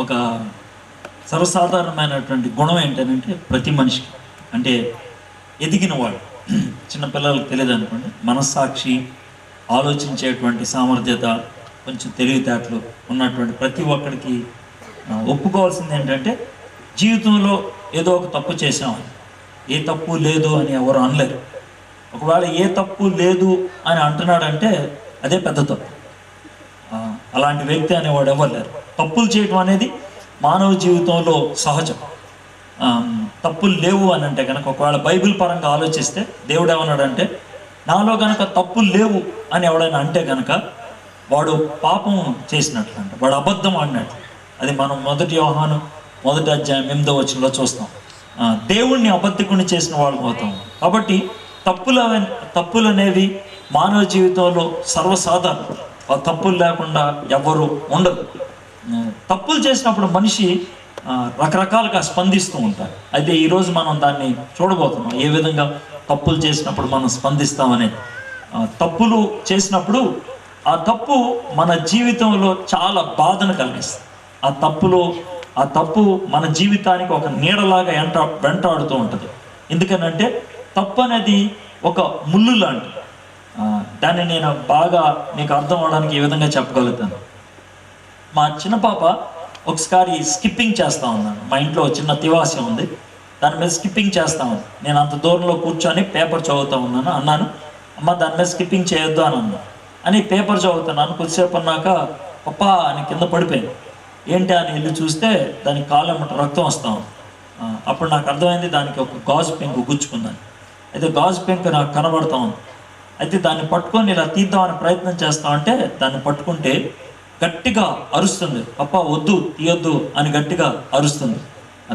ఒక సర్వసాధారణమైనటువంటి గుణం ఏంటంటే ప్రతి మనిషికి, అంటే ఎదిగిన వాడు, చిన్నపిల్లలకు తెలియదు అనుకోండి, మనస్సాక్షి, ఆలోచించేటువంటి సామర్థ్యత, కొంచెం తెలివితేటలు ఉన్నటువంటి ప్రతి ఒక్కడికి ఒప్పుకోవాల్సింది ఏంటంటే జీవితంలో ఏదో ఒక తప్పు చేసామని. ఏ తప్పు లేదు అని ఎవరు అనలేరు. ఒకవేళ ఏ తప్పు లేదు అని అంటున్నాడంటే అదే పెద్ద తప్పు. అలాంటి వ్యక్తి అనేవాడు ఎవరు లేరు. తప్పులు చేయడం అనేది మానవ జీవితంలో సహజం. తప్పులు లేవు అని అంటే కనుక, ఒకవేళ బైబిల్ పరంగా ఆలోచిస్తే దేవుడు ఏమన్నాడంటే, నాలో కనుక తప్పులు లేవు అని ఎవడైనా అంటే కనుక వాడు పాపం చేసినట్లు అంట, వాడు అబద్ధం ఆడినట్లు. అది మనం 1 యోహాను 1వ అధ్యాయం 8వ వచనంలో చూస్తాం. దేవుణ్ణి అబద్ధికుని చేసిన వాళ్ళం అవుతాం. కాబట్టి తప్పులు అనేవి మానవ జీవితంలో సర్వసాధారణం. ఆ తప్పులు లేకుండా ఎవరు ఉండరు. తప్పులు చేసినప్పుడు మనిషి రకరకాలుగా స్పందిస్తూ ఉంటారు. అయితే ఈరోజు మనం దాన్ని చూడబోతున్నాం, ఏ విధంగా తప్పులు చేసినప్పుడు మనం స్పందిస్తామనేది. తప్పులు చేసినప్పుడు ఆ తప్పు మన జీవితంలో చాలా బాధను కలిగిస్తుంది. ఆ తప్పు మన జీవితానికి ఒక నీడలాగా వెంటాడుతూ ఉంటుంది. ఎందుకనంటే తప్పు అనేది ఒక ముళ్ళు లాంటిది. దాన్ని నేను బాగా మీకు అర్థం అవడానికి ఈ విధంగా చెప్పగలుగుతాను. మా చిన్న పాప ఒకసారి స్కిప్పింగ్ చేస్తూ ఉన్నాను. మా ఇంట్లో చిన్న తివాసి ఉంది, దాని మీద స్కిప్పింగ్ చేస్తూ ఉంది. నేను అంత దూరంలో కూర్చొని పేపర్ చదువుతూ ఉన్నాను. అన్నాను, అమ్మ దాని మీద స్కిప్పింగ్ చేయొద్దు అని అన్నాను. అని పేపర్ చదువుతున్నాను. కొద్దిసేపు అన్నాక పప్పా అని కింద పడిపోయింది. ఏంటి అని వెళ్ళి చూస్తే దానికి కాళ్ళమ్మట రక్తం వస్తూ ఉంది. అప్పుడు నాకు అర్థమైంది, దానికి ఒక గాజు పెంకు గుచ్చుకుందని. అయితే గాజు పెంకు నాకు కనబడతా ఉంది. అయితే దాన్ని పట్టుకొని ఇలా తీద్దామని ప్రయత్నం చేస్తా ఉంటే దాన్ని పట్టుకుంటే గట్టిగా అరుస్తుంది, పప్ప వద్దు తీయొద్దు అని గట్టిగా అరుస్తుంది.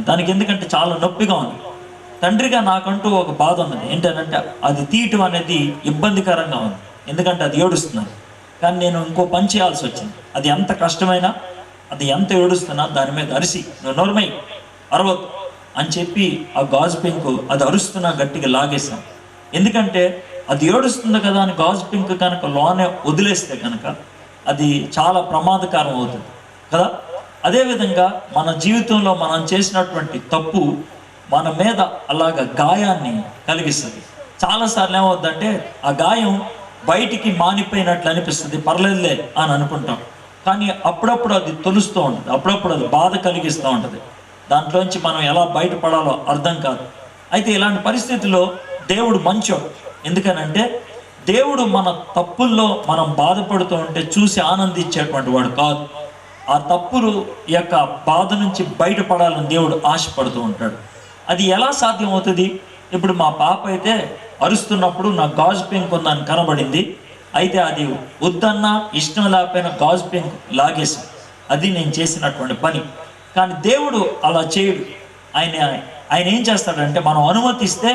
దానికి ఎందుకంటే చాలా నొప్పిగా ఉంది. తండ్రిగా నాకంటూ ఒక బాధ ఉన్నది. ఏంటంటే అది తీయటం అనేది ఇబ్బందికరంగా ఉంది, ఎందుకంటే అది ఏడుస్తున్నాను. కానీ నేను ఇంకో పని చేయాల్సి వచ్చింది. అది ఎంత కష్టమైనా, అది ఎంత ఏడుస్తున్నా దాని మీద అరిసి, నువ్వు నోర్మై అరవద్దు అని చెప్పి ఆ గాజు పెంకు అది అరుస్తున్నా గట్టిగా లాగేసాం. ఎందుకంటే అది ఏడుస్తుంది కదా అని గాజు పెంకు కనుక లోనే వదిలేస్తే కనుక అది చాలా ప్రమాదకరం అవుతుంది కదా. అదేవిధంగా మన జీవితంలో మనం చేసినటువంటి తప్పు మన మీద అలాగ గాయాన్ని కలిగిస్తుంది. చాలాసార్లు ఏమవుతుందంటే ఆ గాయం బయటికి మానిపోయినట్లు అనిపిస్తుంది, పర్లేదులే అని అనుకుంటాం. కానీ అప్పుడప్పుడు అది తొలుస్తూ ఉంటుంది, అప్పుడప్పుడు అది బాధ కలిగిస్తూ ఉంటుంది. దాంట్లోంచి మనం ఎలా బయటపడాలో అర్థం కాదు. అయితే ఇలాంటి పరిస్థితుల్లో దేవుడు మంచోడు. ఎందుకనంటే దేవుడు మన తప్పుల్లో మనం బాధపడుతూ ఉంటే చూసి ఆనందించేటువంటి వాడు కాదు. ఆ తప్పులు యొక్క బాధ నుంచి బయటపడాలని దేవుడు ఆశపడుతూ ఉంటాడు. అది ఎలా సాధ్యం అవుతుంది? ఇప్పుడు మా పాప అయితే అరుస్తున్నప్పుడు నా గాజు పెంకు ఉందని కనబడింది. అయితే అది వద్దన్నా ఇష్టం లేకపోయినా గాజు పెంకు లాగేసి, అది నేను చేసినటువంటి పని. కానీ దేవుడు అలా చేయడు. ఆయన ఏం చేస్తాడంటే మనం అనుమతిస్తే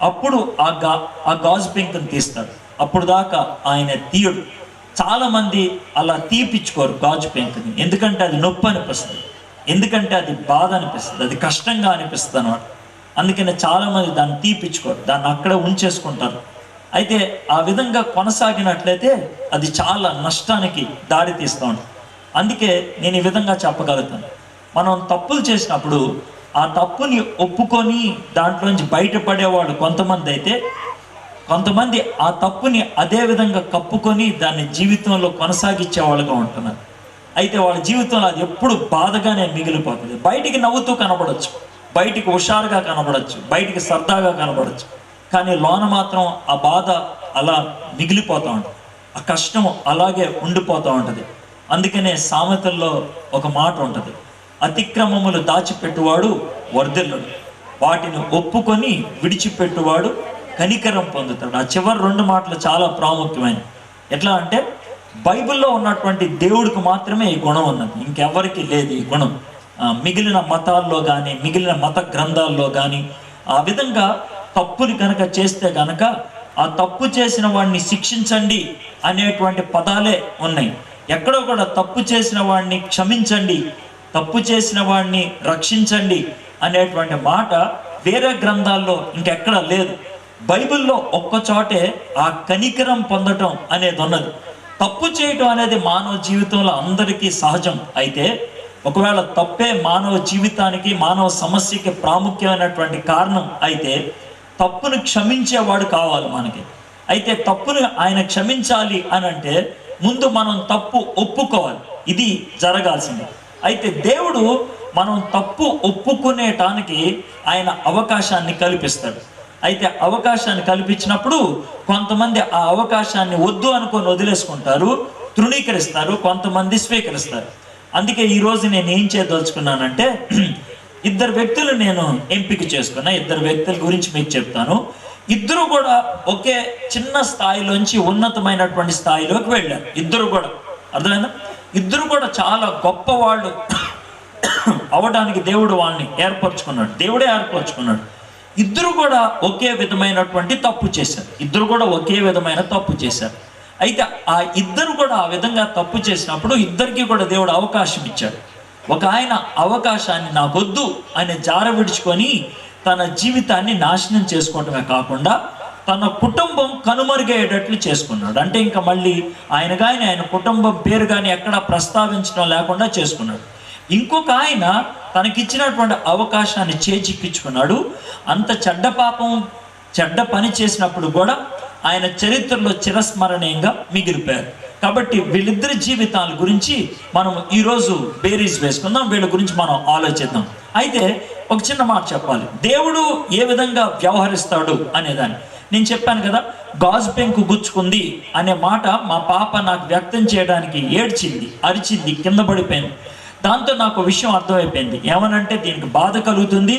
అప్పుడు ఆ గాజు పెంకుని తీస్తాడు. అప్పుడు దాకా ఆయన తీయడు. చాలామంది అలా తీపిచ్చుకోరు గాజు పెంకుని, ఎందుకంటే అది నొప్పి అనిపిస్తుంది, ఎందుకంటే అది బాధ అనిపిస్తుంది, అది కష్టంగా అనిపిస్తుంది అన్నమాట. అందుకనే చాలామంది దాన్ని తీపిచ్చుకోరు, దాన్ని అక్కడే ఉంచేసుకుంటారు. అయితే ఆ విధంగా కొనసాగినట్లయితే అది చాలా నష్టానికి దారి తీస్తూ ఉంటుంది. అందుకే నేను ఈ విధంగా చెప్పగలుగుతాను, మనం తప్పులు చేసినప్పుడు ఆ తప్పుని ఒప్పుకొని దాంట్లోంచి బయటపడేవాళ్ళు కొంతమంది అయితే, కొంతమంది ఆ తప్పుని అదే విధంగా కప్పుకొని దాన్ని జీవితంలో కొనసాగించే వాళ్ళుగా ఉంటున్నారు. అయితే వాళ్ళ జీవితంలో అది ఎప్పుడు బాధగానే మిగిలిపోతుంది. బయటికి నవ్వుతూ కనబడవచ్చు, బయటికి హుషారుగా కనబడవచ్చు, బయటికి సరదాగా కనబడవచ్చు, కానీ లోన మాత్రం ఆ బాధ అలా మిగిలిపోతూ ఉంటుంది, ఆ కష్టం అలాగే ఉండిపోతూ ఉంటుంది. అందుకనే సామెతల్లో ఒక మాట ఉంటుంది, అతిక్రమములు దాచిపెట్టువాడు వర్ధిల్లుడు, వాటిని ఒప్పుకొని విడిచిపెట్టువాడు కనికరం పొందుతాడు. ఆ చివరి 2 మాటలు చాలా ప్రాముఖ్యమైనవి. ఎట్లా అంటే బైబిల్లో ఉన్నటువంటి దేవుడికి మాత్రమే ఈ గుణం ఉన్నది, ఇంకెవరికి లేదు ఈ గుణం. మిగిలిన మతాల్లో కానీ మిగిలిన మత గ్రంథాల్లో కానీ ఆ విధంగా తప్పుని కనుక చేస్తే కనుక ఆ తప్పు చేసిన వాడిని శిక్షించండి అనేటువంటి పదాలే ఉన్నాయి. ఎక్కడో కూడా తప్పు చేసిన వాడిని క్షమించండి, తప్పు చేసిన వాడిని రక్షించండి అనేటువంటి మాట వేరే గ్రంథాల్లో ఇంకెక్కడ లేదు. బైబిల్లో ఒక్కచోటే ఆ కనికరం పొందటం అనేది ఉన్నది. తప్పు చేయటం అనేది మానవ జీవితంలో అందరికీ సహజం. అయితే ఒకవేళ తప్పే మానవ జీవితానికి, మానవ సమస్యకి ప్రాముఖ్యమైనటువంటి కారణం అయితే తప్పును క్షమించేవాడు కావాలి మనకి. అయితే తప్పును ఆయన క్షమించాలి అని అంటే ముందు మనం తప్పు ఒప్పుకోవాలి. ఇది జరగాల్సింది. అయితే దేవుడు మనం తప్పు ఒప్పుకునేటానికి ఆయన అవకాశాన్ని కల్పిస్తాడు. అయితే అవకాశాన్ని కల్పించినప్పుడు కొంతమంది ఆ అవకాశాన్ని వద్దు అనుకొని వదిలేసుకుంటారు, తృణీకరిస్తారు, కొంతమంది స్వీకరిస్తారు. అందుకే ఈరోజు నేను ఏం చేయదలుచుకున్నానంటే, ఇద్దరు వ్యక్తులు నేను ఎంపిక చేసుకున్నా. ఇద్దరు వ్యక్తుల గురించి మీకు చెప్తాను. ఇద్దరు కూడా ఒకే చిన్న స్థాయిలోంచి ఉన్నతమైనటువంటి స్థాయిలోకి వెళ్ళారు. ఇద్దరు కూడా, అర్థమైందా? ఇద్దరు కూడా చాలా గొప్ప వాళ్ళు అవడానికి దేవుడు వాళ్ళని ఏర్పరచుకున్నాడు. దేవుడే ఏర్పరచుకున్నాడు. ఇద్దరు కూడా ఒకే విధమైనటువంటి తప్పు చేశారు. ఇద్దరు కూడా ఒకే విధమైన తప్పు చేశారు. అయితే ఆ ఇద్దరు కూడా ఆ విధంగా తప్పు చేసినప్పుడు ఇద్దరికి కూడా దేవుడు అవకాశం ఇచ్చాడు. ఒక ఆయన అవకాశాన్ని నాకొద్దు అని జార విడుచుకొని తన జీవితాన్ని నాశనం చేసుకోవటమే కాకుండా తన కుటుంబం కనుమరుగయ్యేటట్లు చేసుకున్నాడు. అంటే ఇంకా మళ్ళీ ఆయన కుటుంబం పేరు కానీ ఎక్కడా ప్రస్తావించడం లేకుండా చేసుకున్నాడు. ఇంకొక ఆయన తనకిచ్చినటువంటి అవకాశాన్ని చేజిక్కించుకున్నాడు. అంత చెడ్డ పని చేసినప్పుడు కూడా ఆయన చరిత్రలో చిరస్మరణీయంగా మిగిలిపోయారు. కాబట్టి వీళ్ళిద్దరి జీవితాల గురించి మనం ఈరోజు బేరీజ్ వేసుకుందాం. వీళ్ళ గురించి మనం ఆలోచిద్దాం. అయితే ఒక చిన్న మాట చెప్పాలి. దేవుడు ఏ విధంగా వ్యవహరిస్తాడు అనేదాన్ని నేను చెప్పాను కదా. గాజు పెంకు గుచ్చుకుంది అనే మాట మా పాప నాకు వ్యక్తం చేయడానికి ఏడ్చింది, అరిచింది, కింద పడిపోయింది. దాంతో నాకు విషయం అర్థమైపోయింది. ఏమనంటే దీనికి బాధ కలుగుతుంది,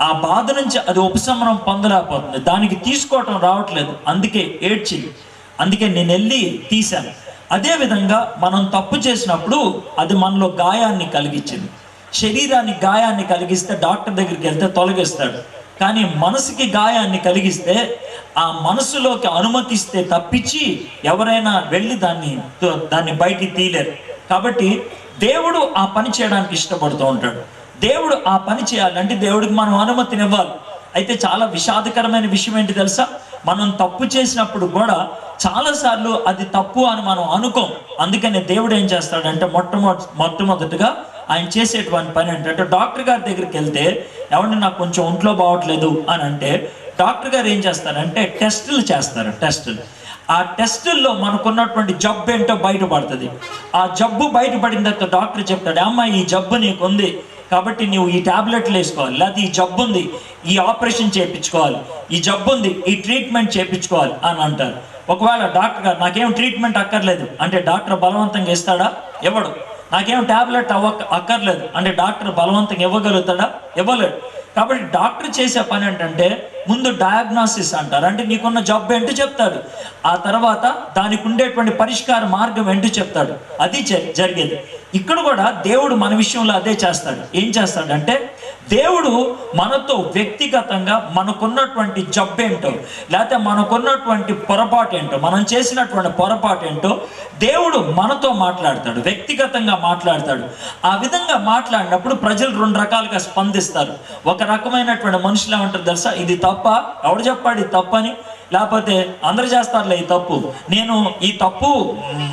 ఆ బాధ నుంచి అది ఉపశమనం పొందలేకపోతుంది, దానికి తీసుకోవటం రావట్లేదు, అందుకే ఏడ్చింది. అందుకే నేను వెళ్ళి తీశాను. అదేవిధంగా మనం తప్పు చేసినప్పుడు అది మనలో గాయాన్ని కలిగించింది. శరీరానికి గాయాన్ని కలిగిస్తే డాక్టర్ దగ్గరికి వెళ్తే తొలగిస్తాడు. కానీ మనసుకి గాయాన్ని కలిగిస్తే ఆ మనసులోకి అనుమతిస్తే తప్పించి ఎవరైనా వెళ్ళి దాన్ని బయటికి తీయలేరు. కాబట్టి దేవుడు ఆ పని చేయడానికి ఇష్టపడుతూ ఉంటాడు. దేవుడు ఆ పని చేయాలంటే దేవుడికి మనం అనుమతిని ఇవ్వాలి. అయితే చాలా విషాదకరమైన విషయం ఏంటి తెలుసా? మనం తప్పు చేసినప్పుడు కూడా చాలాసార్లు అది తప్పు అని మనం అనుకోం. అందుకని దేవుడు ఏం చేస్తాడంటే మొట్టమొదటిగా ఆయన చేసేటువంటి పని ఏంటంటే, డాక్టర్ గారి దగ్గరికి వెళ్తే ఎవరిని నాకు కొంచెం ఒంట్లో బాగోట్లేదు అని అంటే డాక్టర్ గారు ఏం చేస్తారంటే టెస్టులు చేస్తారు. ఆ టెస్టుల్లో మనకున్నటువంటి జబ్బు ఏంటో బయటపడుతుంది. ఆ జబ్బు బయటపడిన తర్వాత డాక్టర్ చెప్తాడు, అమ్మ ఈ జబ్బు నీకు ఉంది కాబట్టి నువ్వు ఈ టాబ్లెట్లు వేసుకోవాలి, లేకపోతే ఈ జబ్బు ఉంది ఈ ఆపరేషన్ చేయించుకోవాలి, ఈ జబ్బు ఉంది ఈ ట్రీట్మెంట్ చేయించుకోవాలి అని అంటారు. ఒకవేళ డాక్టర్ గారు నాకేం ట్రీట్మెంట్ అక్కర్లేదు అంటే డాక్టర్ బలవంతంగా ఇస్తాడా? ఇవ్వడు. నాకేం టాబ్లెట్ అక్కర్లేదు అంటే డాక్టర్ బలవంతంగా ఇవ్వగలుగుతాడా? ఇవ్వలేడు. కాబట్టి డాక్టర్ చేసే పని ఏంటంటే ముందు డయాగ్నోసిస్ అంటారు. అంటే నీకున్న జబ్బు ఏంటో చెప్తాడు, ఆ తర్వాత దానికి ఉండేటువంటి పరిష్కార మార్గం ఏంటో చెప్తాడు. అది జరిగేది. ఇక్కడ కూడా దేవుడు మన విషయంలో అదే చేస్తాడు. ఏం చేస్తాడంటే దేవుడు మనతో వ్యక్తిగతంగా మనకున్నటువంటి జబ్బు ఏంటో, లేకపోతే మనకున్నటువంటి పొరపాటు ఏంటో, మనం చేసినటువంటి పొరపాటు ఏంటో దేవుడు మనతో మాట్లాడతాడు, వ్యక్తిగతంగా మాట్లాడతాడు. ఆ విధంగా మాట్లాడినప్పుడు ప్రజలు రెండు రకాలుగా స్పందిస్తారు. ఒక రకమైనటువంటి మనుషులు ఏమంటారు తెలుసా? ఇది తప్ప, ఎవడు చెప్పాడు ఇది తప్పని? లేకపోతే అందరు చేస్తారులే ఈ తప్పు, నేను ఈ తప్పు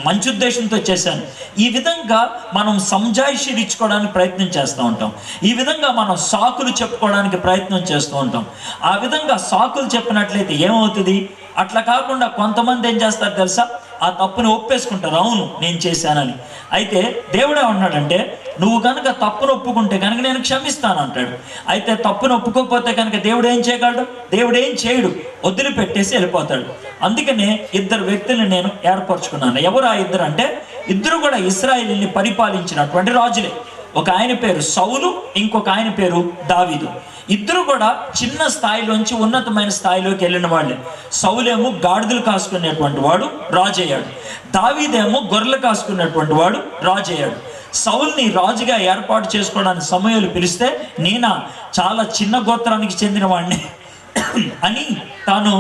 మంచి ఉద్దేశంతో చేశాను. ఈ విధంగా మనం సంజాయిషీలు ఇచ్చుకోవడానికి ప్రయత్నం చేస్తూ ఉంటాం. ఈ విధంగా మనం సాకులు చెప్పుకోవడానికి ప్రయత్నం చేస్తూ ఉంటాం. ఆ విధంగా సాకులు చెప్పినట్లయితే ఏమవుతుంది? అట్లా కాకుండా కొంతమంది ఏం చేస్తారు తెలుసా? ఆ తప్పుని ఒప్పేసుకుంటారు, అవును నేను చేశానని. అయితే దేవుడే ఉన్నాడంటే నువ్వు కనుక తప్పును ఒప్పుకుంటే కనుక నేను క్షమిస్తాను అంటాడు. అయితే తప్పును ఒప్పుకోకపోతే కనుక దేవుడు ఏం చేయగలడు? దేవుడు ఏం చేయడు, వదిలిపెట్టేసి వెళ్ళిపోతాడు. అందుకనే ఇద్దరు వ్యక్తులను నేను ఏర్పరచుకున్నాను. ఎవరు ఆ ఇద్దరు అంటే ఇద్దరు కూడా ఇశ్రాయేలుని పరిపాలించినటువంటి రాజులే. ఒక ఆయన పేరు సౌలు, ఇంకొక ఆయన పేరు దావీదు. ఇద్దరు కూడా చిన్న స్థాయిలోంచి ఉన్నతమైన స్థాయిలోకి వెళ్ళిన వాళ్ళే. సౌలేమో గాడిదలు కాసుకునేటువంటి వాడు, రాజు అయ్యాడు. దావీదేమో గొర్రెలు కాసుకునేటువంటి వాడు, రాజు అయ్యాడు. సౌల్ని రాజుగా ఏర్పాటు చేసుకోవడానికి సమూయేలు పిలిస్తే నేనా చాలా చిన్న గోత్రానికి చెందిన వాడిని అని తాను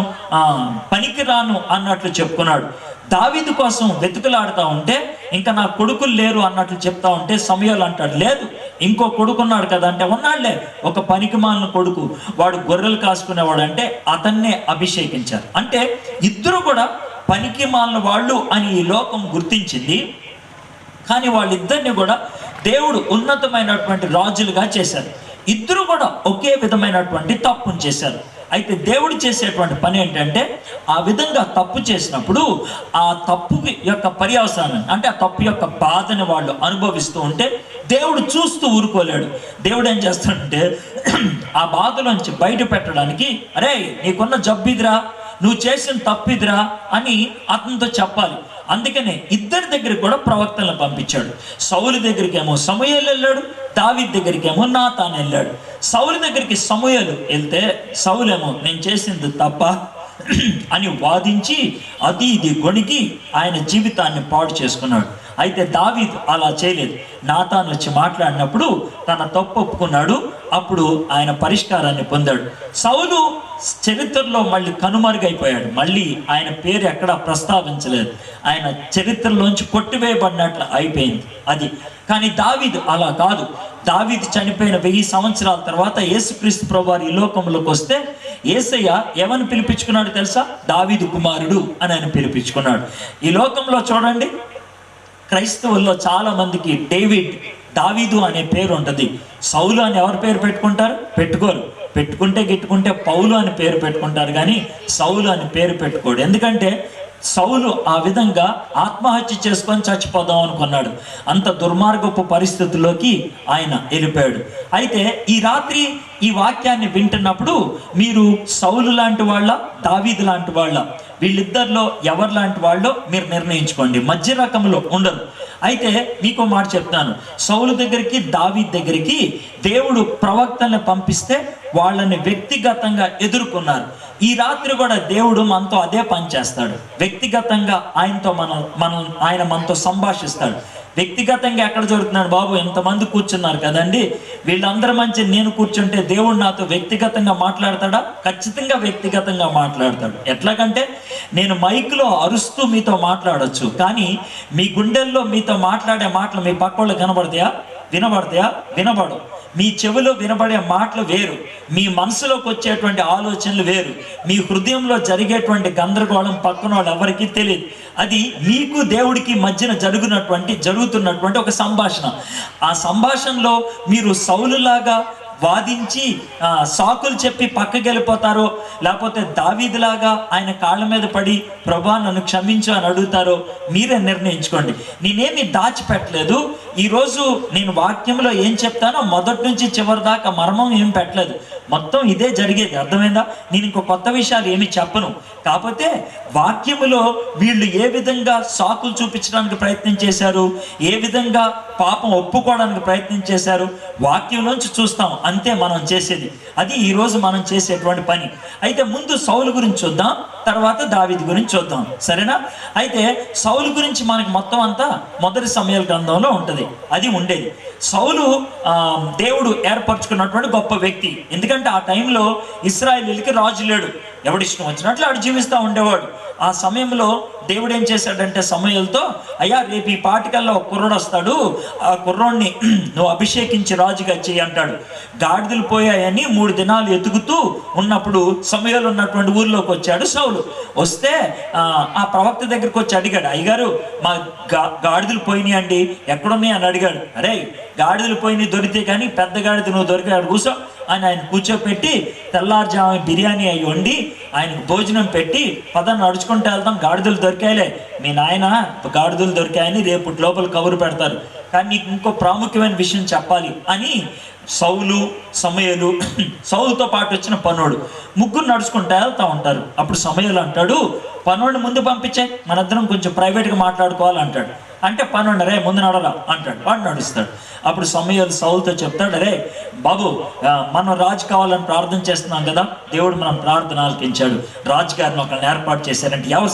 పనికిరాను అన్నట్లు చెప్పుకున్నాడు. దావీదు కోసం వెతుకులాడుతూ ఉంటే ఇంకా నా కొడుకులు లేరు అన్నట్లు చెప్తా ఉంటే సమూయేలు అంటాడు, లేదు ఇంకో కొడుకున్నాడు కదా అంటే, ఉన్నాడులే ఒక పనికిమాలిన కొడుకు, వాడు గొర్రెలు కాసుకునేవాడు అంటే అతన్నే అభిషేకించారు. అంటే ఇద్దరు కూడా పనికిమాలిన వాళ్ళు అని ఈ లోకం గుర్తించింది. కానీ వాళ్ళిద్దరిని కూడా దేవుడు ఉన్నతమైనటువంటి రాజులుగా చేశారు. ఇద్దరు కూడా ఒకే విధమైనటువంటి తప్పును చేశారు. అయితే దేవుడు చేసేటువంటి పని ఏంటంటే, ఆ విధంగా తప్పు చేసినప్పుడు ఆ తప్పు యొక్క పర్యవసానం, అంటే ఆ తప్పు యొక్క బాధని వాళ్ళు అనుభవిస్తూ ఉంటే దేవుడు చూస్తూ ఊరుకోలేడు. దేవుడు ఏం చేస్తాడంటే, ఆ బాధలోంచి బయట పెట్టడానికి, అరే నీకున్న జబ్బిదిరా, నువ్వు చేసిన తప్పిదిరా అని అతనితో చెప్పాలి. అందుకనే ఇద్దరి దగ్గరికి కూడా ప్రవక్తలను పంపించాడు. సౌలు దగ్గరికి ఏమో సమూయేలు వెళ్ళాడు, దావీదు దగ్గరికి ఏమో నాతాను వెళ్ళాడు. సౌలు దగ్గరికి సమూయేలు వెళ్తే సౌలేమో నేను చేసింది తప్ప అని వాదించి అది ఇది గొణిగి ఆయన జీవితాన్ని పాడు చేసుకున్నాడు. అయితే దావీదు అలా చేయలేదు. నాతాను వచ్చి మాట్లాడినప్పుడు తన తప్పు ఒప్పుకున్నాడు. అప్పుడు ఆయన పరిష్కారాన్ని పొందాడు. సౌలు చరిత్రలో మళ్ళీ కనుమరుగైపోయాడు. మళ్ళీ ఆయన పేరు ఎక్కడా ప్రస్తావించలేదు. ఆయన చరిత్రలోంచి కొట్టివేయబడినట్లు అయిపోయింది అది. కానీ దావీదు అలా కాదు. దావీదు చనిపోయిన 1000 సంవత్సరాల తర్వాత యేసుక్రీస్తు ప్రభువారు ఈ లోకంలోకి వస్తే యేసయ్య ఏమని పిలిపించుకున్నాడు తెలుసా? దావీదు కుమారుడు అని ఆయన పిలిపించుకున్నాడు. ఈ లోకంలో చూడండి, క్రైస్తవుల్లో చాలా మందికి దావీదు అనే పేరు ఉంటుంది. సౌలు అని ఎవరి పేరు పెట్టుకుంటారు? పెట్టుకోరు. పెట్టుకుంటే పౌలు అని పేరు పెట్టుకుంటారు, కానీ సౌలు అని పేరు పెట్టుకోడు. ఎందుకంటే సౌలు ఆ విధంగా ఆత్మహత్య చేసుకొని చచ్చిపోదాం అనుకున్నాడు. అంత దుర్మార్గపు పరిస్థితుల్లోకి ఆయన వెళ్ళిపోయాడు. అయితే ఈ రాత్రి ఈ వాక్యాన్ని వింటున్నప్పుడు మీరు సౌలు లాంటి వాళ్ళ, దావీదు లాంటి వాళ్ళ, వీళ్ళిద్దరిలో ఎవరు లాంటి వాళ్ళో మీరు నిర్ణయించుకోండి. మధ్య రకంలో ఉండరు. అయితే మీకు మాట చెప్తాను, సౌలు దగ్గరికి దావీదు దగ్గరికి దేవుడు ప్రవక్తల్ని పంపిస్తే వాళ్ళని వ్యక్తిగతంగా ఎదుర్కొన్నారు. ఈ రాత్రి కూడా దేవుడు మనతో అదే పని చేస్తాడు. వ్యక్తిగతంగా ఆయన మనతో సంభాషిస్తాడు. వ్యక్తిగతంగా ఎక్కడ జరుగుతున్నాడు? బాబు ఎంతమంది కూర్చున్నారు కదండి, వీళ్ళందరి మంచి నేను కూర్చుంటే దేవుడు నాతో వ్యక్తిగతంగా మాట్లాడతాడా? ఖచ్చితంగా వ్యక్తిగతంగా మాట్లాడతాడు. ఎట్లాగంటే నేను మైక్లో అరుస్తూ మీతో మాట్లాడొచ్చు, కానీ మీ గుండెల్లో మీతో మాట్లాడే మాటలు మీ పక్కోళ్ళు వినబడవు. మీ చెవిలో వినబడే మాటలు వేరు, మీ మనసులోకి వచ్చేటువంటి ఆలోచనలు వేరు, మీ హృదయంలో జరిగేటువంటి గందరగోళం పక్కన వాళ్ళు ఎవరికీ తెలియదు. అది మీకు దేవుడికి మధ్యన జరుగుతున్నటువంటి ఒక సంభాషణ. ఆ సంభాషణలో మీరు సౌలులాగా వాదించి సాకులు చెప్పి పక్కకి వెళ్ళిపోతారో, లేకపోతే దావీదులాగా ఆయన కాళ్ళ మీద పడి ప్రభా నన్ను క్షమించు అని అడుగుతారో మీరే నిర్ణయించుకోండి. నేనేమి దాచిపెట్టలేదు. ఈరోజు నేను వాక్యంలో ఏం చెప్తానో మొదటి నుంచి చివరి దాకా మర్మం ఏం పెట్టలేదు. మొత్తం ఇదే జరిగేది. అర్థమైందా? నేను ఇంకో కొత్త విషయాలు ఏమి చెప్పను. కాకపోతే వాక్యములో వీళ్ళు ఏ విధంగా సాకులు చూపించడానికి ప్రయత్నం చేశారు, ఏ విధంగా పాపం ఒప్పుకోవడానికి ప్రయత్నం చేశారు, వాక్యంలోంచి చూస్తాం. అంతే మనం చేసేది. అది ఈరోజు మనం చేసేటువంటి పని. అయితే ముందు సౌలు గురించి చూద్దాం, తర్వాత దావీదు గురించి చూద్దాం, సరేనా? అయితే సౌలు గురించి మనకి మొత్తం అంతా మొదటి సమూయేలు గ్రంథంలో ఉంటుంది. అది ఉండేది. సౌలు దేవుడు ఏర్పరచుకున్నటువంటి గొప్ప వ్యక్తి. ఎందుకంటే ఆ టైంలో ఇశ్రాయేలీయులకి రాజు లేడు. ఎవడిష్టం వచ్చినట్లు ఆడు జీవిస్తూ ఉండేవాడు. ఆ సమయంలో దేవుడు ఏం చేశాడంటే సమూయేలుతో, అయ్యా రేపు ఈ పాటికల్లా ఒక కుర్రోడు వస్తాడు, ఆ కుర్రోడిని నువ్వు అభిషేకించి రాజుగా చెయ్యి అంటాడు. గాడిదలు పోయాయని 3 దినాలు ఎతుకుతూ ఉన్నప్పుడు సమూయేలు ఉన్నటువంటి ఊర్లోకి వచ్చాడు సౌలు. వస్తే ఆ ప్రవక్త దగ్గరికి వచ్చి అడిగాడు, అయ్యగారు మా గాడిదలు పోయినాయి అండి, ఎక్కడున్నాయి అని అడిగాడు. అరే గాడిదలు పోయినాయి దొరికితే కానీ పెద్ద గాడిద నువ్వు దొరికాడు కూర్చో అని ఆయన కూర్చోపెట్టి తెల్లారుజాము బిర్యానీ అయ్యి వండి ఆయనకు భోజనం పెట్టి పదాన్ని నడుచుకుంటూ వెళ్తాం, గాడిదలు దొరికాయలే మీ నాయన గాడిదలు దొరికాయని రేపు లోపల కబురు పెడతారు, కానీ నీకు ఇంకో ప్రాముఖ్యమైన విషయం చెప్పాలి అని సమూయేలు సౌలుతో పాటు వచ్చిన పనోడు ముగ్గురు నడుచుకుంటూ వెళ్తూ ఉంటారు. అప్పుడు సమూయేలు అంటాడు, పనోడిని ముందు పంపించాయి, మనిద్దరం కొంచెం ప్రైవేట్గా మాట్లాడుకోవాలి అంటాడు. అంటే పనోడు రే ముందు నడరా అంటాడు. వాడు నడుస్తాడు. అప్పుడు సమూయేలు సౌలుతో చెప్తాడు, అరే బాబు మనం రాజు కావాలని ప్రార్థన చేస్తున్నాం కదా, దేవుడు మనం ప్రార్థన ఆలకించాడు, రాజుగారిని ఒకరిని ఏర్పాటు చేశారంటే ఎవరు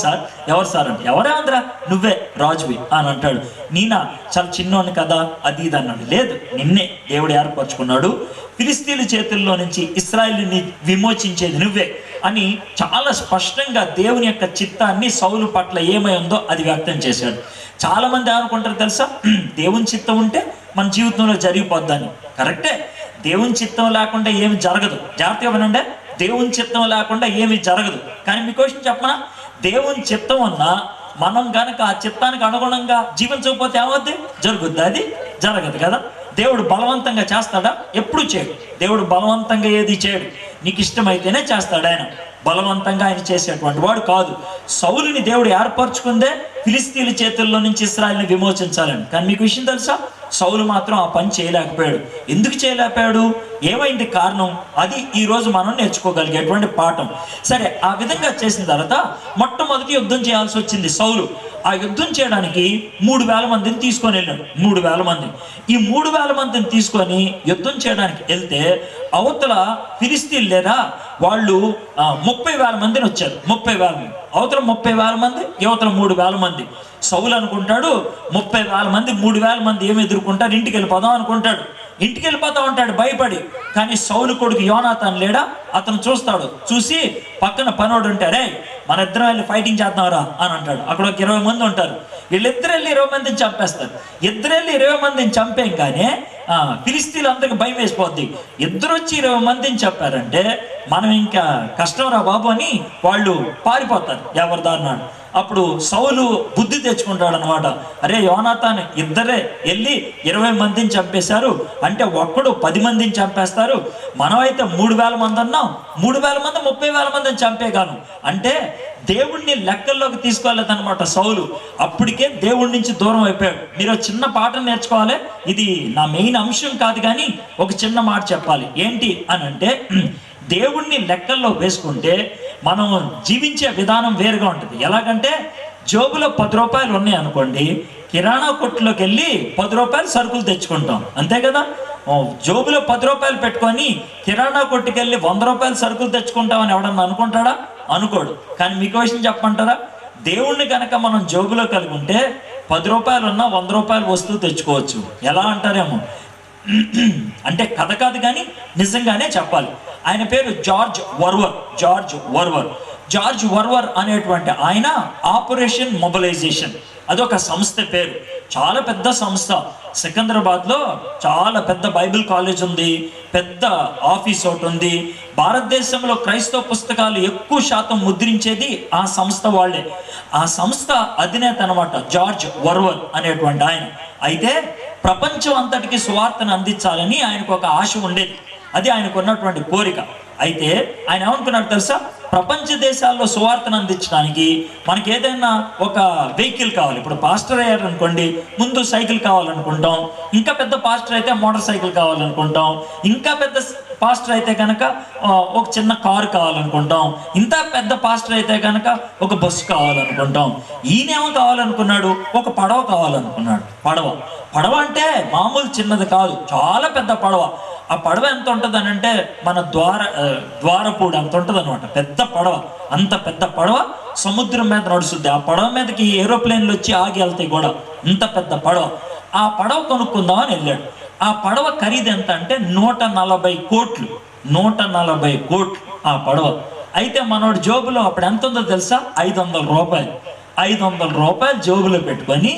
సార్ అంటే ఎవరే ఆంధ్ర నువ్వే రాజువి అని అంటాడు. నేనా చాలా చిన్నోని కదా అది ఇది అన్నాడు. లేదు నిన్నే దేవుడు ఏర్పరచుకున్నాడు, ఫిలిస్తీన్ల చేతుల్లో నుంచి ఇశ్రాయేలుని విమోచించేది నువ్వే అని చాలా స్పష్టంగా దేవుని యొక్క చిత్తాన్ని సౌలు పట్ల ఏమై ఉందో అది వ్యక్తం చేశాడు. చాలా మంది అనుకుంటారు తెలుసా, దేవుని చిత్తం ఉంటే మన జీవితంలో జరిగిపోద్దని. కరెక్టే, దేవుని చిత్తం లేకుండా ఏమి జరగదు. జాగ్రత్తగా వినండి, దేవుని చిత్తం లేకుండా ఏమి జరగదు. కానీ మీ క్వశ్చన్ చెప్పనా, దేవుని చిత్తం ఉన్నా మనం కనుక ఆ చిత్తానికి అనుగుణంగా జీవించకపోతే ఏమవుద్ది? జరుగుద్ది, అది జరగదు కదా. దేవుడు బలవంతంగా చేస్తాడా? ఎప్పుడు చేయడు. దేవుడు బలవంతంగా ఏది చేయడు. నీకు ఇష్టమైతేనే చేస్తాడు. ఆయన బలవంతంగా ఆయన చేసేటువంటి వాడు కాదు. సౌలుని దేవుడు ఏర్పరచుకుందే ఫిలిస్తీన్ల చేతుల్లో నుంచి ఇశ్రాయేలుని విమోచించాలని. కానీ మీకు విషయం తెలుసా, సౌలు మాత్రం ఆ పని చేయలేకపోయాడు. ఎందుకు చేయలేకపోయాడు? ఏమైంది కారణం? అది ఈరోజు మనం నేర్చుకోగలిగేటువంటి పాఠం. సరే, ఆ విధంగా చేసిన తర్వాత మొట్టమొదటి యుద్ధం చేయాల్సి వచ్చింది సౌలు. ఆ యుద్ధం చేయడానికి 3,000 మందిని తీసుకొని వెళ్ళాడు. 3,000 మంది. ఈ 3,000 మందిని తీసుకొని యుద్ధం చేయడానికి వెళ్తే అవతల ఫిలిస్తీన్లు లేదా వాళ్ళు 30,000 మందిని వచ్చారు. 30,000 మంది. అవతల 30,000 మంది, యువతల 3,000 మంది. సౌలు అనుకుంటాడు 30,000 మంది 3,000 మంది ఏమి ఎదుర్కొంటారు, ఇంటికి వెళ్ళిపోదాం అనుకుంటాడు. ఇంటికి వెళ్ళిపోతా ఉంటాడు భయపడి. కానీ సౌలు కొడుకు యోనాతాన్ లేడా, అతను చూస్తాడు. చూసి పక్కన పనోడు ఉంటారే, మన ఇద్దరం వెళ్ళి ఫైటింగ్ చేద్దాంరా అని అంటాడు. అక్కడ ఒక 20 మంది ఉంటారు. వీళ్ళిద్దరు వెళ్ళి 20 మందిని చంపేస్తారు. ఇద్దరు వెళ్ళి 20 మందిని చంపేం కానీ ఫిలిస్తీన్లు అందరికి భయం వేసిపోద్ది. ఇద్దరు వచ్చి 20 మందిని చెప్పారంటే మనం ఇంకా కష్టం రా బాబు అని వాళ్ళు పారిపోతారు ఎవరి దారినాడు. అప్పుడు సౌలు బుద్ధి తెచ్చుకుంటాడు అనమాట. అరే యోనాతాన్ ఇద్దరే వెళ్ళి 20 మందిని చంపేశారు అంటే ఒక్కడు 10 మందిని చంపేస్తారు. మనమైతే 3,000 మంది అన్నాం, 3,000 మంది 30,000 మందిని చంపేగాను అంటే దేవుణ్ణి లెక్కల్లోకి తీసుకోలేదన్నమాట సౌలు. అప్పటికే దేవుడి నుంచి దూరం అయిపోయాడు. మీరు చిన్న పాఠం నేర్చుకోవాలి. ఇది నా మెయిన్ అంశం కాదు, కానీ ఒక చిన్న మాట చెప్పాలి. ఏంటి అని అంటే, దేవుణ్ణి లెక్కల్లో వేసుకుంటే మనం జీవించే విధానం వేరుగా ఉంటుంది. ఎలాగంటే జోబులో 10 రూపాయలు ఉన్నాయి అనుకోండి, కిరాణా కొట్టులోకి వెళ్ళి 10 రూపాయలు సరుకులు తెచ్చుకుంటాం, అంతే కదా. జోబులో 10 రూపాయలు పెట్టుకొని కిరాణా కొట్టుకెళ్ళి 100 రూపాయలు సరుకులు తెచ్చుకుంటామని ఎవడన్నా అనుకుంటాడా? అనుకోడు. కానీ మీకు విషయం చెప్పంటారా, దేవుణ్ణి కనుక మనం జోబులో కలిగి ఉంటే 10 రూపాయలు ఉన్నా 100 రూపాయలు వస్తువు తెచ్చుకోవచ్చు. ఎలా అంటారేమో, అంటే కథ కాదు కానీ నిజంగానే చెప్పాలి. ఆయన పేరు జార్జ్ వర్వర్. జార్జ్ వర్వర్ అనేటువంటి ఆయన ఆపరేషన్ మొబిలైజేషన్ అదొక సంస్థ పేరు. చాలా పెద్ద సంస్థ. సికింద్రాబాద్లో చాలా పెద్ద బైబిల్ కాలేజ్ ఉంది, పెద్ద ఆఫీస్ ఒకటి ఉంది. భారతదేశంలో క్రైస్తవ పుస్తకాలు ఎక్కువ శాతం ముద్రించేది ఆ సంస్థ వాళ్ళే. ఆ సంస్థ అధినేత అనమాట జార్జ్ వర్వర్ అనేటువంటి ఆయన. అయితే ప్రపంచం అంతటికి సువార్తను అందించాలని ఆయనకు ఒక ఆశ ఉండేది. అది ఆయనకు ఉన్నటువంటి కోరిక. అయితే ఆయన ఏమనుకున్నాడు తెలుసా, ప్రపంచ దేశాల్లో సువార్తను అందించడానికి మనకి ఏదైనా ఒక వెహికల్ కావాలి. ఇప్పుడు పాస్టర్ అయ్యారు అనుకోండి, ముందు సైకిల్ కావాలనుకుంటాం. ఇంకా పెద్ద పాస్టర్ అయితే మోటార్ సైకిల్ కావాలనుకుంటాం. ఇంకా పెద్ద పాస్టర్ అయితే కనుక ఒక చిన్న కారు కావాలనుకుంటాం. ఇంత పెద్ద పాస్టర్ అయితే కనుక ఒక బస్సు కావాలనుకుంటాం. ఈయనేమో కావాలనుకున్నాడు, ఒక పడవ కావాలనుకున్నాడు. పడవ అంటే మామూలు చిన్నది కాదు, చాలా పెద్ద పడవ. ఆ పడవ ఎంత ఉంటుంది అని అంటే మన ద్వారపూడి అంత ఉంటుంది అనమాట. పెద్ద పడవ. అంత పెద్ద పడవ సముద్రం మీద నడుస్తుంది. ఆ పడవ మీదకి ఏరోప్లేన్లు వచ్చి ఆగి వెళ్తాయి కూడా. ఇంత పెద్ద పడవ. ఆ పడవ కొనుక్కుందామని వెళ్ళాడు. ఆ పడవ ఖరీదు ఎంత అంటే 140 కోట్లు. 140 కోట్లు ఆ పడవ. అయితే మనోడి జోబులో అప్పుడు ఎంత ఉందో తెలుసా, 500 రూపాయలు. 500 రూపాయలు జోబులో పెట్టుకొని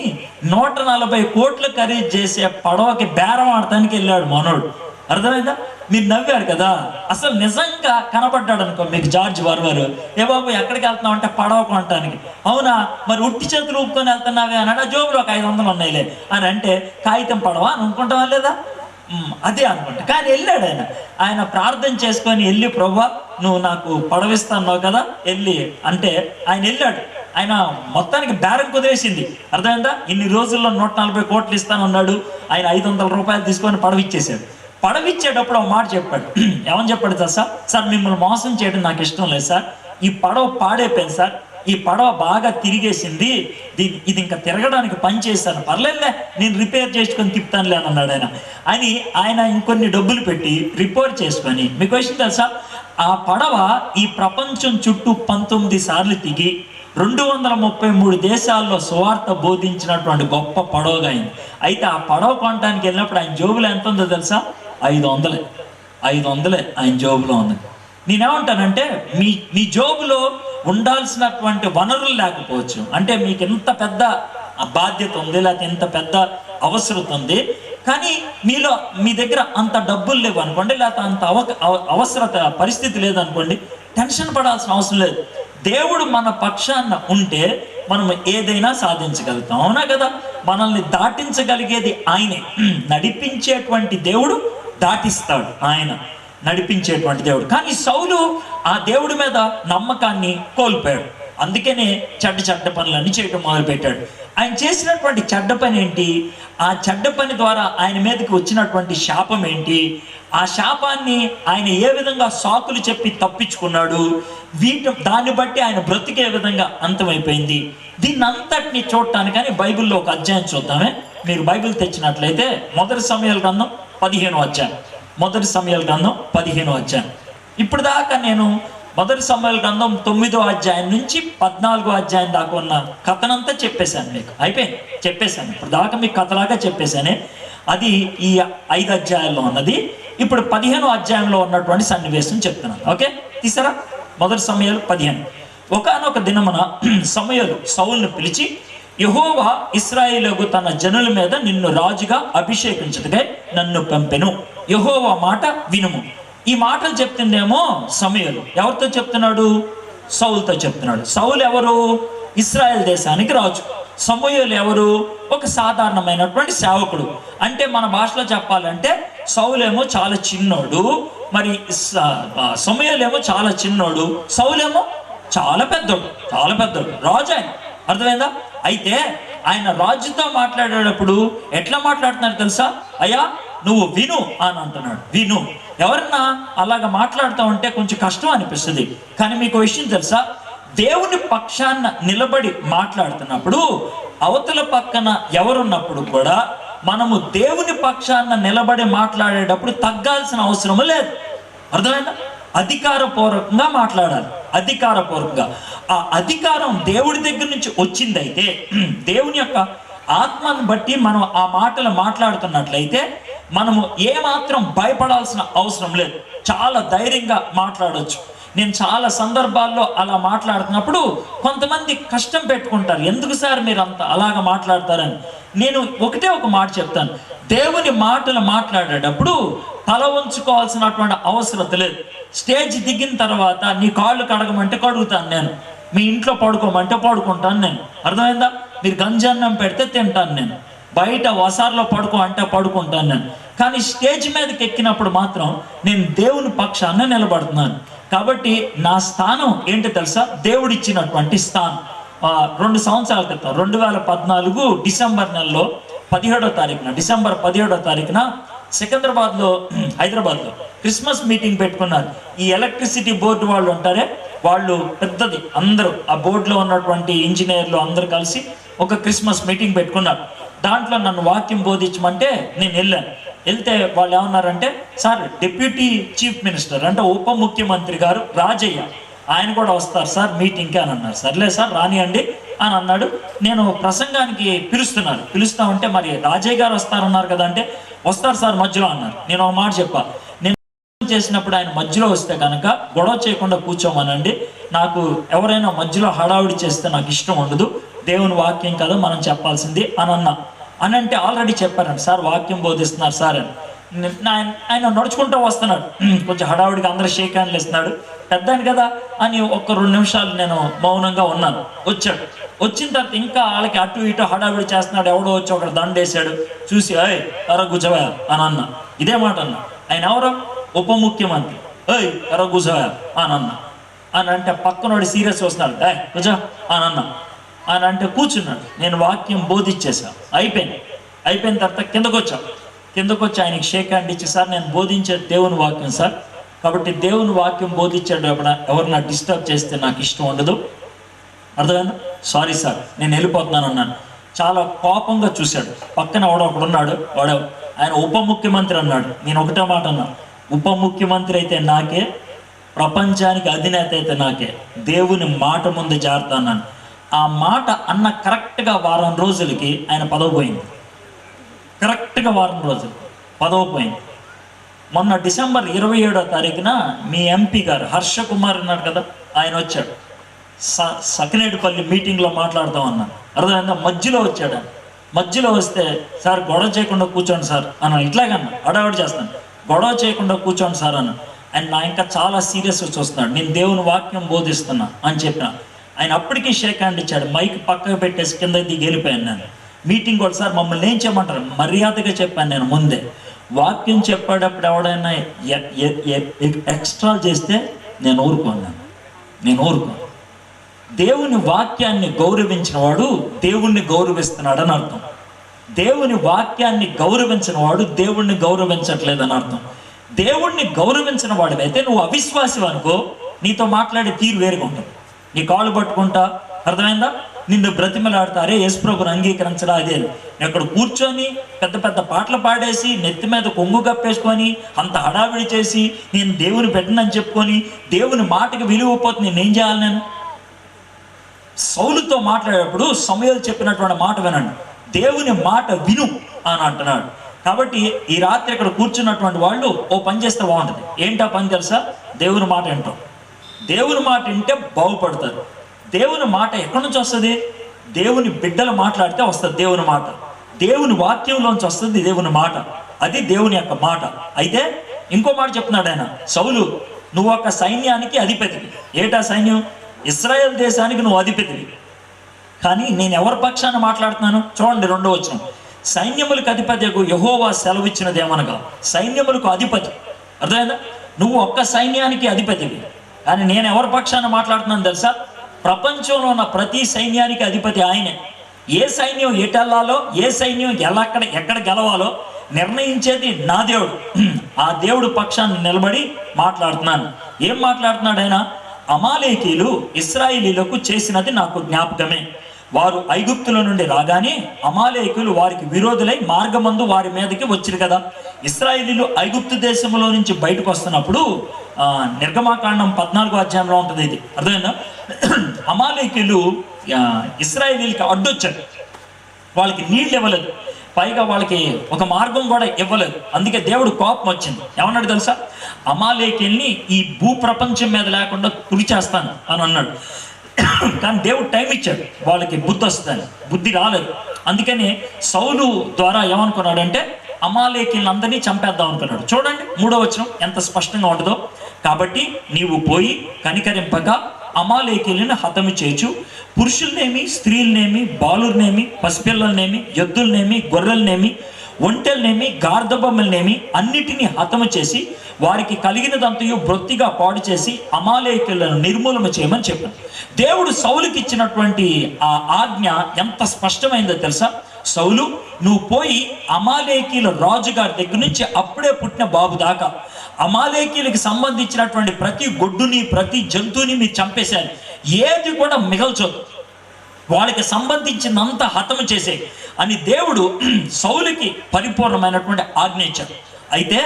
140 కోట్లు ఖరీదు చేసే పడవకి బేరం ఆడటానికి వెళ్ళాడు మనోడు. అర్థమైందా? మీరు నవ్వారు కదా. అసలు నిజంగా కనపడ్డాడు అనుకో మీకు జార్జ్ వర్వర్, ఏ బాబు ఎక్కడికి వెళ్తున్నావు అంటే పడవ కొనటానికి. అవునా, మరి ఉట్టి చేతులు ఊపుకొని వెళ్తున్నావే అన్నాడు. ఆ జోబులో ఒక 500 ఉన్నాయిలే అని అంటే, కాగితం పడవ అని అనుకుంటావా లేదా? అదే అనుకుంటా. కానీ వెళ్ళాడు ఆయన ప్రార్థన చేసుకొని వెళ్ళి, ప్రభువా నువ్వు నాకు పడవిస్తున్నావు కదా వెళ్ళి అంటే ఆయన వెళ్ళాడు. ఆయన మొత్తానికి బేరం కుదిరేసింది. అర్థమైందా? ఇన్ని రోజుల్లో 140 కోట్లు ఇస్తానన్నాడు. ఆయన 500 రూపాయలు తీసుకొని పడవిచ్చేసాడు. పడవిచ్చేటప్పుడు ఒక మాట చెప్పాడు. ఏమని చెప్పాడు తెలుసా, సార్ మిమ్మల్ని మోసం చేయడం నాకు ఇష్టం లేదు సార్. ఈ పడవ పాడైపోయింది సార్. ఈ పడవ బాగా తిరిగేసింది. ఇది ఇంకా తిరగడానికి పని చేశాను, పర్లేదులే నేను రిపేర్ చేసుకొని తిప్పుతానులే అని అన్నాడు ఆయన ఇంకొన్ని డబ్బులు పెట్టి రిపేర్ చేసుకొని, మీకు విషయం తెలుసా, ఆ పడవ ఈ ప్రపంచం చుట్టూ 19 సార్లు తిరిగి 233 దేశాల్లో సువార్త బోధించినటువంటి గొప్ప పడవగా అయింది. అయితే ఆ పడవ కొనడానికి వెళ్ళినప్పుడు ఆయన జోబులో ఎంత ఉందో తెలుసా, 500 ఆయన జోబులో ఉంది. నేనేమంటానంటే మీ జోబులో ఉండాల్సినటువంటి వనరులు లేకపోవచ్చు. అంటే మీకు ఎంత పెద్ద బాధ్యత ఉంది, లేకపోతే ఎంత పెద్ద అవసరం ఉంది, కానీ మీ దగ్గర అంత డబ్బులు లేవు అనుకోండి, లేకపోతే అంత అవసరత పరిస్థితి లేదనుకోండి, టెన్షన్ పడాల్సిన అవసరం లేదు. దేవుడు మన పక్షాన ఉంటే మనం ఏదైనా సాధించగలుగుతాం. అవునా కదా? మనల్ని దాటించగలిగేది ఆయనే. నడిపించేటువంటి దేవుడు దాటిస్తాడు, ఆయన నడిపించేటువంటి దేవుడు. కానీ సౌలు ఆ దేవుడి మీద నమ్మకాన్ని కోల్పోయాడు. అందుకనే చెడ్డ పనులన్నీ చేయటం మొదలుపెట్టాడు. ఆయన చేసినటువంటి చెడ్డ పని ఏంటి? ఆ చెడ్డ పని ద్వారా ఆయన మీదకి వచ్చినటువంటి శాపం ఏంటి? ఆ శాపాన్ని ఆయన ఏ విధంగా సాకులు చెప్పి తప్పించుకున్నాడు? దాన్ని బట్టి ఆయన బ్రతికే విధంగా అంతమైపోయింది. దీన్ని అంతటిని చూడటానికని బైబిల్లో ఒక అధ్యాయం చూద్దామే. మీరు బైబిల్ తెచ్చినట్లయితే మొదటి సమయాల గ్రంథం 15వ అధ్యాయం. మొదటి సమయాల గ్రంథం 15వ అధ్యాయం. ఇప్పుడు దాకా నేను మొదటి సమయాల గ్రంథం 9వ అధ్యాయం నుంచి 14వ అధ్యాయం దాకా ఉన్న కథనంతా చెప్పేశాను మీకు. అయిపోయింది, చెప్పేశాను. ఇప్పుడు దాకా మీకు కథలాగా చెప్పేశానే. అది ఈ 5 అధ్యాయాల్లో ఉన్నది. ఇప్పుడు 15వ అధ్యాయంలో ఉన్నటువంటి సన్నివేశం చెప్తున్నాను. ఓకే, తీసారా? మొదటి సమయాలు 15. ఒకానొక దినమున సమయాలు సౌలును పిలిచి, యెహోవా ఇశ్రాయేలుకు తన జనుల మీద నిన్ను రాజుగా అభిషేకించుటకై నన్ను పంపెను. యెహోవా మాట వినుము. ఈ మాటలు చెప్తుందేమో సమయాలు. ఎవరితో చెప్తున్నాడు? సౌలుతో చెప్తున్నాడు. సౌలు ఎవరు? ఇశ్రాయేల్ దేశానికి రాజు. సమూయేలు ఎవరు? ఒక సాధారణమైనటువంటి సేవకుడు. అంటే మన భాషలో చెప్పాలంటే సౌలేమో చాలా చిన్నోడు, మరి సమూయేలేమో చాలా చిన్నోడు, సౌలేమో చాలా పెద్దోడు రాజు ఆయన. అర్థమైందా? అయితే ఆయన రాజుతో మాట్లాడేటప్పుడు ఎట్లా మాట్లాడుతున్నాడు తెలుసా? అయ్యా నువ్వు విను అని అంటున్నాడు. విను. ఎవరన్నా అలాగ మాట్లాడుతూ ఉంటే కొంచెం కష్టం అనిపిస్తుంది. కానీ మీకు విషయం తెలుసా? దేవుని పక్షాన నిలబడి మాట్లాడుతున్నప్పుడు అవతల పక్కన ఎవరున్నప్పుడు కూడా మనము దేవుని పక్షాన నిలబడి మాట్లాడేటప్పుడు తగ్గాల్సిన అవసరం లేదు. అర్థమైందా? అధికారపూర్వకంగా మాట్లాడాలి. అధికారపూర్వకంగా. ఆ అధికారం దేవుడి దగ్గర నుంచి వచ్చిందైతే, దేవుని యొక్క ఆత్మను బట్టి మనం ఆ మాటలు మాట్లాడుతున్నట్లయితే మనము ఏమాత్రం భయపడాల్సిన అవసరం లేదు. చాలా ధైర్యంగా మాట్లాడవచ్చు. నేను చాలా సందర్భాల్లో అలా మాట్లాడుతున్నప్పుడు కొంతమంది కష్టం పెట్టుకుంటారు, ఎందుకు సార్ మీరు అంత అలాగ మాట్లాడతారని. నేను ఒకటే ఒక మాట చెప్తాను. దేవుని మాటలు మాట్లాడేటప్పుడు తల ఉంచుకోవాల్సినటువంటి అవసరం లేదు. స్టేజ్ దిగిన తర్వాత నీ కాళ్ళు కడగమంటే కడుగుతాను నేను, మీ ఇంట్లో పడుకోమంటే పడుకుంటాను నేను. అర్థమైందా? మీరు గంజన్నం పెడితే తింటాను నేను, బయట వసార్లో పడుకో అంటే పడుకుంటాను నేను. కానీ స్టేజ్ మీదకి ఎక్కినప్పుడు మాత్రం నేను దేవుని పక్షాన నిలబడుతున్నాను. కాబట్టి నా స్థానం ఏంటి తెలుసా? దేవుడిచ్చినటువంటి స్థానం. 2 సంవత్సరాల క్రితం 2014 డిసెంబర్ నెలలో 17వ తారీఖున, డిసెంబర్ 17వ తారీఖున హైదరాబాద్లో క్రిస్మస్ మీటింగ్ పెట్టుకున్నారు. ఈ ఎలక్ట్రిసిటీ బోర్డు వాళ్ళు ఉంటారే, వాళ్ళు పెద్దది, అందరూ ఆ బోర్డులో ఉన్నటువంటి ఇంజనీర్లు అందరూ కలిసి ఒక క్రిస్మస్ మీటింగ్ పెట్టుకున్నారు. దాంట్లో నన్ను వాక్యం బోధించమంటే నేను వెళ్ళాను. వెళ్తే వాళ్ళు ఏమన్నారంటే, సార్ డిప్యూటీ చీఫ్ మినిస్టర్ అంటే ఉప ముఖ్యమంత్రి గారు రాజయ్య ఆయన కూడా వస్తారు సార్ మీటింగ్కి అని అన్నారు. సర్లే సార్ రానియండి అని అన్నాడు. నేను ప్రసంగానికి పిలుస్తా ఉంటే మరి రాజయ్య గారు వస్తారన్నారు కదా అంటే, వస్తారు సార్ మధ్యలో అన్నారు. నేను ఒక మాట చెప్పా, నేను చేసినప్పుడు ఆయన మధ్యలో వస్తే కనుక గొడవ చేయకుండా కూర్చోమనండి. నాకు ఎవరైనా మధ్యలో హడావుడి చేస్తే నాకు ఇష్టం ఉండదు. దేవుని వాక్యం కదా మనం చెప్పాల్సింది అని అంటే ఆల్రెడీ చెప్పారండి సార్ వాక్యం బోధిస్తున్నారు సార్ అని. ఆయన నడుచుకుంటూ వస్తున్నాడు, కొంచెం హడావుడిగా అందరూ షేక్ హ్యాండ్లు ఇస్తున్నాడు. పెద్దాను కదా అని 1-2 నిమిషాలు నేను మౌనంగా ఉన్నాను. వచ్చాడు. వచ్చిన తర్వాత ఇంకా వాళ్ళకి అటు ఇటు హడావిడి చేస్తున్నాడు. ఎవడో వచ్చి ఒకడు దండేశాడు. చూసి అయ్ కూర్చోవా అని అన్న. ఇదే మాట అన్న. ఆయన ఎవరో ఉప ముఖ్యమంత్రి. కూర్చోవా అని అంటే పక్కనోడు సీరియస్ వస్తున్నాడు. కూర్చో అని అంటే కూర్చున్నాడు. నేను వాక్యం బోధించేసా. అయిపోయిన తర్వాత కిందకు వచ్చి ఆయనకి షేక్ హ్యాండ్ ఇచ్చి, సార్ నేను బోధించే దేవుని వాక్యం సార్, కాబట్టి దేవుని వాక్యం బోధించాడు ఎవరు నాకు డిస్టర్బ్ చేస్తే నాకు ఇష్టం ఉండదు. అర్థమైందా? సారీ సార్ నేను వెళ్ళిపోతున్నాను అన్నాను. చాలా కోపంగా చూశాడు. పక్కన ఒకడున్నాడు, ఆయన ఉప ముఖ్యమంత్రి అన్నాడు. నేను ఒకటే మాట అన్నా, ఉప ముఖ్యమంత్రి అయితే నాకే, ప్రపంచానికి అధినేత అయితే నాకే, దేవుని మాట ముందు జాగ్రత్త అన్నాను. ఆ మాట అన్న కరెక్ట్గా వారం రోజులకి ఆయన పదవి పోయింది. కరెక్ట్గా వారం రోజులు పదవి పోయింది. మొన్న డిసెంబర్ 27వ తారీఖున మీ ఎంపీ గారు హర్ష కుమార్ ఉన్నాడు కదా, ఆయన వచ్చాడు. సకినేటిపల్లి మీటింగ్లో మాట్లాడుతాం అన్నాను. అర్థమైందా? మధ్యలో వచ్చాడు. మధ్యలో వస్తే, సార్ గొడవ చేయకుండా కూర్చోండి సార్ అన్న. ఇట్లాగన్నా అడావిడి చేస్తాను, గొడవ చేయకుండా కూర్చోండి సార్ అన్న. ఆయన నా ఇంకా చాలా సీరియస్గా చూస్తున్నాడు. నేను దేవుని వాక్యం బోధిస్తున్నా అని చెప్పిన. ఆయన అప్పటికీ షేక్ హ్యాండ్ ఇచ్చాడు. మైక్ పక్కకు పెట్టేసి కింద దిగి వెళ్ళిపోయాను నేను. మీటింగ్ కూడా సార్ మమ్మల్ని ఏం చేయమంటారు, మర్యాదగా చెప్పాను నేను ముందే. వాక్యం చెప్పేటప్పుడు ఎవడైనా ఎక్స్ట్రా చేస్తే నేను ఊరుకోను. దేవుని వాక్యాన్ని గౌరవించిన వాడు దేవుణ్ణి గౌరవిస్తున్నాడని అర్థం. దేవుని వాక్యాన్ని గౌరవించిన వాడు దేవుణ్ణి గౌరవించట్లేదని అర్థం. దేవుణ్ణి గౌరవించిన వాడివైతే నువ్వు అవిశ్వాసి అనుకో, నీతో మాట్లాడే తీరు వేరుగా ఉంటుంది. నీ కాళ్ళు పట్టుకుంటా, అర్థమైందా, నిన్ను బ్రతిమలాడతారే యేసుప్రభుని అంగీకరించడా, అదే అక్కడ కూర్చొని పెద్ద పెద్ద పాటలు పాడేసి నెత్తి మీద కొంగు కప్పేసుకొని అంత హడావిడి చేసి నేను దేవుని పెట్టనని చెప్పుకొని దేవుని మాటకి విలువ పోతుంది, నేనేం చేయాలి? నేను సౌలుతో మాట్లాడేటప్పుడు సమూయేలు చెప్పినటువంటి మాట వినండి, దేవుని మాట విను అని అంటున్నాడు. కాబట్టి ఈ రాత్రి ఇక్కడ కూర్చున్నటువంటి వాళ్ళు ఓ పని చేస్తే బాగుంటుంది. ఏంటా పని తెలుసా? దేవుని మాట వింటాం. దేవుని మాట వింటే బాగుపడతారు. దేవుని మాట ఎక్కడి నుంచి వస్తుంది? దేవుని బిడ్డలు మాట్లాడితే వస్తుంది దేవుని మాట. దేవుని వాక్యంలోంచి వస్తుంది దేవుని మాట. అది దేవుని యొక్క మాట. అయితే ఇంకో మాట చెప్తున్నాడు ఆయన, సౌలు నువ్వు ఒక సైన్యానికి అధిపతివి. ఏటా సైన్యం? ఇశ్రాయేల్ దేశానికి నువ్వు అధిపతివి. కానీ నేను ఎవరి పక్షాన మాట్లాడుతున్నాను చూడండి, 2వ వచనం. సైన్యములకు అధిపతికు యెహోవా సెలవిచ్చినది ఏమనగా, సైన్యములకు అధిపతి. అర్థమైందా? నువ్వు ఒక్క సైన్యానికి అధిపతివి, కానీ నేను ఎవరి పక్షాన మాట్లాడుతున్నాను తెలుసా? ప్రపంచంలో ఉన్న ప్రతి సైన్యానికి అధిపతి ఆయనే. ఏ సైన్యం ఎటెల్లాలో, ఏ సైన్యం ఎక్కడ గెలవాలో నిర్ణయించేది నా దేవుడు. ఆ దేవుడు పక్షాన్ని నిలబడి మాట్లాడుతున్నాను. ఏం మాట్లాడుతున్నాడు ఆయన? అమాలేకీలు ఇశ్రాయేలీలకు చేసినది నాకు జ్ఞాపకమే. వారు ఐగుప్తుల నుండి రాగానే అమాలేకులు వారికి విరోధులై మార్గమందు వారి మీదకి వచ్చిరు కదా. ఇశ్రాయేలీలు ఐగుప్తు దేశంలో నుంచి బయటకు వస్తున్నప్పుడు నిర్గమాకాండం 14వ అధ్యాయంలో ఉంటుంది ఇది, అర్థమైందా? అమాలేకీలు ఇశ్రాయేలీలకి అడ్డొచ్చారు. వాళ్ళకి నీళ్ళు ఇవ్వలేదు, పైగా వాళ్ళకి ఒక మార్గం కూడా ఇవ్వలేదు. అందుకే దేవుడు కోపం వచ్చింది. ఏమన్నాడు తెలుసా? అమాలేకీల్ని ఈ భూప్రపంచం మీద లేకుండా తుడిచేస్తాను అని అన్నాడు. కానీ దేవుడు టైం ఇచ్చాడు, వాళ్ళకి బుద్ధి వస్తుందని. బుద్ధి రాలేదు. అందుకని సౌలు ద్వారా ఏమనుకున్నాడంటే అమాలేకీలందరినీ చంపేద్దాం అనుకున్నాడు. చూడండి 3వ వచనం ఎంత స్పష్టంగా ఉంటుందో. కాబట్టి నీవు పోయి కనికరింపక అమాలేకీలను హతము చేయొచ్చు, పురుషులనేమి స్త్రీలనేమి బాలుర్నేమి పసిపిల్లలనేమి ఎద్దులనేమి గొర్రెలనేమి ఒంటెలనేమి గార్ధబొమ్మలనేమి అన్నిటినీ హతము చేసి వారికి కలిగినదంతయు బొత్తిగా పాడు చేసి అమాలేకీలను నిర్మూలన చేయమని చెప్పాను. దేవుడు సౌలుకి ఇచ్చినటువంటి ఆ ఆజ్ఞ ఎంత స్పష్టమైందో తెలుసా? సౌలు నువ్వు పోయి అమాలేకీల రాజుగారి దగ్గర నుంచి అప్పుడే పుట్టిన బాబు దాకా అమాలేకీలకు సంబంధించినటువంటి ప్రతి గొడ్డుని ప్రతి జంతువుని మీరు చంపేశారు, ఏది కూడా మిగల్చొద్దు, వాళ్ళకి సంబంధించినంత హతము చేసే అని దేవుడు సౌలుకి పరిపూర్ణమైనటువంటి ఆజ్ఞ ఇచ్చాడు. అయితే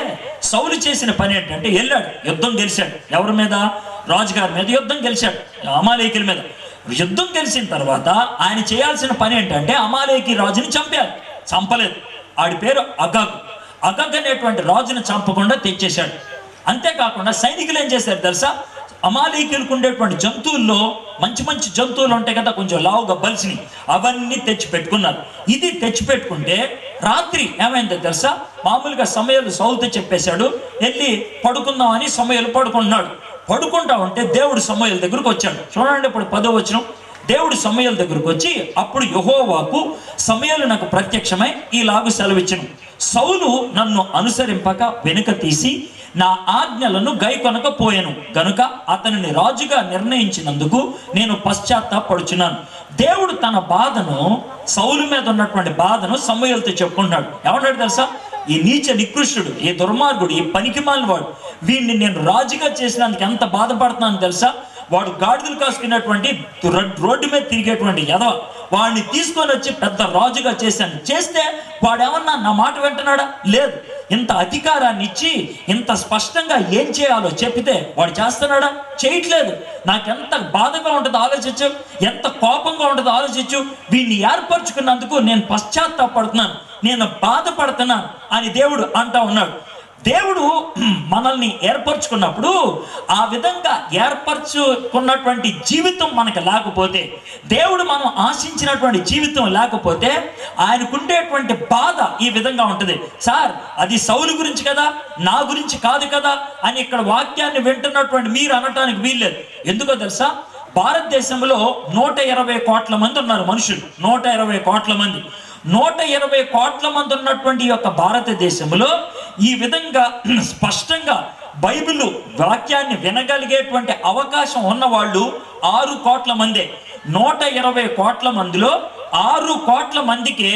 సౌలు చేసిన పని ఏంటంటే వెళ్ళాడు, యుద్ధం గెలిచాడు. ఎవరి మీద? రాజుగారి మీద యుద్ధం గెలిచాడు, అమాలేకీల మీద. యుద్ధం గెలిచిన తర్వాత ఆయన చేయాల్సిన పని ఏంటంటే అమాలేకీ రాజుని చంపారు. చంపలేదు. ఆడి పేరు అగగ్. అగగ్ అనేటువంటి రాజుని చంపకుండా తెచ్చేశాడు. అంతేకాకుండా సైనికులు ఏం చేశారు తెలుసా? అమాలేకీలకు ఉండేటువంటి జంతువుల్లో మంచి మంచి జంతువులు ఉంటాయి కదా, కొంచెం లావుగా బలిసిని, అవన్నీ తెచ్చిపెట్టుకున్నారు. ఇది తెచ్చిపెట్టుకుంటే రాత్రి ఏమైందో తెలుసా? మామూలుగా సమూయేలు సౌలుతో చెప్పేశాడు, వెళ్ళి పడుకుందాం అని సమూయేలు పడుకుంటున్నాడు. పడుకుంటా ఉంటే దేవుడు సమూయేలు దగ్గరకు వచ్చాడు. చూడండి ఇప్పుడు 10వ వచనం. దేవుడు సమూయేలు దగ్గరకు వచ్చి అప్పుడు యెహోవాకు సమూయేలు నాకు ప్రత్యక్షమై ఈలాగు సెలవిచ్చెను, సౌలు నన్ను అనుసరింపక వెనుక తీసి నా ఆజ్ఞలను గైకొనకపోయాను గనుక అతనిని రాజుగా నిర్ణయించినందుకు నేను పశ్చాత్తాపడుచున్నాను. దేవుడు తన బాధను, సౌలు మీద ఉన్నటువంటి బాధను సమూయేలుతో చెప్పుకుంటున్నాడు. ఏమన్నాడు తెలుసా? ఈ నీచ నికృష్టుడు, ఈ దుర్మార్గుడు, ఈ పనికిమాలిన వాడు, వీడిని నేను రాజుగా చేసినందుకు ఎంత బాధపడుతున్నాను తెలుసా? వాడు గాడిదలు కాసుకున్నటువంటి రోడ్డు మీద తిరిగేటువంటి ఎదవ, వాడిని తీసుకొని వచ్చి పెద్ద రాజుగా చేశాను. చేస్తే వాడేమన్నా నా మాట వింటున్నాడా? లేదు. ఇంత అధికారాన్ని ఇచ్చి ఇంత స్పష్టంగా ఏం చేయాలో చెప్పితే వాడు చేస్తున్నాడా? చేయట్లేదు. నాకెంత బాధగా ఉంటుందో ఆలోచించు, ఎంత కోపంగా ఉంటుందో ఆలోచించు. వీడిని ఏర్పరచుకున్నందుకు నేను పశ్చాత్తాపడుతున్నాను, నేను బాధపడుతున్నాను అని దేవుడు అంటా ఉన్నాడు. దేవుడు మనల్ని ఏర్పరచుకున్నప్పుడు ఆ విధంగా ఏర్పరచుకున్నటువంటి జీవితం మనకు లేకపోతే, దేవుడు మనం ఆశించినటువంటి జీవితం లేకపోతే ఆయనకుండేటువంటి బాధ ఈ విధంగా ఉంటుంది. సార్ అది సౌలు గురించి కదా, నా గురించి కాదు కదా అని ఇక్కడ వాక్యాన్ని వింటున్నటువంటి మీరు అనటానికి వీల్లేదు. ఎందుకో తెలుసా? భారతదేశంలో 120 కోట్ల మంది ఉన్నారు మనుషులు. 120 కోట్ల మంది. 120 కోట్ల మంది ఉన్నటువంటి ఈ యొక్క భారతదేశంలో ఈ విధంగా స్పష్టంగా బైబిల్ వాక్యాన్ని వినగలిగేటువంటి అవకాశం ఉన్నవాళ్ళు 6 కోట్ల మందే. 120 కోట్ల మందిలో 6 కోట్ల మందికే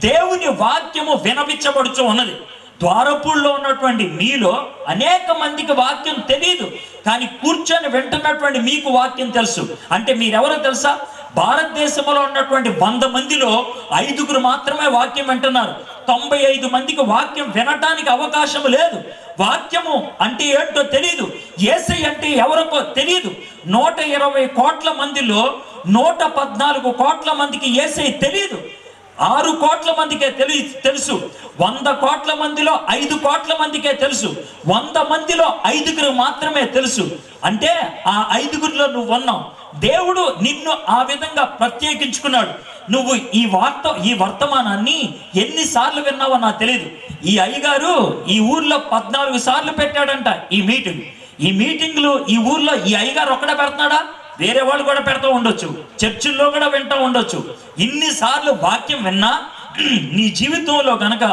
దేవుని వాక్యము వినవించబడుచు ఉన్నది. ద్వారపుల్లో ఉన్నటువంటి మీలో అనేక మందికి వాక్యం తెలియదు, కానీ కూర్చొని వింటున్నటువంటి మీకు వాక్యం తెలుసు. అంటే మీరెవరో తెలుసా? భారతదేశంలో ఉన్నటువంటి 100 మందిలో 5గురు మాత్రమే వాక్యం వింటున్నారు. 95 మందికి వాక్యం వినటానికి అవకాశం లేదు. వాక్యము అంటే ఏంటో తెలియదు, యేసయ్య అంటే ఎవరికో తెలియదు. 120 కోట్ల మందిలో 114 కోట్ల మందికి యేసయ్య తెలియదు. 6 కోట్ల మందికే తెలుసు. 100 కోట్ల మందిలో 5 కోట్ల మందికే తెలుసు. 100 మందిలో 5గురు మాత్రమే తెలుసు. అంటే ఆ 5గురిలో నువ్వు ఉన్నావు. దేవుడు నిన్ను ఆ విధంగా ప్రత్యేకించుకున్నాడు. నువ్వు ఈ వర్తమానాన్ని ఎన్నిసార్లు విన్నావో నాకు తెలియదు. ఈ అయ్యగారు ఈ ఊర్లో 14 సార్లు పెట్టాడంట ఈ మీటింగ్లు. ఈ ఊర్లో ఈ అయ్యగారు ఒక్కడే పెడుతున్నాడా? వేరే వాళ్ళు కూడా పెడతా ఉండొచ్చు, చర్చిల్లో కూడా వింటూ ఉండొచ్చు. ఇన్నిసార్లు వాక్యం విన్నా నీ జీవితంలో గనక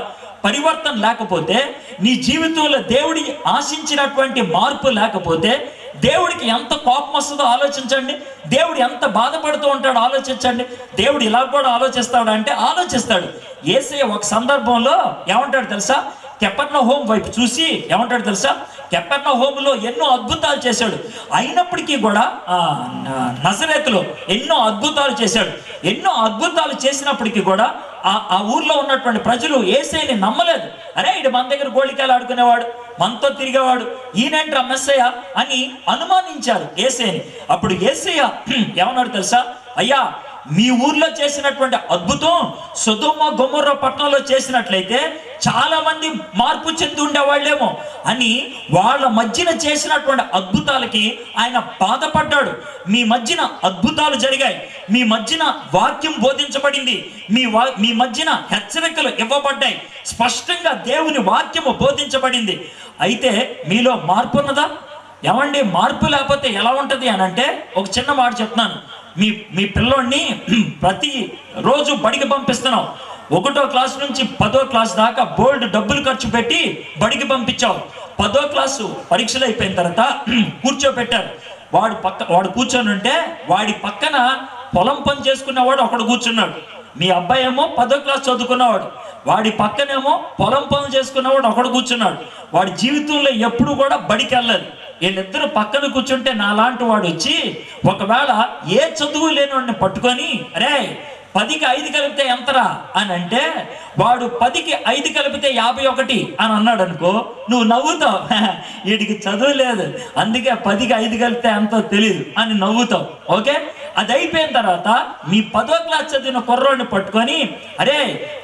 పరివర్తన లేకపోతే, నీ జీవితంలో దేవుడి ఆశించినటువంటి మార్పు లేకపోతే, దేవుడికి ఎంత కోపం వస్తుందో ఆలోచించండి. దేవుడు ఎంత బాధపడుతూ ఉంటాడో ఆలోచించండి. దేవుడు ఇలా కూడా ఆలోచిస్తాడు అంటే ఆలోచిస్తాడు. యేసయ్య ఒక సందర్భంలో ఏమంటాడు తెలుసా? కెపెర్నహూము వైపు చూసి ఏమంటాడు తెలుసా? కెపెర్నహూములో ఎన్నో అద్భుతాలు చేశాడు, అయినప్పటికీ కూడా నజరేతులో ఎన్నో అద్భుతాలు చేశాడు. ఎన్నో అద్భుతాలు చేసినప్పటికీ కూడా ఆ ఊర్లో ఉన్నటువంటి ప్రజలు యేసయ్యని నమ్మలేదు. అరే, ఇటు మన దగ్గర గోళికాయలు ఆడుకునేవాడు, మనతో తిరిగేవాడు, ఈయనంటే మెస్సయ్య అని అనుమానించారు యేసయ్యని. అప్పుడు యేసయ్య ఏమన్నాడు తెలుసా? అయ్యా, మీ ఊర్లో చేసినటువంటి అద్భుతం సొదొమ గొమొర్రా పట్టణంలో చేసినట్లయితే చాలా మంది మార్పు చెంది ఉండేవాళ్ళేమో అని వాళ్ళ మధ్యన చేసినటువంటి అద్భుతాలకి ఆయన బాధపడ్డాడు. మీ మధ్యన అద్భుతాలు జరిగాయి, మీ మధ్యన వాక్యం బోధించబడింది, మీ మధ్యన హెచ్చరికలు ఇవ్వబడ్డాయి, స్పష్టంగా దేవుని వాక్యము బోధించబడింది. అయితే మీలో మార్పు ఉన్నదా? ఏమండి, మార్పు లేకపోతే ఎలా ఉంటుంది అని అంటే ఒక చిన్న మాట చెప్తున్నాను. మీ పిల్లోడిని ప్రతి రోజు బడికి పంపిస్తున్నావు. 1వ క్లాస్ నుంచి 10వ క్లాస్ దాకా బోల్డ్ డబ్బులు ఖర్చు పెట్టి బడికి పంపించావు. 10వ క్లాసు పరీక్షలు అయిపోయిన తర్వాత కూర్చోబెట్టారు. వాడు కూర్చొని ఉంటే వాడి పక్కన పొలం పని చేసుకున్నవాడు ఒకడు కూర్చున్నాడు. మీ అబ్బాయి ఏమో 10వ క్లాస్ చదువుకున్నవాడు, వాడి పక్కనేమో పొలం పనులు చేసుకున్నవాడు ఒకడు కూర్చున్నాడు. వాడి జీవితంలో ఎప్పుడు కూడా బడికి వెళ్ళలేదు. వీళ్ళిద్దరు పక్కన కూర్చుంటే నాలాంటి వాడు వచ్చి ఒకవేళ ఏ చదువు లేని వాడిని పట్టుకొని, అరే 10కి 5 కలిపితే ఎంతరా అని అంటే, వాడు 10కి 5 కలిపితే 51 అని అన్నాడు అనుకో, నువ్వు నవ్వుతావు. వీడికి చదువు లేదు, అందుకే 10కి 5 కలిపితే ఎంతో తెలియదు అని నవ్వుతావు. ఓకే, అది అయిపోయిన తర్వాత మీ 10వ క్లాస్ చదివిన కుర్రోడిని పట్టుకొని, అరే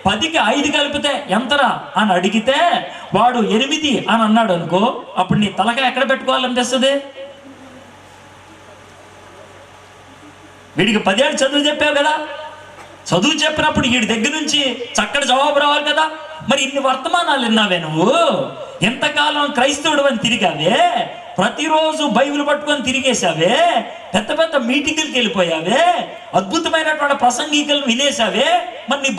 10కి 5 కలిపితే ఎంతరా అని అడిగితే వాడు 8 అని అన్నాడు అనుకో, అప్పుడు నీ తలకాయ ఎక్కడ పెట్టుకోవాలనిపిస్తుంది? వీడికి 10 ఏళ్ళు చదువు చెప్పావు కదా, చదువు చెప్పినప్పుడు వీడి దగ్గర నుంచి చక్కటి జవాబు రావాలి కదా. మరి ఇన్ని వర్తమానాలు విన్నావే నువ్వు, ఎంతకాలం క్రైస్తవుడు అని తిరిగావే, ప్రతిరోజు బైబిల్ పట్టుకొని తిరిగేశావే, పెద్ద పెద్ద మీటింగులకి వెళ్ళిపోయావే, అద్భుతమైనటువంటి ప్రసంగికలను వినేశావే, మరి నీ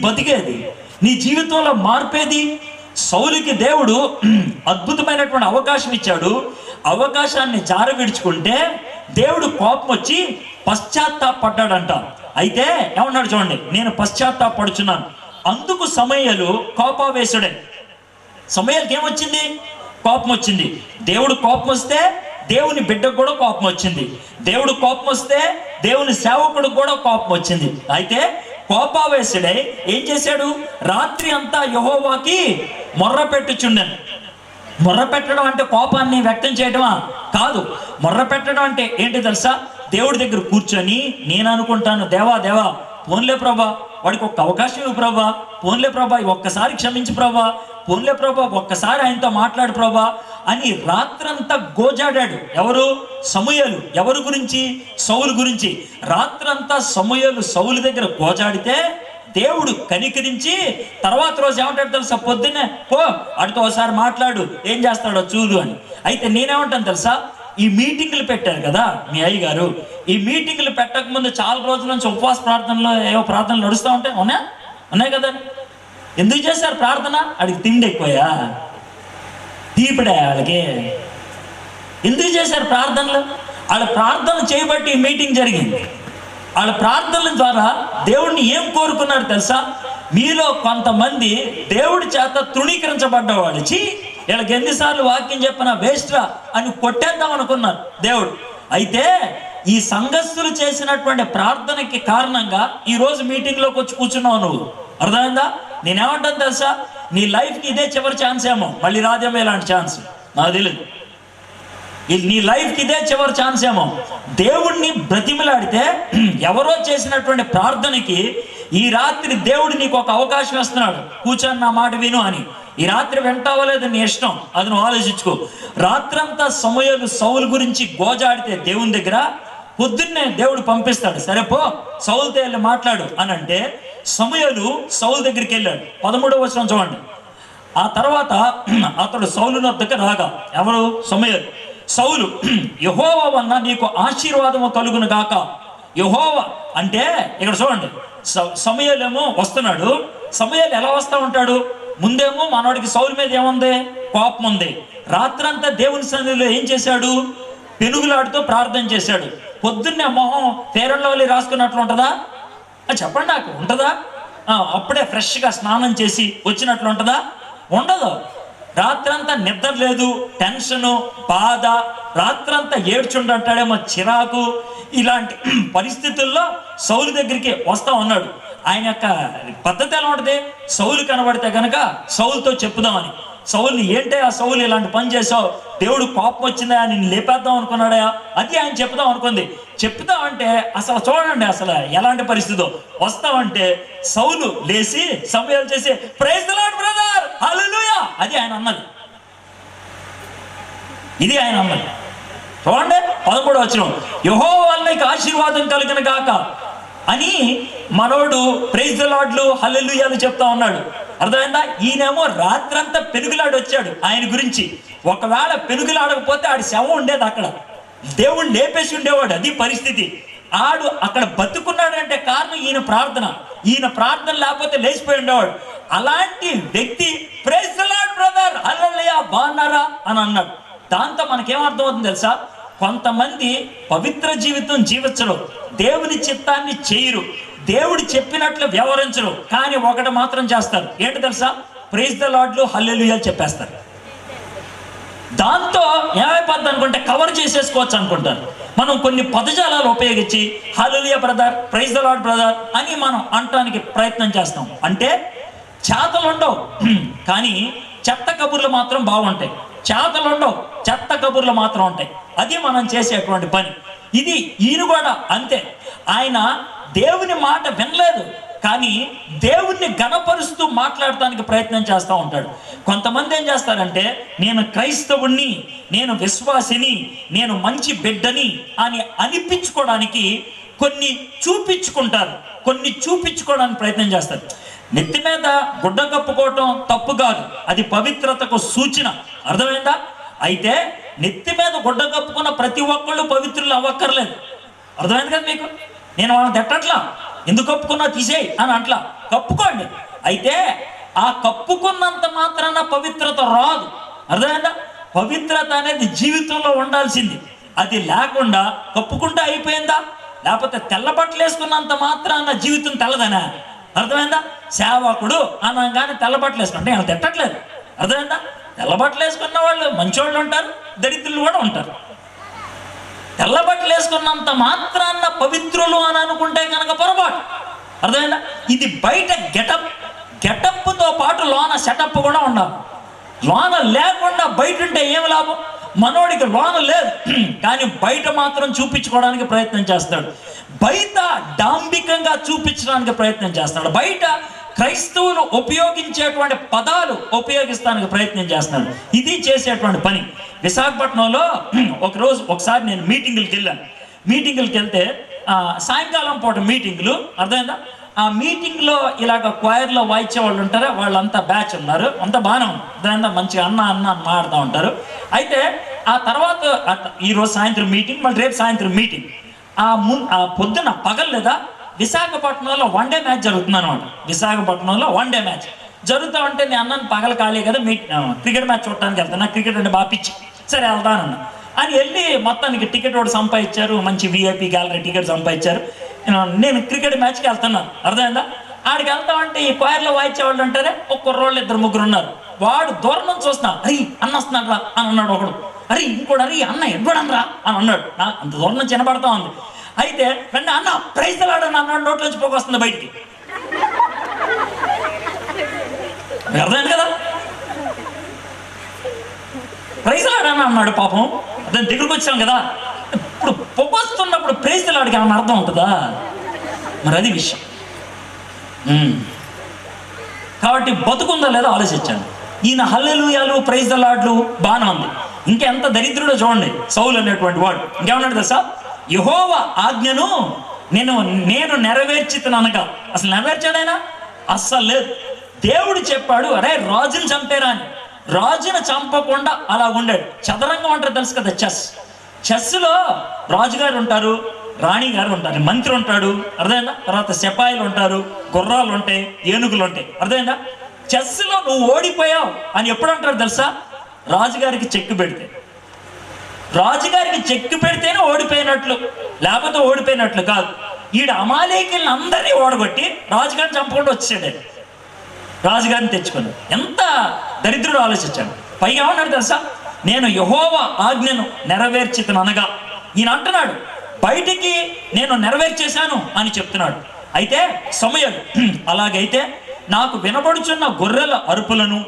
బతికేది నీ జీవితంలో మార్పేది? సౌలుకి దేవుడు అద్భుతమైనటువంటి అవకాశం ఇచ్చాడు. అవకాశాన్ని జార విడుచుకుంటే దేవుడు కోపం వచ్చి పశ్చాత్తాపడ్డాడంట. అయితే ఏమన్నాడు చూడండి, నేను పశ్చాత్తాపడుచున్నాను. అందుకు సమూయేలు కోపావేశుడే. సమూయేలుకి ఏమొచ్చింది? కోపం వచ్చింది. దేవుడు కోపం వస్తే దేవుని బిడ్డకు కూడా కోపం వచ్చింది. దేవుడు కోపం వస్తే దేవుని సేవకుడికి కూడా కోపం వచ్చింది. అయితే కోపావేశుడై ఏం చేశాడు? రాత్రి అంతా యెహోవాకి మొర్ర పెట్టుచుండెను. మొర్ర పెట్టడం అంటే కోపాన్ని వ్యక్తం చేయటమా? కాదు. మొర్ర పెట్టడం అంటే ఏంటి తెలుసా? దేవుడి దగ్గర కూర్చొని నేను అనుకుంటాను, దేవా పోన్లే ప్రభా, వాడికి ఒక్క అవకాశం ఇవ్వు ప్రభా, పోన్లే ప్రభా ఒక్కసారి క్షమించు ప్రభా, పోన్లే ప్రభా ఒక్కసారి ఆయనతో మాట్లాడు ప్రభా అని రాత్రంతా గోజాడాడు. ఎవరు? సమూయేలు. ఎవరి గురించి? సౌలు గురించి. రాత్రంతా సమూయేలు సౌలు దగ్గర గోజాడితే దేవుడు కనికరించి తర్వాత రోజు ఏమంటాడు తెలుసా? పొద్దున్నే పో, వాడితో ఒకసారి మాట్లాడు, ఏం చేస్తాడో చూడు అని. అయితే నేనేమంటాను తెలుసా? ఈ మీటింగులు పెట్టారు కదా మీ అయ్యగారు, ఈ మీటింగులు పెట్టకముందు చాలా రోజుల నుంచి ఉపవాస ప్రార్థనలో ఏవో ప్రార్థనలు నడుస్తూ ఉంటాయి, ఉన్నాయి కదా. ఎందుకు చేశారు ప్రార్థన? అడిగి తిండి ఎక్కువయా, తీపిడా వాళ్ళకి? ఎందుకు చేశారు ప్రార్థనలు? వాళ్ళ ప్రార్థన చేయబట్టి ఈ మీటింగ్ జరిగింది. వాళ్ళ ప్రార్థనల ద్వారా దేవుడిని ఏం కోరుకున్నారు తెలుసా? మీలో కొంతమంది దేవుడి చేత తృణీకరించబడ్డవాడు. వీళ్ళకి ఎన్నిసార్లు వాక్యం చెప్పినా వేస్ట్రా అని కొట్టేద్దాం అనుకున్నారు దేవుడు. అయితే ఈ సంఘస్థులు చేసినటువంటి ప్రార్థనకి కారణంగా ఈరోజు మీటింగ్లోకి వచ్చి కూర్చున్నావు నువ్వు. అర్థమైందా? నేనేమంటాను తెలుసా? నీ లైఫ్కి ఇదే చివరి ఛాన్స్ ఏమో, మళ్ళీ రాదేమో ఇలాంటి ఛాన్స్, నాకు తెలియదు. నీ లైఫ్కి ఇదే చివరి ఛాన్స్ ఏమో. దేవుణ్ణి బ్రతిమలాడితే ఎవరో చేసినటువంటి ప్రార్థనకి ఈ రాత్రి దేవుడు నీకు ఒక అవకాశం ఇస్తున్నాడు, కూర్చొని నా మాట విను అని. ఈ రాత్రి వెంటావో లేదు నీ ఇష్టం, అది నువ్వు ఆలోచించుకో. రాత్రంతా సమూయేలు సౌలు గురించి గోజాడితే దేవుని దగ్గర, పొద్దున్నే దేవుడు పంపిస్తాడు, సరే పో సౌలుతో వెళ్ళి మాట్లాడు అని అంటే సమూయేలు సౌలు దగ్గరికి వెళ్ళాడు. 13వ వచనం చూడండి. ఆ తర్వాత అతడు సౌలు వద్దకు రాగా, ఎవరు? సమూయేలు. సౌలు, యెహోవా వలన నీకు ఆశీర్వాదము కలుగును గాక. యెహోవా అంటే ఇక్కడ చూడండి, సమూయేలు ఏమో వస్తున్నాడు. సమూయేలు ఎలా వస్తూ ఉంటాడు? ముందేమో మనోడికి సౌలు మీద ఏముంది? కోపం ఉంది. రాత్రంతా దేవుని సన్నిధిలో ఏం చేశాడు? పెనుగులాడుతూ ప్రార్థన చేశాడు. పొద్దున్నే మొహం ఫేర్ లవ్లీ రాసుకున్నట్లు ఉంటుందా? చెప్పండి నాకు, ఉంటుందా? అప్పుడే ఫ్రెష్గా స్నానం చేసి వచ్చినట్లు ఉంటుందా? ఉండదు. రాత్రంతా నిద్ర లేదు, టెన్షను, బాధ, రాత్రంతా ఏడ్చుండంటాడేమో, చిరాకు. ఇలాంటి పరిస్థితుల్లో సౌలు దగ్గరికి వస్తా ఉన్నాడు. ఆయన యొక్క పద్ధతి ఎలా ఉంటుంది? సౌలు కనబడితే కనుక సౌలుతో చెప్పుదామని. సౌలుని, ఏంటే ఆ సౌలు ఇలాంటి పని చేసావు, దేవుడు కోపం వచ్చిందా, నేను లేపేద్దాం అనుకున్నాడా, అది ఆయన చెప్దాం అనుకుంది. చెప్తామంటే అసలు చూడండి అసలు ఎలాంటి పరిస్థితి. వస్తామంటే సౌలు లేచి సమయాలు చేసి ప్రైజ్ ది లార్డ్ బ్రదర్, హల్లెలూయా, అది ఆయన అన్నది. ఇది ఆయన అన్నది. చూడండి 13వ వచనం, యెహోవా వలన నీకు ఆశీర్వాదం కలుగును గాక అని మనోడు ప్రైజ్ ది లార్డ్లు హల్లెలూయాలు చెప్తా ఉన్నాడు. అర్థమైందా? ఈయనేమో రాత్రంతా పెనుగులాడు వచ్చాడు ఆయన గురించి. ఒకవేళ పెనుగులాడకపోతే ఆడి శవం ఉండేది అక్కడ, దేవుడు లేపేసి ఉండేవాడు. అది పరిస్థితి. ఆడు అక్కడ బతుకున్నాడంటే కారణం ఈయన ప్రార్థన. ఈయన ప్రార్థన లేకపోతే లేచిపోయి ఉండేవాడు. అలాంటి వ్యక్తి ప్రైజ్ ది లార్డ్ బ్రదర్, హల్లెలూయా, బాగున్నారా అని అన్నాడు. దాంతో మనకేమర్థం అవుతుంది తెలుసా? కొంతమంది పవిత్ర జీవితం జీవించరు, దేవుని చిత్తాన్ని చేయరు, దేవుడు చెప్పినట్లు వ్యవహరించరు. కానీ ఒకటి మాత్రం చేస్తారు, ఏంటి తెలుసా? ప్రైజ్ ది లార్డ్లు హల్లెలూయాలు చెప్పేస్తారు. దాంతో ఏమైపోద్ది అనుకుంటే కవర్ చేసేసుకోవచ్చు అనుకుంటారు. మనం కొన్ని పదజాలాలు ఉపయోగించి hallelujah brother, praise the lord brother అని మనం అనటానికి ప్రయత్నం చేస్తాం. అంటే చేతలు ఉండవు కానీ చెత్త కబుర్లు మాత్రం బాగుంటాయి. చేతలు ఉండవు, చెత్త కబుర్లు మాత్రం ఉంటాయి. అది మనం చేసేటువంటి పని. ఇది ఈయన కూడా అంతే. ఆయన దేవుని మాట వినలేదు కానీ దేవుణ్ణి గణపరుస్తూ మాట్లాడటానికి ప్రయత్నం చేస్తూ ఉంటాడు. కొంతమంది ఏం చేస్తారంటే, నేను క్రైస్తవుణ్ణి, నేను విశ్వాసిని, నేను మంచి బిడ్డని అని అనిపించుకోవడానికి కొన్ని చూపించుకుంటారు, కొన్ని చూపించుకోవడానికి ప్రయత్నం చేస్తారు. నెత్తి మీద గుడ్డ కప్పుకోవటం తప్పు కాదు, అది పవిత్రతకు సూచన. అర్థమైందా? అయితే నెత్తి మీద గుడ్డ కప్పుకున్న ప్రతి ఒక్కళ్ళు పవిత్రులు అవ్వక్కర్లేదు. అర్థమైంది కదా మీకు? నేను వాళ్ళని తిట్టట్లా, ఎందుకు కప్పుకున్నా తీసేయి అని అట్లా, కప్పుకోండి. అయితే ఆ కప్పుకున్నంత మాత్రాన పవిత్రత రాదు. అర్థమైందా? పవిత్రత అనేది జీవితంలో ఉండాల్సింది. అది లేకుండా కప్పుకుంటే అయిపోయిందా? లేకపోతే తెల్ల బట్టలు వేసుకున్నంత మాత్రాన జీవితం తెల్లదనా? అర్థమైందా? సేవకుడు అనగానే తెల్ల బట్టలు వేసుకుంటే ఆయన తిట్టట్లేదు. అర్థమైందా? తెల్ల బట్టలు వేసుకున్న వాళ్ళు మంచోళ్ళు ఉంటారు, దరిద్రులు కూడా ఉంటారు. తెల్ల బట్టలు వేసుకున్నంత మాత్రాన్న పవిత్రులు అని అనుకుంటే కనుక పొరపాటు. అర్థమైందా? ఇది బయట గెటప్తో పాటు లోన సెటప్ కూడా ఉండాలి. లోన లేకుండా బయట ఉంటే ఏమి లాభం? మనోడికి లోన లేదు కానీ బయట మాత్రం చూపించుకోవడానికి ప్రయత్నం చేస్తాడు, బయట డాంబికంగా చూపించడానికి ప్రయత్నం చేస్తాడు, బయట క్రైస్తవులు ఉపయోగించేటువంటి పదాలు ఉపయోగిస్తానికి ప్రయత్నం చేస్తున్నాడు. ఇది చేసేటువంటి పని. విశాఖపట్నంలో ఒకసారి నేను మీటింగులకి వెళ్ళాను. మీటింగులకి వెళ్తే సాయంకాలం పూట మీటింగులు. అర్థమైందా? ఆ మీటింగ్లో ఇలాగ క్వైర్లో వాయించే వాళ్ళు ఉంటారు, వాళ్ళంతా బ్యాచ్ ఉన్నారు, అంతా బాగానే ఉంది. అర్థమైందా? మంచిగా అన్న అని మాట్లాడుతూ ఉంటారు. అయితే ఆ తర్వాత ఈరోజు సాయంత్రం మీటింగ్, మళ్ళీ రేపు సాయంత్రం మీటింగ్. ఆ పొద్దున పగలు లేదా విశాఖపట్నంలో 1 డే మ్యాచ్ జరుగుతుంది అనమాట. విశాఖపట్నంలో 1 డే మ్యాచ్ జరుగుతూ ఉంటే నేను అన్నాను పగలు ఖాళీ కదా, క్రికెట్ మ్యాచ్ చూడటానికి వెళ్తాను, నాకు క్రికెట్ అంటే బాగా పిచ్చి, సరే వెళ్తానన్న అని వెళ్ళి మొత్తానికి టికెట్ ఒకటి సంపాదించారు, మంచి విఐపి గ్యాలరీ టికెట్ సంపాదించారు. నేను క్రికెట్ మ్యాచ్కి వెళ్తున్నాను, అర్థమైందా? ఆడికి వెళ్తామంటే ఈ క్వైర్లో వాయించే వాళ్ళు అంటారే, ఒక కుర్రోళ్ళు 2-3 ఉన్నారు. వాడు దూరం నుంచి చూస్తున్నా, అరే అన్న వస్తున్నాడు రా అని అన్నాడు ఒకడు, అరే ఇంకోటి అరే అన్న ఎవ్వడనరా అని అన్నాడు. నాకు అంత దూరం నుంచి వినపడతా ఉంది. అయితే వెంటనే అన్న ప్రైజ్ లాడని అన్నాడు, నోట్లోంచి పోకొస్తుంది బయటికి. అర్థమైంది కదా, ప్రైజ్ లాడని అన్నాడు పాపం. దాని దగ్గరకు వచ్చాం కదా, ఇప్పుడు పొగొస్తున్నప్పుడు ప్రైజ్ లాడికి ఏమన్నా అర్థం ఉంటుందా? మరి అది విషయం. కాబట్టి బతుకుందా లేదా ఆలోచించాను. ఈయన హల్లెలూయాలు ప్రైజ్ లాడ్లు బాగానే ఉంది. ఇంకెంత దరిద్రుడో చూడండి సౌలు అనేటువంటి వాడు. ఇంకేమన్నాడు తెలుసా? యెహోవా ఆజ్ఞను నేను నెరవేర్చితననగా. అసలు నెరవేర్చాడైనా? అస్సలు లేదు. దేవుడు చెప్పాడు, అరే రాజుని చంపేరా అని. రాజును చంపకుండా అలా ఉండాడు. చదరంగం అంటారు తెలుసు కదా, చెస్లో రాజుగారు ఉంటారు, రాణి గారు ఉంటారు, మంత్రి ఉంటాడు, అర్థమైందా? తర్వాత సిపాయిలు ఉంటారు, గుర్రాలు ఉంటాయి, ఏనుగులు ఉంటాయి, అర్థమైందా? చెస్లో నువ్వు ఓడిపోయావు అని ఎప్పుడు అంటారు తెలుసా? రాజుగారికి చెక్కు పెడితే. రాజుగారికి చెక్కు పెడితేనే ఓడిపోయినట్లు, లేకపోతే ఓడిపోయినట్లు కాదు. ఈడు అమాలేకుల్ని అందరినీ ఓడగొట్టి రాజుగారిని చంపకుండా వచ్చాడు. రాజుగారిని తెచ్చుకున్నాడు. ఎంత దరిద్రుడు ఆలోచించాడు. పైగా ఏమన్నాడు తెలుసా? నేను యెహోవా ఆజ్ఞను నెరవేర్చితననగా. ఈయన అంటున్నాడు బయటికి నేను నెరవేర్చేశాను అని చెప్తున్నాడు. అయితే సమయం అలాగైతే నాకు వినబడుచున్న గొర్రెల అరుపులను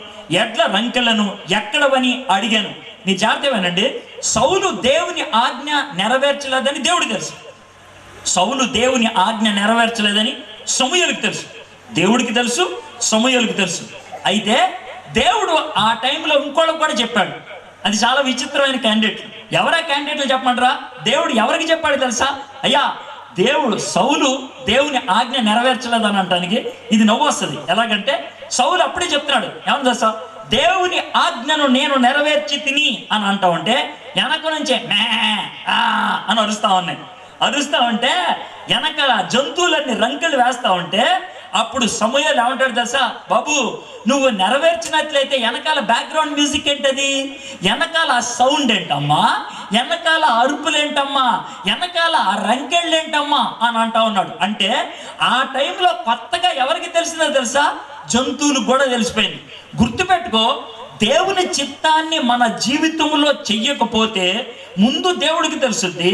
ఎడ్ల రంకెలను ఎక్కడవని అడిగాను. నీ జాగ్రత్తమేనండి. సౌలు దేవుని ఆజ్ఞ నెరవేర్చలేదని దేవుడికి తెలుసు. సౌలు దేవుని ఆజ్ఞ నెరవేర్చలేదని సమూయేలుకి తెలుసు. దేవుడికి తెలుసు, సమూయేలుకి తెలుసు. అయితే దేవుడు ఆ టైంలో ఇంకోళ్ళకి కూడా చెప్పాడు. అది చాలా విచిత్రమైన క్యాండిడేట్లు. ఎవరా క్యాండిడేట్లు చెప్పమంటారా? దేవుడు ఎవరికి చెప్పాడు తెలుసా? అయ్యా సౌలు దేవుని ఆజ్ఞ నెరవేర్చలేదని అనటానికి ఇది నవ్వు వస్తుంది. ఎలాగంటే సౌలు అప్పుడే చెప్తున్నాడు, ఏమన్నా తెలుసా? దేవుని ఆజ్ఞను నేను నెరవేర్చి తిని అని అంటా ఉంటే వెనక నుంచే అని అరుస్తా ఉంటే వెనక జంతువులన్నీ రంకెలు వేస్తా ఉంటే అప్పుడు సమూయేలు ఏమంటాడు తెలుసా? బాబు నువ్వు నెరవేర్చినట్లయితే వెనకాల బ్యాక్గ్రౌండ్ మ్యూజిక్ ఏంటది, వెనకాల సౌండ్ ఏంటమ్మా, వెనకాల అరుపులు ఏంటమ్మా, వెనకాల రంకెళ్ళు ఏంటమ్మా అని అంటా ఉన్నాడు. అంటే ఆ టైంలో కొత్తగా ఎవరికి తెలిసిందో తెలుసా? జంతువులకు కూడా తెలిసిపోయింది. గుర్తుపెట్టుకో, దేవుని చిత్తాన్ని మన జీవితంలో చెయ్యకపోతే ముందు దేవుడికి తెలుస్తుంది,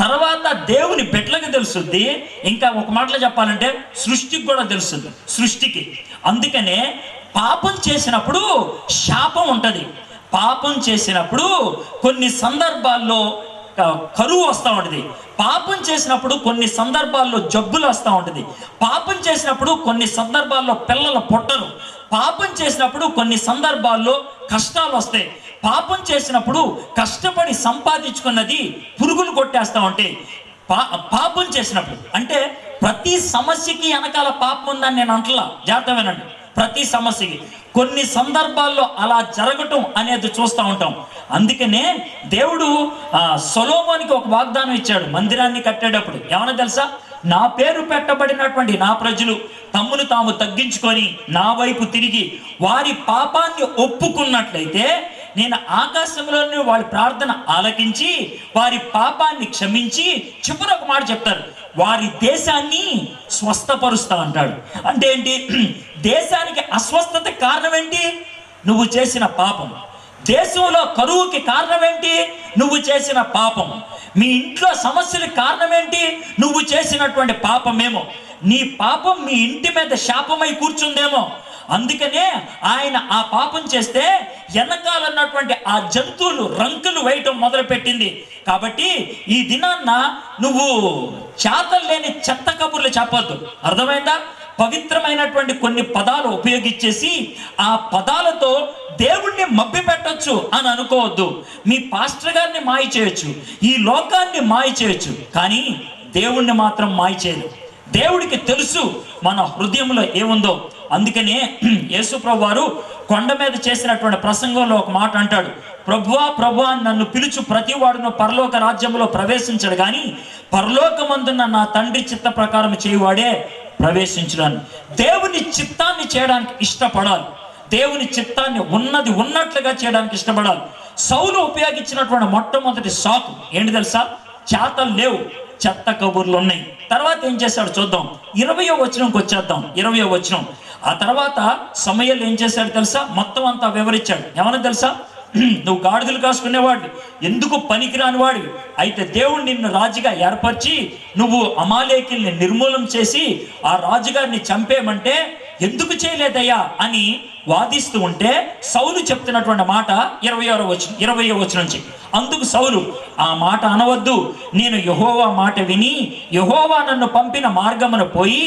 తర్వాత దేవుని బిడ్డలకు తెలుస్తుంది, ఇంకా ఒక మాటలో చెప్పాలంటే సృష్టికి కూడా తెలుస్తుంది, సృష్టికి. అందుకనే పాపం చేసినప్పుడు శాపం ఉంటుంది. పాపం చేసినప్పుడు కొన్ని సందర్భాల్లో కరువు వస్తూ ఉంటుంది. పాపం చేసినప్పుడు కొన్ని సందర్భాల్లో జబ్బులు వస్తూ ఉంటుంది. పాపం చేసినప్పుడు కొన్ని సందర్భాల్లో పిల్లలు పుట్టరు. పాపం చేసినప్పుడు కొన్ని సందర్భాల్లో కష్టాలు వస్తాయి. పాపం చేసినప్పుడు కష్టపడి సంపాదించుకున్నది పురుగులు కొట్టేస్తూ ఉంటాయి. పాపం చేసినప్పుడు అంటే ప్రతి సమస్యకి వెనకాల పాపం ఉందని నేను అంటలా, జాగ్రత్త వినండి. ప్రతి సమస్యకి కొన్ని సందర్భాల్లో అలా జరగటం అనేది చూస్తూ ఉంటాం. అందుకనే దేవుడు సొలొమోనుకి ఒక వాగ్దానం ఇచ్చాడు మందిరాన్ని కట్టేటప్పుడు. ఏమన్నా తెలుసా? నా పేరు పెట్టబడినటువంటి నా ప్రజలు తమ్మును తాము తగ్గించుకొని నా వైపు తిరిగి వారి పాపాన్ని ఒప్పుకున్నట్లయితే నేను ఆకాశంలోనే వారి ప్రార్థన ఆలకించి వారి పాపాన్ని క్షమించి చివరి ఒక మాట చెప్తారు, వారి దేశాన్ని స్వస్థపరుస్తా అంటాడు. అంటే ఏంటి? దేశానికి అస్వస్థత కారణం ఏంటి? నువ్వు చేసిన పాపం. దేశంలో కరువుకి కారణం ఏంటి? నువ్వు చేసిన పాపం. మీ ఇంట్లో సమస్యలకు కారణం ఏంటి? నువ్వు చేసినటువంటి పాపమేమో. నీ పాపం మీ ఇంటి మీద శాపమై కూర్చుందేమో. అందుకనే ఆయన ఆ పాపం చేస్తే వెనకాలన్నటువంటి ఆ జంతువులు రంకులు వేయటం మొదలుపెట్టింది. కాబట్టి ఈ దినాన్న నువ్వు చేతలు లేని చెత్త కబుర్లు చెప్పొద్దు, అర్థమైందా? పవిత్రమైనటువంటి కొన్ని పదాలు ఉపయోగించేసి ఆ పదాలతో దేవుణ్ణి మభ్య పెట్టొచ్చు అని అనుకోవద్దు. మీ పాస్టర్ గారిని మాయ చేయొచ్చు, ఈ లోకాన్ని మాయ చేయొచ్చు, కానీ దేవుణ్ణి మాత్రం మాయ చేయదు. దేవుడికి తెలుసు మన హృదయంలో ఏముందో. అందుకనే యేసుప్రభు వారు కొండ మీద చేసినటువంటి ప్రసంగంలో ఒక మాట అంటాడు, ప్రభువా ప్రభువా నన్ను పిలుచు ప్రతి వాడును పరలోక రాజ్యంలో ప్రవేశించడు కానీ పరలోకమందున్న నా తండ్రి చిత్త ప్రకారం చేయువాడే ప్రవేశించడానికి. దేవుని చిత్తాన్ని చేయడానికి ఇష్టపడాలి, దేవుని చిత్తాన్ని ఉన్నది ఉన్నట్లుగా చేయడానికి ఇష్టపడాలి. సౌలు ఉపయోగించినటువంటి మొట్టమొదటి సాకు ఏంటి తెలుసా? చేతలు లేవు, చెత్త కబుర్లు ఉన్నాయి. తర్వాత ఏం చేశాడు చూద్దాం. 20వ వచనంకి వచ్చేద్దాం. 20వ వచనం. ఆ తర్వాత సమూయేలు ఏం చేశాడు తెలుసా? మొత్తం అంతా వివరించాడు. ఏమన్నా తెలుసా? నువ్వు గాడిదలు కాసుకునేవాడు, ఎందుకు పనికిరాని వాడు, అయితే దేవుడు నిన్ను రాజుగా ఏర్పరిచి నువ్వు అమాలేకీల్ని నిర్మూలన చేసి ఆ రాజుగారిని చంపేయమంటే ఎందుకు చేయలేదయ్యా అని వాదిస్తూ ఉంటే సౌలు చెప్తున్నటువంటి మాట 20వ వచనం నుంచి, అందుకు సౌలు ఆ మాట అనవద్దు, నేను యెహోవా మాట విని యెహోవా నన్ను పంపిన మార్గమున పోయి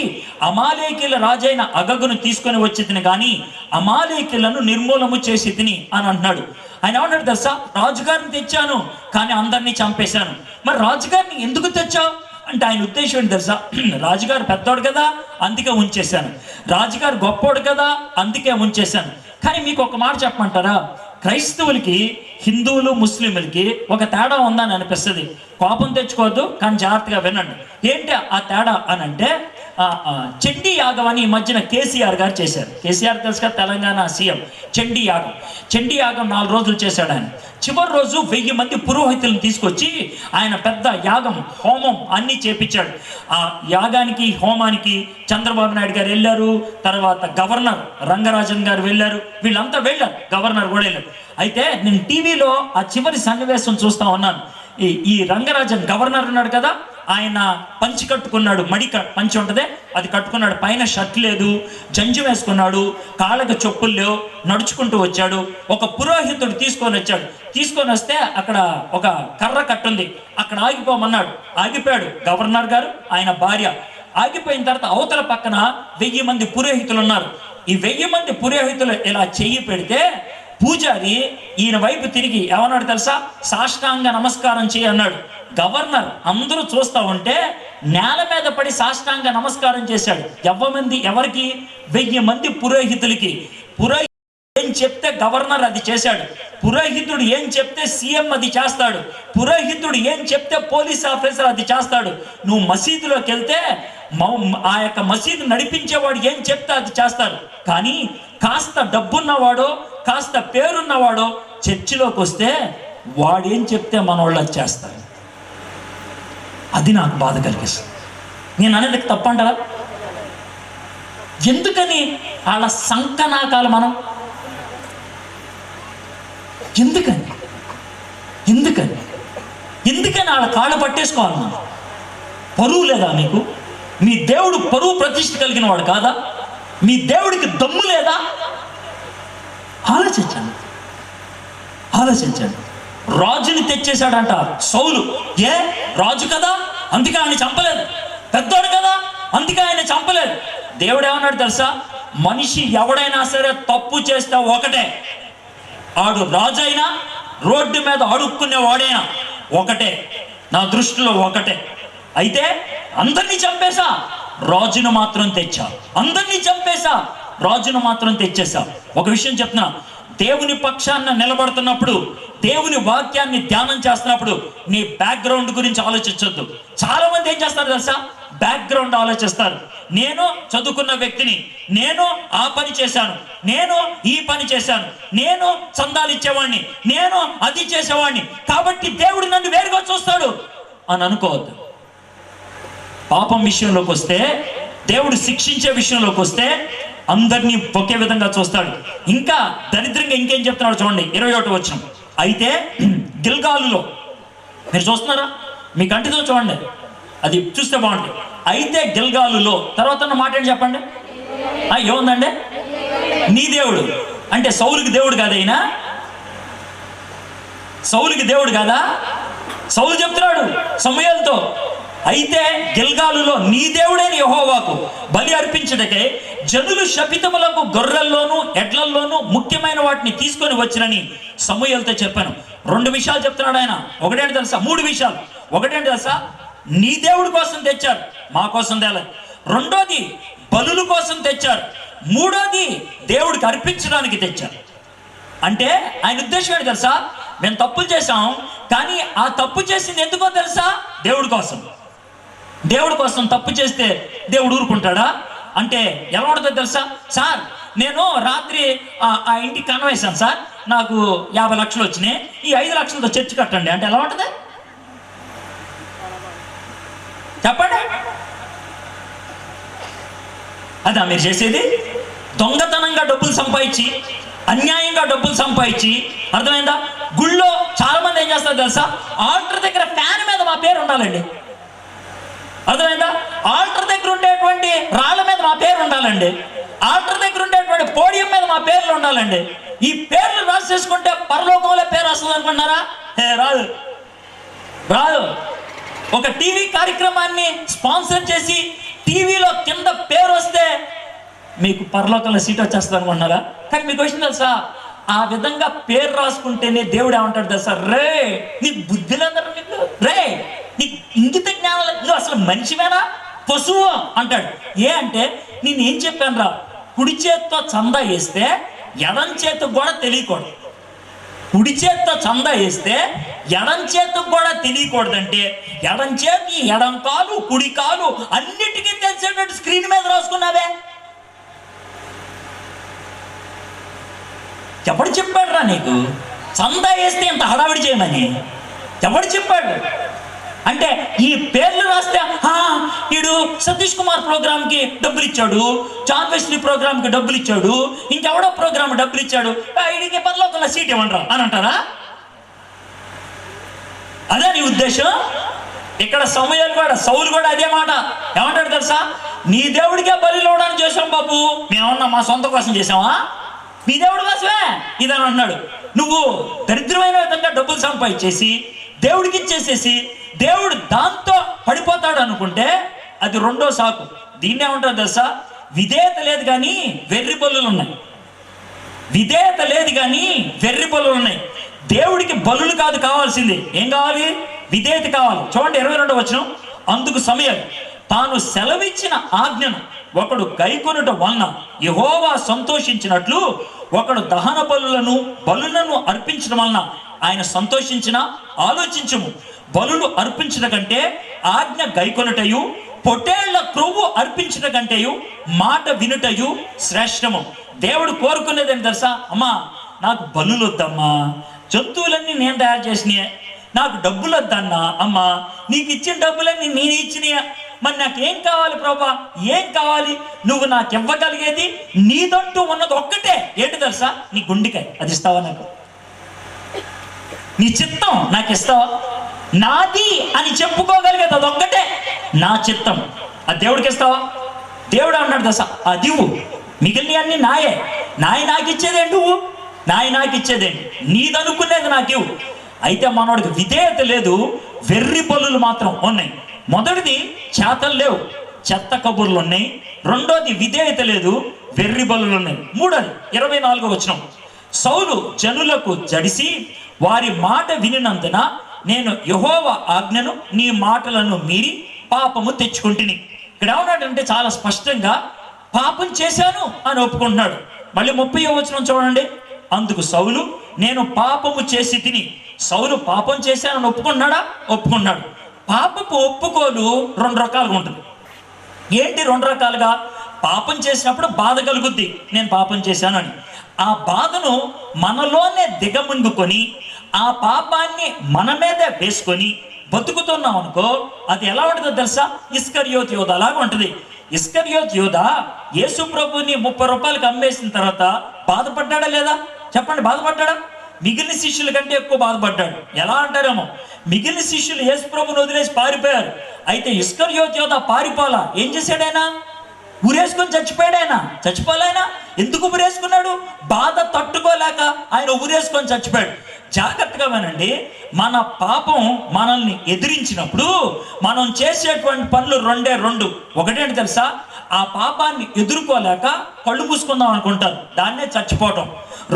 అమాలేకీల రాజైన అగగును తీసుకొని వచ్చి తిని కానీ అమాలేకీలను నిర్మూలము చేసి తిని అని అంటున్నాడు. ఆయన ఏమన్నాడు తెలుసా? రాజుగారిని తెచ్చాను కానీ అందరినీ చంపేశాను. మరి రాజుగారిని ఎందుకు తెచ్చావు అంటే ఆయన ఉద్దేశం ఏంటి తెలుసా? రాజుగారు పెద్దోడు కదా అందుకే ఉంచేశాను, రాజుగారు గొప్పోడు కదా అందుకే ఉంచేశాను. కానీ మీకు ఒక మాట చెప్పమంటారా? క్రైస్తవులకి హిందువులు ముస్లింలకి ఒక తేడా ఉందని అనిపిస్తుంది. కోపం తెచ్చుకోవద్దు కానీ జాగ్రత్తగా వినండి. ఏంటి ఆ తేడా అని అంటే చండీ యాగం అని ఈ మధ్యన కేసీఆర్ గారు చేశారు. కేసీఆర్ తెలుసు కదా, తెలంగాణ సీఎం. చండీ యాగం 4 రోజులు చేశాడు ఆయన. చివరి రోజు 1000 మంది పురోహితులను తీసుకొచ్చి ఆయన పెద్ద యాగం హోమం అన్నీ చేపించాడు. ఆ యాగానికి హోమానికి చంద్రబాబు నాయుడు గారు వెళ్ళారు, తర్వాత గవర్నర్ రంగరాజన్ గారు వెళ్ళారు, వీళ్ళంతా వెళ్ళారు, గవర్నర్ కూడా వెళ్ళారు. అయితే నేను టీవీలో ఆ చివరి సన్నివేశం చూస్తా ఉన్నాను. ఈ రంగరాజన్ గవర్నర్ ఉన్నాడు కదా, ఆయన పంచి కట్టుకున్నాడు, పంచి ఉంటుంది అది కట్టుకున్నాడు, పైన షర్ట్ లేదు, జంజు వేసుకున్నాడు, కాళ్ళకు చెప్పులు లేవు, నడుచుకుంటూ వచ్చాడు. ఒక పురోహితుడు తీసుకొని వస్తే అక్కడ ఒక కర్ర కట్టుంది, అక్కడ ఆగిపోమన్నాడు. ఆగిపోయాడు గవర్నర్ గారు, ఆయన భార్య. ఆగిపోయిన తర్వాత అవతల పక్కన 1000 మంది పురోహితులు ఉన్నారు. ఈ 1000 మంది పురోహితులు ఇలా చెయ్యి పెడితే పూజారి ఈయన వైపు తిరిగి ఏమన్నాడు తెలుసా? సాష్టాంగ నమస్కారం చేయి అన్నాడు. గవర్నర్ అందరూ చూస్తా ఉంటే నేల మీద పడి సాష్టాంగ నమస్కారం చేశాడు. ఎవరికి? 1000 మంది పురోహితులకి. పురోహితుడు ఏం చెప్తే గవర్నర్ అది చేశాడు, పురోహితుడు ఏం చెప్తే సీఎం అది చేస్తాడు, పురోహితుడు ఏం చెప్తే పోలీస్ ఆఫీసర్ అది చేస్తాడు. నువ్వు మసీదులోకి వెళ్తే ఆ యొక్క మసీదు నడిపించేవాడు ఏం చెప్తే అది చేస్తారు. కానీ కాస్త డబ్బున్నవాడో కాస్త పేరున్నవాడో చర్చిలోకి వస్తే వాడేం చెప్తే మనోళ్ళు అది చేస్తారు. అది నాకు బాధ కలిగిస్తుంది. నేను అనేది తప్పంటారా? ఎందుకని వాళ్ళ సంకనాకాలు మనం ఎందుకని వాళ్ళ కాళ్ళు పట్టేసుకోవాలి మనం? పరువు లేదా మీకు? మీ దేవుడు పరువు ప్రతిష్ఠ కలిగిన వాడు కాదా? మీ దేవుడికి దమ్ము లేదా? ఆలోచించండి. రాజుని తెచ్చేశాడంట సౌలు. రాజు కదా అందుకే ఆయన చంపలేదు, పెద్దోడు కదా అందుకే ఆయన చంపలేదు. దేవుడు ఏమన్నాడు తెలుసా? మనిషి ఎవడైనా సరే తప్పు చేస్తే ఒకటే, ఆడు రాజైనా రోడ్డు మీద అడుక్కునేవాడైనా ఒకటే, నా దృష్టిలో ఒకటే. అయితే అందరినీ చంపేశా, రాజును మాత్రం తెచ్చా. అందరినీ చంపేశా, రాజును మాత్రం తెచ్చేశా. ఒక విషయం చెప్తున్నా, దేవుని పక్షాన నిలబడుతున్నప్పుడు, దేవుని వాక్యాన్ని ధ్యానం చేస్తున్నప్పుడు నీ బ్యాక్గ్రౌండ్ గురించి ఆలోచించొద్దు. చాలా మంది ఏం చేస్తారు తెలుసా? బ్యాక్గ్రౌండ్ ఆలోచిస్తారు. నేను చదువుకున్న వ్యక్తిని, నేను ఆ పని చేశాను, నేను ఈ పని చేశాను, నేను చందాలు ఇచ్చేవాడిని, నేను అది చేసేవాడిని, కాబట్టి దేవుడు నన్ను వేరుగా చూస్తాడు అని అనుకోవద్దు. పాపం విషయంలోకి వస్తే, దేవుడు శిక్షించే విషయంలోకి వస్తే అందరినీ ఒకే విధంగా చూస్తాడు. ఇంకా దరిద్రంగా ఇంకేం చెప్తున్నాడు చూడండి, 21వ వచనం. అయితే గిల్గాలులో, మీరు చూస్తున్నారా? మీ కంటితో చూడండి, అది చూస్తే బాగుంటుంది. అయితే గిల్గాలులో తర్వాత ఉన్న మాట ఏంటి చెప్పండి? ఏముందండి? నీ దేవుడు అంటే సౌలుకి దేవుడు కాదు, అయినా సౌలుకి దేవుడు కాదా? సౌలు చెప్తున్నాడు సమూయేలుతో, అయితే గిల్గాలులో నీ దేవుడైన యెహోవాకు బలి అర్పించుటకై జనులు శపితములకు గొర్రెల్లోనూ ఎడ్లల్లోనూ ముఖ్యమైన వాటిని తీసుకొని వచ్చినని సమూయేలుతో చెప్పాను. 2 విషయాలు చెప్తున్నాడు ఆయన. ఒకటేంటి తెలుసా? 3 విషయాలు. ఒకటేంటి తెలుసా? నీ దేవుడి కోసం తెచ్చారు, మా కోసం తేలేదు. రెండోది బలుల కోసం తెచ్చారు. మూడోది దేవుడికి అర్పించడానికి తెచ్చారు. అంటే ఆయన ఉద్దేశం ఏంటి తెలుసా? మేము తప్పులు చేసాం, కానీ ఆ తప్పు చేసింది ఎందుకో తెలుసా? దేవుడి కోసం. దేవుడి కోసం తప్పు చేస్తే దేవుడు ఊరుకుంటాడా? అంటే ఎలా ఉంటుందో తెలుసా? సార్ నేను రాత్రి ఆ ఇంటికి కన్నం వేశాను సార్, నాకు 50 లక్షలు వచ్చినాయి, ఈ 5 లక్షలతో చర్చి కట్టండి అంటే ఎలా ఉంటుంది చెప్పండి? అదా మీరు చేసేది? దొంగతనంగా డబ్బులు సంపాదించి, అన్యాయంగా డబ్బులు సంపాదించి, అర్థమైందా? గుళ్ళో చాలా మంది ఏం చేస్తారు తెలుసా? ఆల్టర్ దగ్గర ఫ్యాన్ మీద మా పేరు ఉండాలండి, అర్థమైందా? ఆల్టర్ దగ్గర ఉండేటువంటి రాళ్ళ మీద మా పేరు ఉండాలండి, ఆల్టర్ దగ్గర ఉండేటువంటి పోడియం మీద మా పేర్లు ఉండాలండి. ఈ పేర్లు రాసేసుకుంటే పరలోకంలో పేరు వస్తుంది అనుకున్నారా? రాదు, రాదు. ఒక టీవీ కార్యక్రమాన్ని స్పాన్సర్ చేసి టీవీలో కింద పేరు వస్తే మీకు పరలోకంలో సీట్ వచ్చేస్తుంది అనుకుంటున్నారా? కానీ మీకు వచ్చింది తెలుసా? ఆ విధంగా పేరు రాసుకుంటేనే దేవుడు ఏమంటాడు తెలుసా? రే నీ బుద్ధి లేదరా నీకు, రే నీకు ఇంగిత జ్ఞానం లేదు, నువ్వు అసలు మనిషివేనా, పశువు అంటాడు. ఏ అంటే నేను ఏం చెప్పాను రా, కుడి చేత్తో చందా వేస్తే ఎడం చేతికి కూడా తెలియకూడదు. కుడి చేత్తో చందా వేస్తే ఎడం చేతికి కూడా తెలియకూడదంటే ఎడం చేతి, ఎడం కాలు, కుడి కాలు అన్నిటికీ తెలిసేటట్టు స్క్రీన్ మీద రాసుకున్నావే. ఎవడు చెప్పాడు రా నీకు చందా వేస్తే ఇంత హడావిడి చేయమని? ఎవడు చెప్పాడు? అంటే ఈ పేర్లు రాస్తే వీడు సతీష్ కుమార్ ప్రోగ్రామ్కి డబ్బులు ఇచ్చాడు, జాన్ వెస్లీ ప్రోగ్రామ్కి డబ్బులు ఇచ్చాడు, ఇంకెవడో ప్రోగ్రామ్ డబ్బులు ఇచ్చాడు, వీడికి పరలోకంలో సీట్ ఇవ్వండిరా అని అంటారా? అదే నీ ఉద్దేశం? ఇక్కడ సౌలు కూడా అదే మాట ఏమంటాడు తెలుసా? నీ దేవుడికే బలి ఇవ్వడానికి చేసాం బాబు, మేమన్నా మా సొంత కోసం చేసామా? మీ దేవుడి కోసమే ఇదని అన్నాడు. నువ్వు దరిద్రమైన విధంగా డబ్బులు సంపాదించేసి దేవుడికి ఇచ్చేసేసి దేవుడు దాంతో పడిపోతాడు అనుకుంటే అది రెండో సాకు. దీన్నే ఉంటారు తెలుసా? విధేయత లేదు కానీ వెర్రి బలులు ఉన్నాయి. విధేయత లేదు కానీ వెర్రి బలులు ఉన్నాయి. దేవుడికి బలులు కాదు కావాల్సింది, ఏం కావాలి? విధేయత కావాలి. చూడండి 22వ వచనం. అందుకు సమూయేలు తాను సెలవిచ్చిన ఆజ్ఞను ఒకడు గైకొనుట వలన యెహోవా సంతోషించినట్లు ఒకడు దహన బలులను అర్పించడం వలన ఆయన సంతోషించిన. ఆలోచించుము, బలులు అర్పించట కంటే ఆజ్ఞ గైకొనుటయు పొట్టేళ్ల క్రొవ్వు అర్పించట కంటేయు మాట వినుటయు శ్రేష్టము. దేవుడు కోరుకునేది ఏం తెలుసా? అమ్మా నాకు బలులు వద్దమ్మా, జంతువులన్నీ నేను తయారు చేసినాయే, నాకు డబ్బులు వద్దన్నా, అమ్మా నీకు ఇచ్చిన డబ్బులన్నీ నేను ఇచ్చినాయా, మరి నాకేం కావాలి ప్రభా? ఏం కావాలి? నువ్వు నాకు ఇవ్వగలిగేది నీదంటూ ఉన్నది ఒక్కటే, ఏంటి తెలుసా? నీ గుండెకాయ, అది ఇస్తావా నాకు? నీ చిత్తం నాకు ఇస్తావా? నాది అని చెప్పుకోగలిగేది అదొక్కటే, నా చిత్తం. అది దేవుడికి ఇస్తావా? దేవుడు అన్నాడు దశ అదివు, మిగిలిన అన్ని నాయే, నాకు ఇచ్చేదేంటి? నువ్వు నాకు ఇచ్చేదేంటి? నీదనుకునేది నాకివు. అయితే మనోడికి విధేయత లేదు, వెర్రి బలులు మాత్రం ఉన్నాయి. మొదటిది చేతలు లేవు, చెత్త కబుర్లు ఉన్నాయి. రెండోది విధేయత లేదు, వెర్రి బలులు ఉన్నాయి. మూడోది 24వ వచనం. సౌలు జనులకు జడిసి వారి మాట వినినందున నేను యెహోవా ఆజ్ఞను నీ మాటలను మీరి పాపము తెచ్చుకుంటుని. ఇక్కడ ఏమన్నాడంటే చాలా స్పష్టంగా పాపం చేశాను అని ఒప్పుకుంటున్నాడు. మళ్ళీ 30వ వచనం చూడండి. అందుకు సౌలు నేను పాపము చేసి తిని. సౌలు పాపం చేశానని ఒప్పుకున్నాడా? ఒప్పుకున్నాడు. పాపపు ఒప్పుకోలు 2 రకాలుగా ఉంటుంది. ఏంటి 2 రకాలుగా? పాపం చేసినప్పుడు బాధ కలుగుద్ది, నేను పాపం చేశానని. ఆ బాధను మనలోనే దిగమింగుకొని ఆ పాపాన్ని మన మీదే వేసుకొని బతుకుతున్నాం అనుకో, అది ఎలా ఉంటుందో తెలుసా? ఇస్కరియోతు యోధ లాగా ఉంటుంది. ఇస్కరియోతు యోధ యేసు ప్రభుని 30 రూపాయలకు అమ్మేసిన తర్వాత బాధపడ్డాడా లేదా? చెప్పండి, బాధపడ్డాడా? మిగిలిన శిష్యుల కంటే ఎక్కువ బాధపడ్డాడు. ఎలా అంటారేమో, మిగిలిన శిష్యులు యేసు ప్రభుని వదిలేసి పారిపోయారు. అయితే ఇస్కరియోతు యోధ పారిపోలా. ఏం చేశాడైనా? ఊరేసుకొని చచ్చిపోయాడైనా. చచ్చిపోలేనా? ఎందుకు ఊరేసుకున్నాడు? బాధ తట్టుకోలేక ఆయన ఊరేసుకొని చచ్చిపోయాడు. జాగ్రత్తగా వినండి, మన పాపం మనల్ని ఎదిరించినప్పుడు మనం చేసేటువంటి పనులు 2. ఒకటేంటి తెలుసా? ఆ పాపాన్ని ఎదుర్కోలేక కళ్ళు మూసుకుందాం అనుకుంటారు, దాన్నే చచ్చిపోవటం.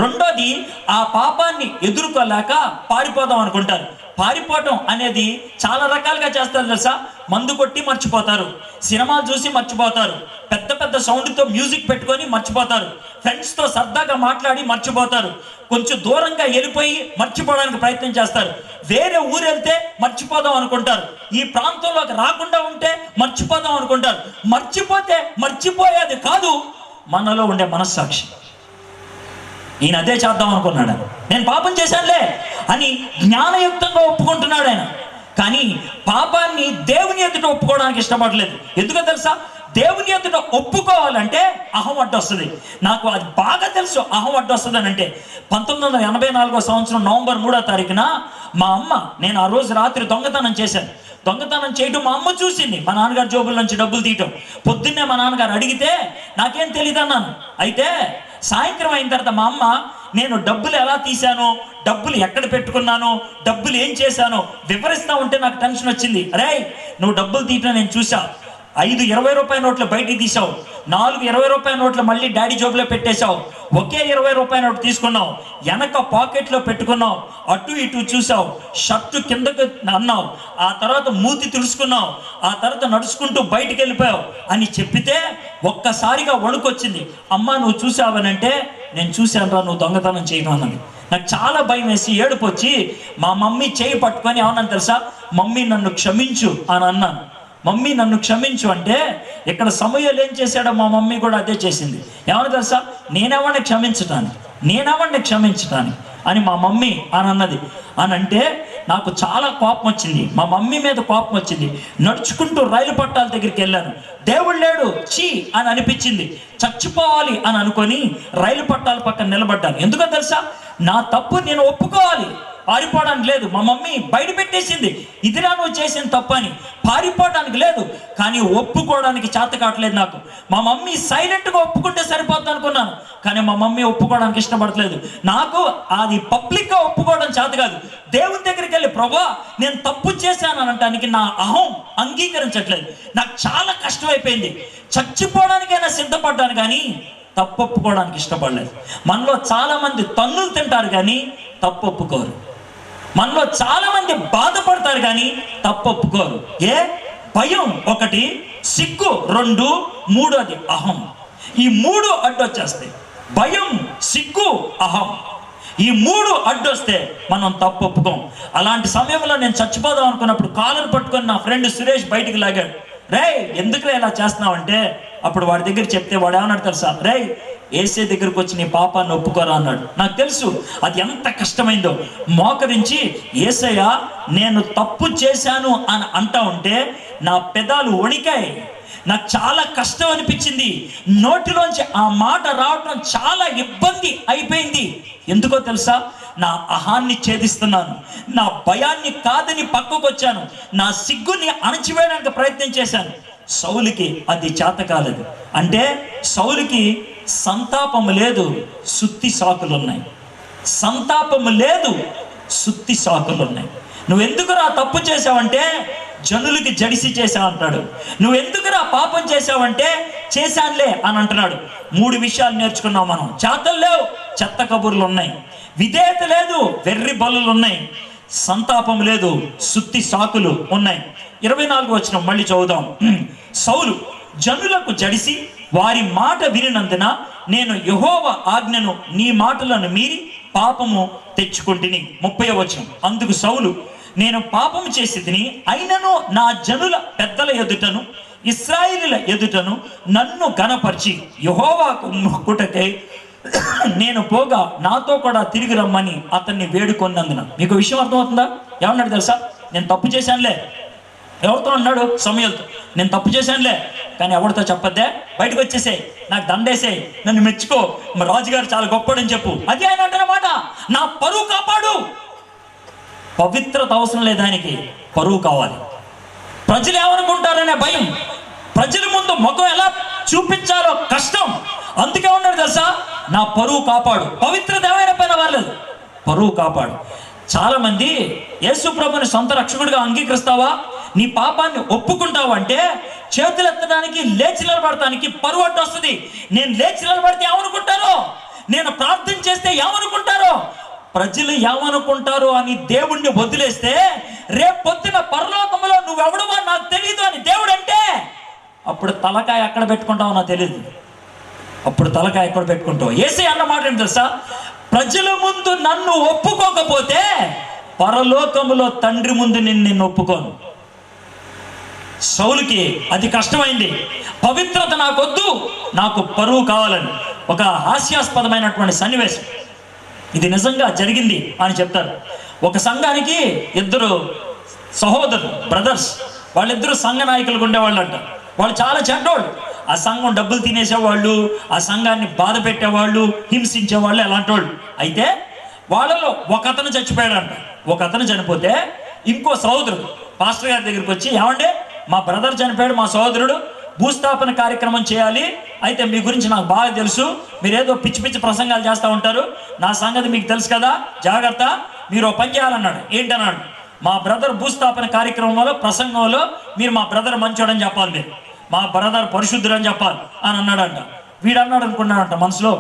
రెండోది, ఆ పాపాన్ని ఎదుర్కోలేక పారిపోదాం అనుకుంటారు. పారిపోవటం అనేది చాలా రకాలుగా చేస్తారు తెలుసా? మందు కొట్టి మర్చిపోతారు, సినిమాలు చూసి మర్చిపోతారు, పెద్ద పెద్ద పెద్ద సౌండ్తో మ్యూజిక్ పెట్టుకొని మర్చిపోతారు, ఫ్రెండ్స్తో సరదాగా మాట్లాడి మర్చిపోతారు, కొంచెం దూరంగా వెళ్ళిపోయి మర్చిపోవడానికి ప్రయత్నం చేస్తారు, వేరే ఊరు వెళ్తే మర్చిపోదాం అనుకుంటారు, ఈ ప్రాంతంలోకి రాకుండా ఉంటే మర్చిపోదాం అనుకుంటారు. మర్చిపోతే మర్చిపోయేది కాదు మనలో ఉండే మనస్సాక్షి. ఈయన అదే చేద్దాం అనుకున్నాడు, నేను పాపం చేశానులే అని జ్ఞానయుక్తంగా ఒప్పుకుంటున్నాడు ఆయన. కానీ పాపాన్ని దేవుని ఎదుట ఒప్పుకోవడానికి ఇష్టపడలేదు. ఎందుకో తెలుసా? దేవుని ఎదుట ఒప్పుకోవాలంటే అహం అడ్డొస్తుంది. నాకు అది బాగా తెలుసు అహం అడ్డొస్తుంది అని. అంటే 1984 సంవత్సరం నవంబర్ 3వ తారీఖున మా అమ్మ, నేను ఆ రోజు రాత్రి దొంగతనం చేశాను. దొంగతనం చేయడం మా అమ్మ చూసింది, మా నాన్నగారు జోబుల నుంచి డబ్బులు తీయటం. పొద్దున్నే మా నాన్నగారు అడిగితే నాకేం తెలియదు అన్నాను. అయితే సాయంత్రం అయిన తర్వాత మా అమ్మ, నేను డబ్బులు ఎలా తీశానో, డబ్బులు ఎక్కడ పెట్టుకున్నానో, డబ్బులు ఏం చేశానో వివరిస్తూ ఉంటే నాకు టెన్షన్ వచ్చింది. అరే, నువ్వు డబ్బులు తీయటం నేను చూసా, 5 20 రూపాయల నోట్లు బయటికి తీసావు, 4 20 రూపాయల నోట్లు మళ్ళీ డాడీ జోబులో పెట్టేశావు, ఒకే 20 రూపాయల నోటు తీసుకున్నావు, వెనక పాకెట్లో పెట్టుకున్నావు, అటు ఇటు చూసావు, షర్టు కిందకు అన్నావు, ఆ తర్వాత మూతి తుడుచుకున్నావు, ఆ తర్వాత నడుచుకుంటూ బయటికి వెళ్ళిపోయావు అని చెప్పితే ఒక్కసారిగా వణుకొచ్చింది. అమ్మ నువ్వు చూసావనంటే, నేను చూశాను రా నువ్వు దొంగతనం చేయడం అన్నది. నాకు చాలా భయం వేసి ఏడుపు వచ్చి మా మమ్మీ చేయి పట్టుకొని ఏమన్నా తెలుసా, మమ్మీ నన్ను క్షమించు అని అన్నాను. మమ్మీ నన్ను క్షమించు అంటే ఇక్కడ సమూయేలు ఏం చేశాడో మా మమ్మీ కూడా అదే చేసింది. ఏమన్నా తెలుసా, నేనెవరిని క్షమించటానికి అని మా మమ్మీ అని అన్నది. అని అంటే నాకు చాలా కోపం వచ్చింది, మా మమ్మీ మీద కోపం వచ్చింది. నడుచుకుంటూ రైలు పట్టాల దగ్గరికి వెళ్ళాను. దేవుడు లేడు చీ అని అనిపించింది, చచ్చిపోవాలి అని అనుకొని రైలు పట్టాల పక్కన నిలబడ్డాను. ఎందుకో తెలుసా, నా తప్పు నేను ఒప్పుకోవాలి, పారిపోవడానికి లేదు. మా మమ్మీ బయట పెట్టేసింది, ఇదిరా నువ్వు చేసిన తప్పని. పారిపోవడానికి లేదు, కానీ ఒప్పుకోవడానికి చేత కావట్లేదు నాకు. మా మమ్మీ సైలెంట్గా ఒప్పుకుంటే సరిపోద్ది అనుకున్నాను, కానీ మా మమ్మీ ఒప్పుకోవడానికి ఇష్టపడట్లేదు. నాకు అది పబ్లిక్గా ఒప్పుకోవడం చేత కాదు. దేవుని దగ్గరికి వెళ్ళి ప్రభువా నేను తప్పు చేశాను అనటానికి నా అహం అంగీకరించట్లేదు. నాకు చాలా కష్టమైపోయింది. చచ్చిపోవడానికైనా సిద్ధపడ్డాను కానీ తప్పు ఒప్పుకోవడానికి ఇష్టపడలేదు. మనలో చాలామంది తన్నులు తింటారు కానీ తప్పు ఒప్పుకోరు. మనలో చాలా మంది బాధపడతారు కానీ తప్పు ఒప్పుకోరు. భయం 1, సిగ్గు 2, 3 అహం. ఈ 3 అడ్డొచ్చేస్తాయి. భయం, సిగ్గు, అహం, ఈ 3 అడ్డొస్తే మనం తప్పు ఒప్పుకోం. అలాంటి సమయంలో నేను చచ్చిపోదాం అనుకున్నప్పుడు కాలర్ పట్టుకొని నా ఫ్రెండ్ సురేష్ బయటికి లాగాడు. రే ఎందుకురా ఇలా చేస్తున్నావు అంటే, అప్పుడు వాడి దగ్గర చెప్తే వాడు ఏమన్నాడు తెలుసా, రే ఏసే దగ్గరకు వచ్చి నీ పాపాన్ని ఒప్పుకోరా అన్నాడు. నాకు తెలుసు అది ఎంత కష్టమైందో. మోకరించి ఏసయ్య నేను తప్పు చేశాను అని అంటా ఉంటే నా పెదాలు వణికాయి. నాకు చాలా కష్టం అనిపించింది. నోటిలోంచి ఆ మాట రావడం చాలా ఇబ్బంది అయిపోయింది. ఎందుకో తెలుసా, నా అహాన్ని ఛేదిస్తున్నాను, నా భయాన్ని కాదని పక్కకు వచ్చాను, నా సిగ్గుని అణచివేయడానికి ప్రయత్నం చేశాను. సౌలుకి అది చేత కాలేదు. అంటే సౌలుకి సంతాపము లేదు, సుత్తి సాకులు ఉన్నాయి. సంతాపము లేదు, సుత్తి సాకులు ఉన్నాయి. నువ్వెందుకురా తప్పు చేసావంటే జనులకి జడిసి చేసావంటాడు. నువ్వెందుకురా పాపం చేసావంటే చేశానులే అని అంటున్నాడు. 3 విషయాలు నేర్చుకున్నాం మనం. చేతలు లేవు, చెత్త కబుర్లు ఉన్నాయి. విధేయత లేదు, వెర్రి బలులు ఉన్నాయి. సంతాపం లేదు, సుత్తి సాకులు ఉన్నాయి. 24 వచనం మళ్ళీ చదువుదాం. సౌలు జనులకు జడిసి వారి మాట వినినందున నేను యెహోవా ఆజ్ఞను నీ మాటలను మీరి పాపము తెచ్చుకుంటుని. 30వ వచనం. అందుకు సౌలు నేను పాపము చేసి తిని అయినను నా జనుల పెద్దల ఎదుటను ఇశ్రాయేలీయుల ఎదుటను నన్ను గణపరిచి యెహోవాకు మొక్కుటకై నేను పోగా నాతో కూడా తిరిగి రమ్మని అతన్ని వేడుకొన్నందున. మీకు విషయం అర్థమవుతుందా? ఏమన్నాడు తెలుసా, నేను తప్పు చేశానులే. ఎవరితో అన్నాడు? సమూయేలుతో. నేను తప్పు చేశానులే కానీ ఎవరితో చెప్పద్దే, బయటకు వచ్చేసేయ్, నాకు దండేసేయ్, నన్ను మెచ్చుకో, మా రాజుగారు చాలా గొప్పడని చెప్పు. అది ఆయన అంటున్నమాట. నా పరువు కాపాడు. పవిత్రత అవసరం లేదు ఆయనకి, పరువు కావాలి. ప్రజలు ఏమనుకుంటారనే భయం, ప్రజల ముందు ముఖం ఎలా చూపించాలో కష్టం. అందుకే ఉన్నాడు తెలుసా, నా పరువు కాపాడు. పవిత్రత ఏమైనా పైన పర్లేదు, పరువు కాపాడు. చాలా మంది యేసు ప్రభుని సొంత రక్షకుడిగా అంగీకరిస్తావా, నీ పాపాన్ని ఒప్పుకుంటావా అంటే చేతులు ఎత్తడానికి, లేచి నిలబడటానికి పరువు అడ్డు వస్తుంది. నేను లేచి నిలబడితే ఏమనుకుంటారో, నేను ప్రార్థన చేస్తే ఏమనుకుంటారో, ప్రజలు ఏమనుకుంటారు అని దేవుణ్ణి వదిలేస్తే రేపు పొద్దున పరలోకంలో నువ్వెవడమో నాకు తెలియదు అని దేవుడు అంటే అప్పుడు తలకాయ ఎక్కడ పెట్టుకుంటావో నాకు తెలియదు. అప్పుడు తలకాయ ఎక్కడ పెట్టుకుంటావు. యేసయ్య అన్న మాట ఏంటి తెలుసా? ప్రజల ముందు నన్ను ఒప్పుకోకపోతే పరలోకములో తండ్రి ముందు నిన్ను ఒప్పుకోను. సౌలుకి అది కష్టమైంది. పవిత్రత నాకొద్దు, నాకు పరువు కావాలని. ఒక హాస్యాస్పదమైనటువంటి సన్నివేశం ఇది, నిజంగా జరిగింది అని చెప్తారు. ఒక సంఘానికి 2 సహోదరులు, బ్రదర్స్, వాళ్ళిద్దరూ సంఘ నాయకులుగా ఉండేవాళ్ళు అంట. వాళ్ళు చాలా చెడ్డోళ్ళు. ఆ సంఘం డబ్బులు తినేసేవాళ్ళు, ఆ సంఘాన్ని బాధ పెట్టేవాళ్ళు, హింసించేవాళ్ళు, అలాంటి వాళ్ళు. అయితే వాళ్ళలో ఒక అతను చచ్చిపోయాడంట. ఒక అతను చనిపోతే ఇంకో సహోదరుడు పాస్టర్ గారి దగ్గరికి వచ్చి, ఏమంటే మా బ్రదర్ చనిపోయాడు, మా సహోదరుడు, భూస్థాపన కార్యక్రమం చేయాలి. అయితే మీ గురించి నాకు బాగా తెలుసు, మీరేదో పిచ్చి పిచ్చి ప్రసంగాలు చేస్తూ ఉంటారు, నా సంగతి మీకు తెలుసు కదా, జాగ్రత్త, మీరు పని చేయాలన్నాడు. ఏంటన్నాడు? మా బ్రదర్ భూస్థాపన కార్యక్రమంలో ప్రసంగంలో మీరు మా బ్రదర్ మంచోడని చెప్పాలి, మీరు మా బ్రదర్ పరిశుద్ధుడు అని చెప్పాలి అని అన్నాడంట. వీడన్నాడు అనుకున్నాడంట మనసులో,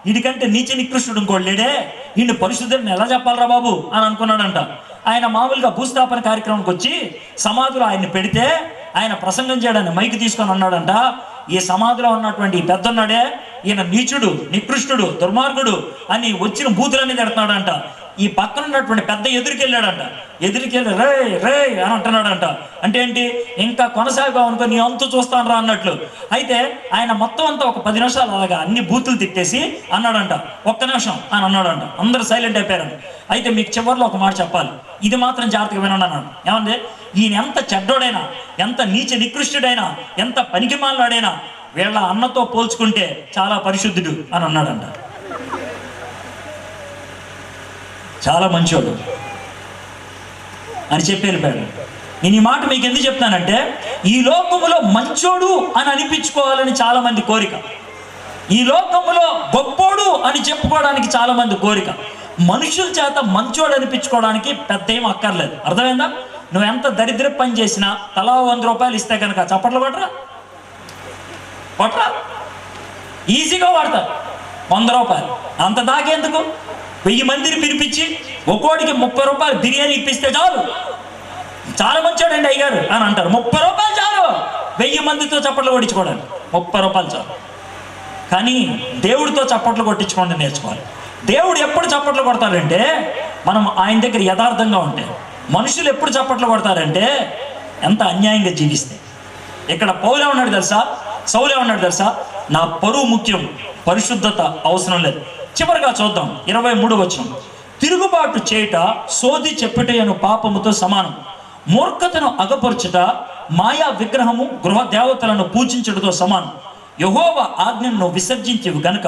వీడికంటే నీచ నికృష్టుడు ఇంకోటి లేడే, వీడిని పరిశుద్ధుడిని ఎలా చెప్పాలరా బాబు అని అనుకున్నాడంట. ఆయన మామూలుగా భూస్థాపన కార్యక్రమంకి వచ్చి సమాధిలో ఆయన్ని పెడితే ఆయన ప్రసంగం చేయడాన్ని మైకి తీసుకొని అన్నాడంట, ఈ సమాధిలో ఉన్నటువంటి ఈ పెద్దన్నాడే, ఈయన నీచుడు, నికృష్టుడు, దుర్మార్గుడు అని వచ్చిన బూతులన్నీ తిడుతున్నాడంట. ఈ పక్కన ఉన్నటువంటి పెద్ద ఎదురుకెళ్ళాడంట. ఎదురుకెళ్ళి రే రే అని అంటున్నాడంట. అంటే ఏంటి? ఇంకా కొనసాగా అనుకో, నీ అంతు చూస్తాను రా అన్నట్లు. అయితే ఆయన మొత్తం అంతా ఒక 10 నిమిషాలు అలాగా అన్ని బూతులు తిట్టేసి అన్నాడంట, ఒక్క నిమిషం అని అన్నాడంట. అందరూ సైలెంట్ అయిపోయారంట. అయితే మీకు చివరిలో ఒక మాట చెప్పాలి, ఇది మాత్రం జాగ్రత్తగా వినండి అన్నాడు. ఏమంది? ఈయన ఎంత చెడ్డోడైనా, ఎంత నీచ నికృష్టుడైనా, ఎంత పనికిమాలాడైనా వీళ్ళ అన్నతో పోల్చుకుంటే చాలా పరిశుద్ధుడు అని అన్నాడంట. చాలా మంచోడు అని చెప్పి వెళ్ళిపోయాడు. నేను ఈ మాట మీకు ఎందుకు చెప్తానంటే, ఈ లోకములో మంచోడు అని అనిపించుకోవాలని చాలా మంది కోరిక, ఈ లోకములో గొప్పోడు అని చెప్పుకోవడానికి చాలా మంది కోరిక. మనుషుల చేత మంచోడు అనిపించుకోవడానికి పెద్ద ఏం అక్కర్లేదు. అర్థమైందా? నువ్వు ఎంత దరిద్ర పని చేసినా తలా 100 రూపాయలు ఇస్తే కనుక చప్పట్లు కొట్టరా ఈజీగా వాడతారు. 100 రూపాయలు అంత దాకేందుకు? 1000 మందిని పిలిపించి ఒక్కోడికి 30 రూపాయలు బిర్యానీ ఇప్పిస్తే చాలు, చాలా మంచోడండి అయ్యారు అని అంటారు. 30 రూపాయలు చాలు 1000 మందితో చప్పట్లు కొట్టించుకోవడానికి. 30 రూపాయలు చాలు. కానీ దేవుడితో చప్పట్లు కొట్టించుకోండి నేర్చుకోవాలి. దేవుడు ఎప్పుడు చప్పట్లు కొడతాడంటే మనం ఆయన దగ్గర యథార్థంగా ఉంటే. మనుషులు ఎప్పుడు చప్పట్లు కొడతారంటే ఎంత అన్యాయంగా జీవిస్తే. ఇక్కడ పౌలే ఉన్నాడు తెలుసా, సౌలే ఉన్నాడు తెలుసా, నా పరువు ముఖ్యం, పరిశుద్ధత అవసరం లేదు. చివరిగా చూద్దాం 23వ వచనం. తిరుగుబాటు చేయుట సోది చెప్పుటయను పాపముతో సమానం, మూర్ఖతను అగపరచుట మాయా విగ్రహము గృహ దేవతలను పూజించుటతో సమానం. యెహోవా ఆజ్ఞను విసర్జించేవి గనుక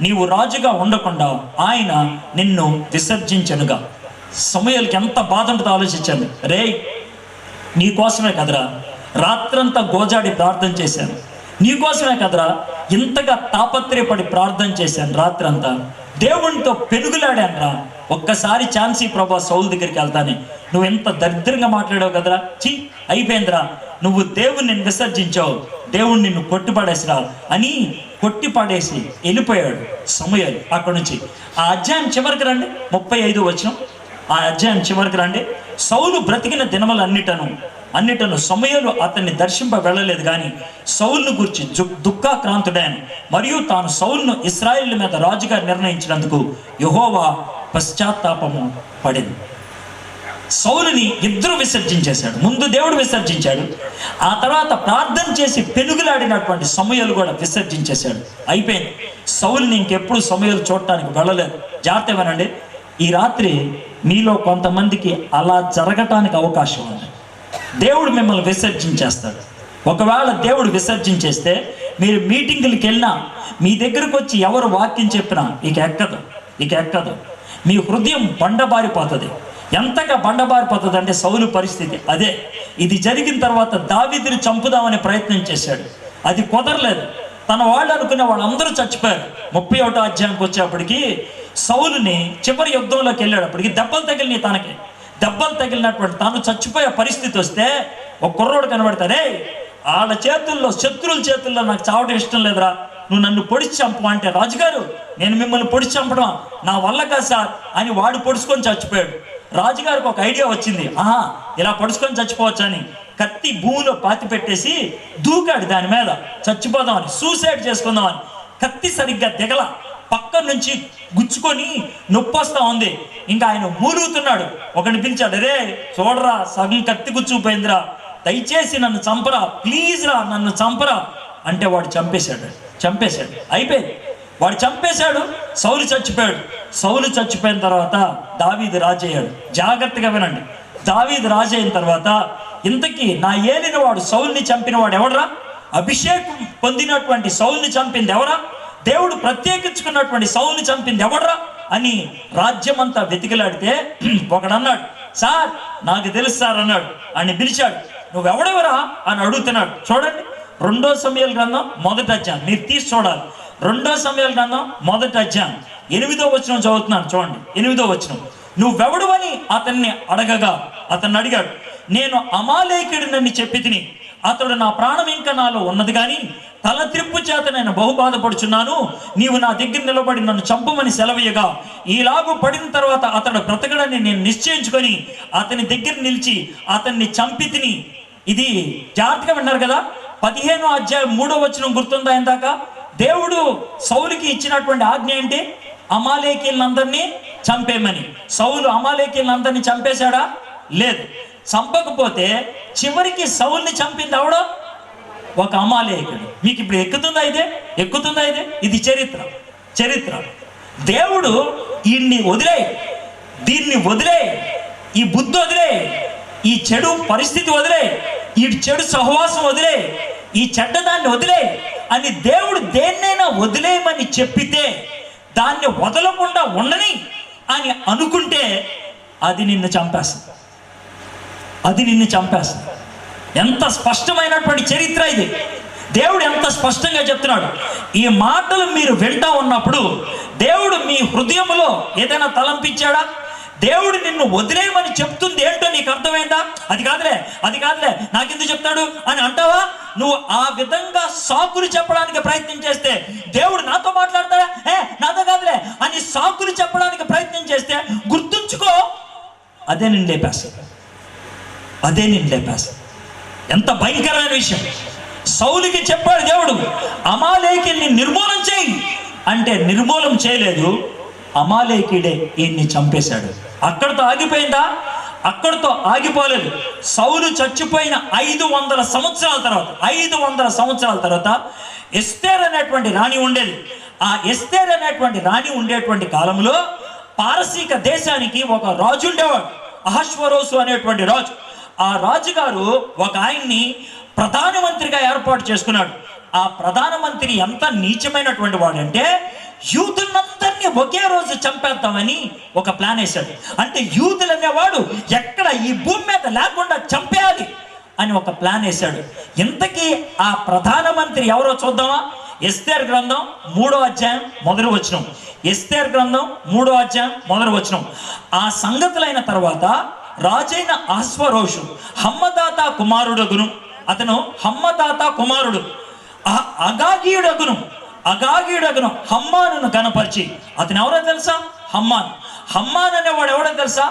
నీవు రాజుగా ఉండకుండా ఆయన నిన్ను విసర్జించనుగా. సమూయేలుకి ఎంత బాధ ఉంటుందో ఆలోచించాను. రే, నీకోసమే కదరా రాత్రంతా గోజాడి ప్రార్థన చేశాను, నీకోసమే కదరా ఇంతగా తాపత్రయపడి ప్రార్థన చేశాను రాత్రంతా, దేవునితో పెనుగులాడాను రా, ఒక్కసారి ఛాన్సీ ప్రభా సౌలు దగ్గరికి వెళ్తానే, నువ్వు ఎంత దరిద్రంగా మాట్లాడావు కదరా, చీ అయిపోయిందిరా, నువ్వు దేవుణ్ణి విసర్జించావు, దేవుడు నిన్ను కొట్టిపడేసిరా అని కొట్టిపడేసి వెళ్ళిపోయాడు సమూయేలు అక్కడి నుంచి. ఆ అధ్యాయం చివరికి రండి, 35వ వచనం. ఆ అధ్యాయం చివరికి రండి. సౌలు బ్రతికిన దినములన్నిటను సమూయేలు అతన్ని దర్శింప వెళ్ళలేదు, కానీ సౌలును గురించి దుఃఖాక్రాంతుడైన మరియు తాను సౌలును ఇశ్రాయేలు మీద రాజుగా నిర్ణయించినందుకు యెహోవా పశ్చాత్తాపము పడింది. సౌలుని ఇద్దరు విసర్జించేశాడు. ముందు దేవుడు విసర్జించాడు, ఆ తర్వాత ప్రార్థన చేసి పెనుగులాడినటువంటి సమూయేలు కూడా విసర్జించేశాడు. అయిపోయింది. సౌలుని ఇంకెప్పుడు సమూయేలు చూడటానికి వెళ్ళలేదు. జాగ్రత్త వినండి, ఈ రాత్రి మీలో కొంతమందికి అలా జరగటానికి అవకాశం ఉంది. దేవుడు మిమ్మల్ని విసర్జించేస్తాడు. ఒకవేళ దేవుడు విసర్జించేస్తే మీరు మీటింగులకి వెళ్ళినా, మీ దగ్గరకు వచ్చి ఎవరు వాక్యం చెప్పినా ఇక ఎక్కదు. మీ హృదయం బండబారిపోతుంది. ఎంతగా బండబారిపోతుంది అంటే సౌలు పరిస్థితి అదే. ఇది జరిగిన తర్వాత దావీదుని చంపుదామని ప్రయత్నం చేశాడు, అది కుదరలేదు. తన వాళ్ళు అనుకునే వాళ్ళందరూ చచ్చిపోయారు. 31వ అధ్యాయంకి వచ్చేప్పటికి సౌలుని చివరి యుద్ధంలోకి వెళ్ళేటప్పటికి దెబ్బలు తగిలినటువంటి తాను చచ్చిపోయే పరిస్థితి వస్తే ఒక కుర్రోడు కనబడతారే, వాళ్ళ చేతుల్లో, శత్రువుల చేతుల్లో నాకు చావడం ఇష్టం లేదురా, నువ్వు నన్ను పొడిచి చంపు అంటే, రాజుగారు నేను మిమ్మల్ని పొడిచి చంపడం నా వల్ల కాదు సార్ అని వాడు పొడుచుకొని చచ్చిపోయాడు. రాజుగారికి ఒక ఐడియా వచ్చింది, ఇలా పొడుచుకొని చచ్చిపోవచ్చు అని. కత్తి భూమిలో పాతి పెట్టేసి దూకాడు దాని మీద, చచ్చిపోదామని, సూసైడ్ చేసుకుందామని. కత్తి సరిగ్గా దిగల, పక్క నుంచి గుచ్చుకొని నొప్పి వస్తా ఉంది. ఇంకా ఆయన మూలుగుతున్నాడు. ఒకడిని పిలిచాడు, రే చూడరా, సగం కత్తి గుచ్చుకుపోయిందిరా, దయచేసి నన్ను చంపరా, ప్లీజ్ రా నన్ను చంపరా అంటే వాడు చంపేశాడు. అయిపోయింది, వాడు చంపేశాడు. సౌలు చచ్చిపోయాడు. సౌలు చచ్చిపోయిన తర్వాత దావీదు రాజు అయ్యాడు. జాగ్రత్తగా వినండి, దావీదు రాజు అయిన తర్వాత ఇంతకీ నా ఏలిన వాడు సౌలుని చంపిన వాడు ఎవడరా? అభిషేకం పొందినటువంటి సౌలుని చంపింది ఎవరా? దేవుడు ప్రత్యేకించుకున్నటువంటి సౌలుని చంపింది ఎవడరా అని రాజ్యమంతా వెతికిలాడితే ఒకడన్నాడు, సార్ నాకు తెలుసు సార్ అన్నాడు. అని పిలిచాడు, నువ్వెవడెవరా అని అడుగుతున్నాడు. చూడండి 2 సమూయేలు గ్రంథం 1వ అధ్యాయం, మీరు తీసి చూడాలి. 2 సమూయేలు గ్రంథం 1వ అధ్యాయం 8వ వచనం చదువుతున్నాను. చూడండి 8వ వచనం. నువ్వెవడువని అతన్ని అడగగా అతన్ని అడిగాడు, నేను అమాలేకుడినని చెప్పి తిని, అతడు నా ప్రాణం ఇంకా నాలో ఉన్నది కానీ తల త్రిప్పు చేత నేను బహుబాధపడుచున్నాను. నీవు నా దగ్గర నిలబడి నన్ను చంపమని సెలవీయగా ఈలాగు పడిన తర్వాత అతడు బ్రతకడని నేను నిశ్చయించుకొని అతని దగ్గర నిలిచి అతన్ని చంపి తిని. ఇది జాగ్రత్తగా విన్నారు కదా. 15వ అధ్యాయం 3వ వచనం గుర్తుందా? ఇందాక దేవుడు సౌలుకి ఇచ్చినటువంటి ఆజ్ఞ ఏంటి? అమాలేకీలందరినీ చంపేమని. సౌలు అమాలేకీలందరినీ చంపేశాడా? లేదు. చంపకపోతే చివరికి సౌల్ని చంపింది ఎవడో? ఒక అమాలేకుడు. మీకు ఇప్పుడు ఎక్కుతుందా ఇదే? ఇది చరిత్ర. దేవుడు దీన్ని వదిలే, ఈ బుద్ధి వదిలే, ఈ చెడు పరిస్థితి వదిలే, ఈ చెడు సహవాసం వదిలే, ఈ చెడ్డదాన్ని వదిలే అని దేవుడు దేన్నైనా వదిలేయమని చెప్పితే దాన్ని వదలకుండా ఉండని అని అనుకుంటే అది నిన్ను చంపేస్తుంది. ఎంత స్పష్టమైనటువంటి చరిత్ర ఇది. దేవుడు ఎంత స్పష్టంగా చెప్తున్నాడు. ఈ మాటలు మీరు వింటా ఉన్నప్పుడు దేవుడు మీ హృదయంలో ఏదైనా తలంపించాడా? దేవుడు నిన్ను వదిలేయమని చెప్తుంది ఏంటో నీకు అర్థమైందా? అది కాదులే నాకెందుకు చెప్తాడు అని అంటావా? నువ్వు ఆ విధంగా సాకులు చెప్పడానికి ప్రయత్నం చేస్తే దేవుడు నాతో మాట్లాడతాడా? నాతో కాదులే అని సాకులు చెప్పడానికి ప్రయత్నం చేస్తే గుర్తుంచుకో, అదే నేను లేపేస్తాను. ఎంత భయంకరమైన విషయం. సౌలుకి చెప్పాడు దేవుడు, అమాలేకీని నిర్మూలన చేయి అంటే నిర్మూలన చేయలేదు, అమాలేకీడే ఈయన్ని చంపేశాడు. అక్కడితో ఆగిపోయిందా? అక్కడితో ఆగిపోలేదు. సౌలు చచ్చిపోయిన 500 సంవత్సరాల తర్వాత ఎస్తేర్ అనేటువంటి రాణి ఉండేది. ఆ ఎస్తేర్ అనేటువంటి రాణి ఉండేటువంటి కాలంలో పారసీక దేశానికి ఒక రాజు ఉండేవాడు, అహష్వరోసు అనేటువంటి రాజు. ఆ రాజుగారు ఒక ఆయన్ని ప్రధానమంత్రిగా ఏర్పాటు చేసుకున్నాడు. ఆ ప్రధానమంత్రి ఎంత నీచమైనటువంటి వాడంటే యూదులందరినీ ఒకే రోజు చంపేద్దామని ఒక ప్లాన్ వేశాడు. అంటే యూదులు అనేవాడు ఎక్కడ ఈ భూమి మీద లేకుండా చంపేయాలి అని ఒక ప్లాన్ వేశాడు. ఇంతకీ ఆ ప్రధానమంత్రి ఎవరో చూద్దామా? ఎస్తేర్ గ్రంథం 3వ అధ్యాయం 1వ వచనం. ఎస్తేర్ గ్రంథం 3వ అధ్యాయం 1వ వచనం. ఆ సంగతులైన తర్వాత రాజైన అహష్వరోషు హమ్మదాతా కుమారుడగును, అతను హమ్మదాతా కుమారుడు, అగాగీయుడగును హమ్మానును గనపరిచి. అతను ఎవరో తెలుసా? హమ్మాన్ అనేవాడు ఎవడో తెలుసా?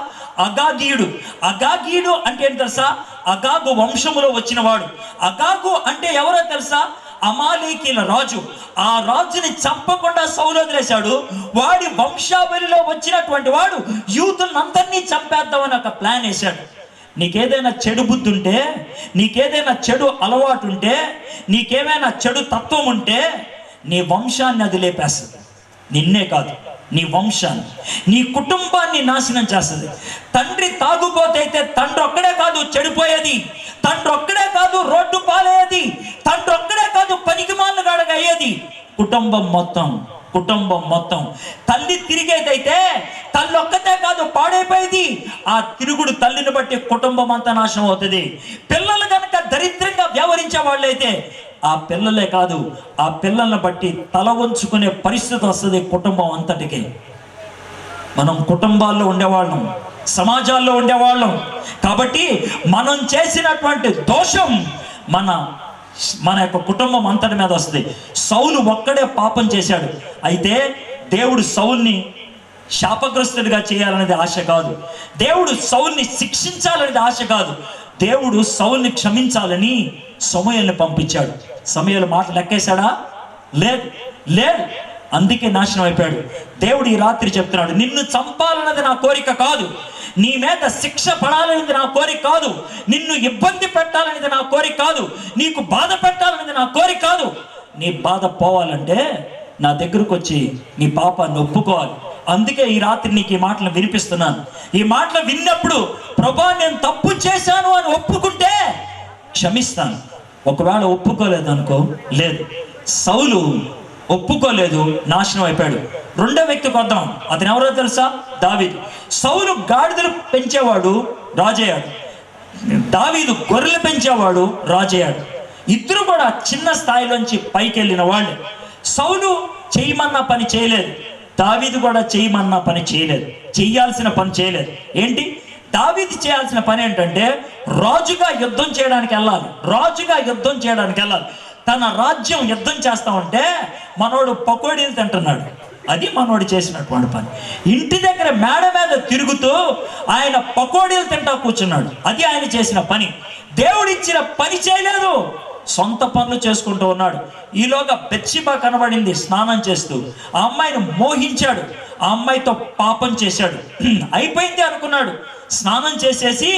అగాగీయుడు అంటే ఏంటి తెలుసా? అగాగు వంశములో వచ్చినవాడు. అగాగు అంటే ఎవరో తెలుసా? అమాలేకీల రాజు. ఆ రాజుని చంపకుండా సౌలు వదిలేశాడు. వాడి వంశావళిలో వచ్చినటువంటి వాడు యూదులందరినీ చంపేద్దామని ఒక ప్లాన్ వేశాడు. నీకేదైనా చెడు బుద్ధి ఉంటే, నీకేదైనా చెడు అలవాటు ఉంటే, నీకేమైనా చెడు తత్వం ఉంటే నీ వంశాన్ని అది లేపేస్తుంది. నిన్నే కాదు, నీ వంశాన్ని, నీ కుటుంబాన్ని నాశనం చేస్తుంది. తండ్రి తాగుబోతైతే తండ్రి ఒక్కడే కాదు చెడిపోయేది, తండ్రి ఒక్కడే కాదు రోడ్డు పాలయ్యేది, తండ్రి ఒక్కడే కాదు పనికిమాలిన గాడగా అయ్యేది. కుటుంబం మొత్తం తల్లి తిరిగేదైతే తల్లి ఒక్కతే కాదు పాడైపోయేది. ఆ తిరుగుడు తల్లిని బట్టి కుటుంబం అంతా నాశనం అవుతుంది. పిల్లలు కనుక దరిద్రంగా వ్యవహరించే వాళ్ళైతే ఆ పిల్లలే కాదు, ఆ పిల్లల్ని బట్టి తల వంచుకునే పరిస్థితి వస్తుంది కుటుంబం అంతటికి. మనం కుటుంబాల్లో ఉండేవాళ్ళం, సమాజాల్లో ఉండేవాళ్ళం. కాబట్టి మనం చేసినటువంటి దోషం మన యొక్క కుటుంబం అంతటి మీద వస్తుంది. సౌలు ఒక్కడే పాపం చేశాడు. అయితే దేవుడు సౌల్ని శాపగ్రస్తుడిగా చేయాలనేది ఆశ కాదు, దేవుడు సౌల్ని శిక్షించాలనేది ఆశ కాదు. దేవుడు సౌలుని క్షమించాలని సమూయేలుని పంపించాడు. సమూయేలు మాట లెక్కేశాడా? లేదు లేదు. అందుకే నాశనం అయిపోయాడు. దేవుడు ఈ రాత్రి చెప్తున్నాడు, నిన్ను చంపాలన్నది నా కోరిక కాదు, నీ మీద శిక్ష పడాలనేది నా కోరిక కాదు, నిన్ను ఇబ్బంది పెట్టాలనేది నా కోరిక కాదు, నీకు బాధ పెట్టాలనేది నా కోరిక కాదు. నీ బాధ పోవాలంటే నా దగ్గరకు వచ్చి నీ పాపాన్ని ఒప్పుకోవాలి. అందుకే ఈ రాత్రి నీకు ఈ మాటలు వినిపిస్తున్నాను. ఈ మాటలు విన్నప్పుడు ప్రభా నేను తప్పు చేశాను అని ఒప్పుకుంటే క్షమిస్తాను. ఒకవేళ ఒప్పుకోలేదు అనుకో, లేదు. సౌలు ఒప్పుకోలేదు, నాశనం అయిపోయాడు. రెండో వ్యక్తికి వద్దాం. అతను ఎవరో తెలుసా? దావీదు. సౌలు గాడిదలు పెంచేవాడు, రాజయ్యాడు. దావీదు గొర్రెలు పెంచేవాడు, రాజయ్యాడు. ఇద్దరు కూడా చిన్న స్థాయిలోంచి పైకి వెళ్ళిన వాళ్ళు. సౌలు చేయమన్న పని చేయలేదు, దావీదు కూడా చేయమన్న పని చేయలేదు, చెయ్యాల్సిన పని చేయలేదు. ఏంటి దావీదు చేయాల్సిన పని ఏంటంటే రాజుగా యుద్ధం చేయడానికి వెళ్ళాలి. రాజుగా యుద్ధం చేయడానికి వెళ్ళాలి. తన రాజ్యం యుద్ధం చేస్తా ఉంటే మనోడు పకోడీలు తింటున్నాడు. అది మనోడు చేసినటువంటి పని. ఇంటి దగ్గర మేడ మీద తిరుగుతూ ఆయన పకోడీలు తింటా కూర్చున్నాడు. అది ఆయన చేసిన పని. దేవుడు ఇచ్చిన పని చేయలేదు, సొంత పనులు చేసుకుంటూ ఉన్నాడు. ఈలోగా బెత్షెబా కనబడింది స్నానం చేస్తూ. ఆ అమ్మాయిని మోహించాడు, ఆ అమ్మాయితో పాపం చేశాడు. అయిపోయింది అనుకున్నాడు. స్నానం చేసేసి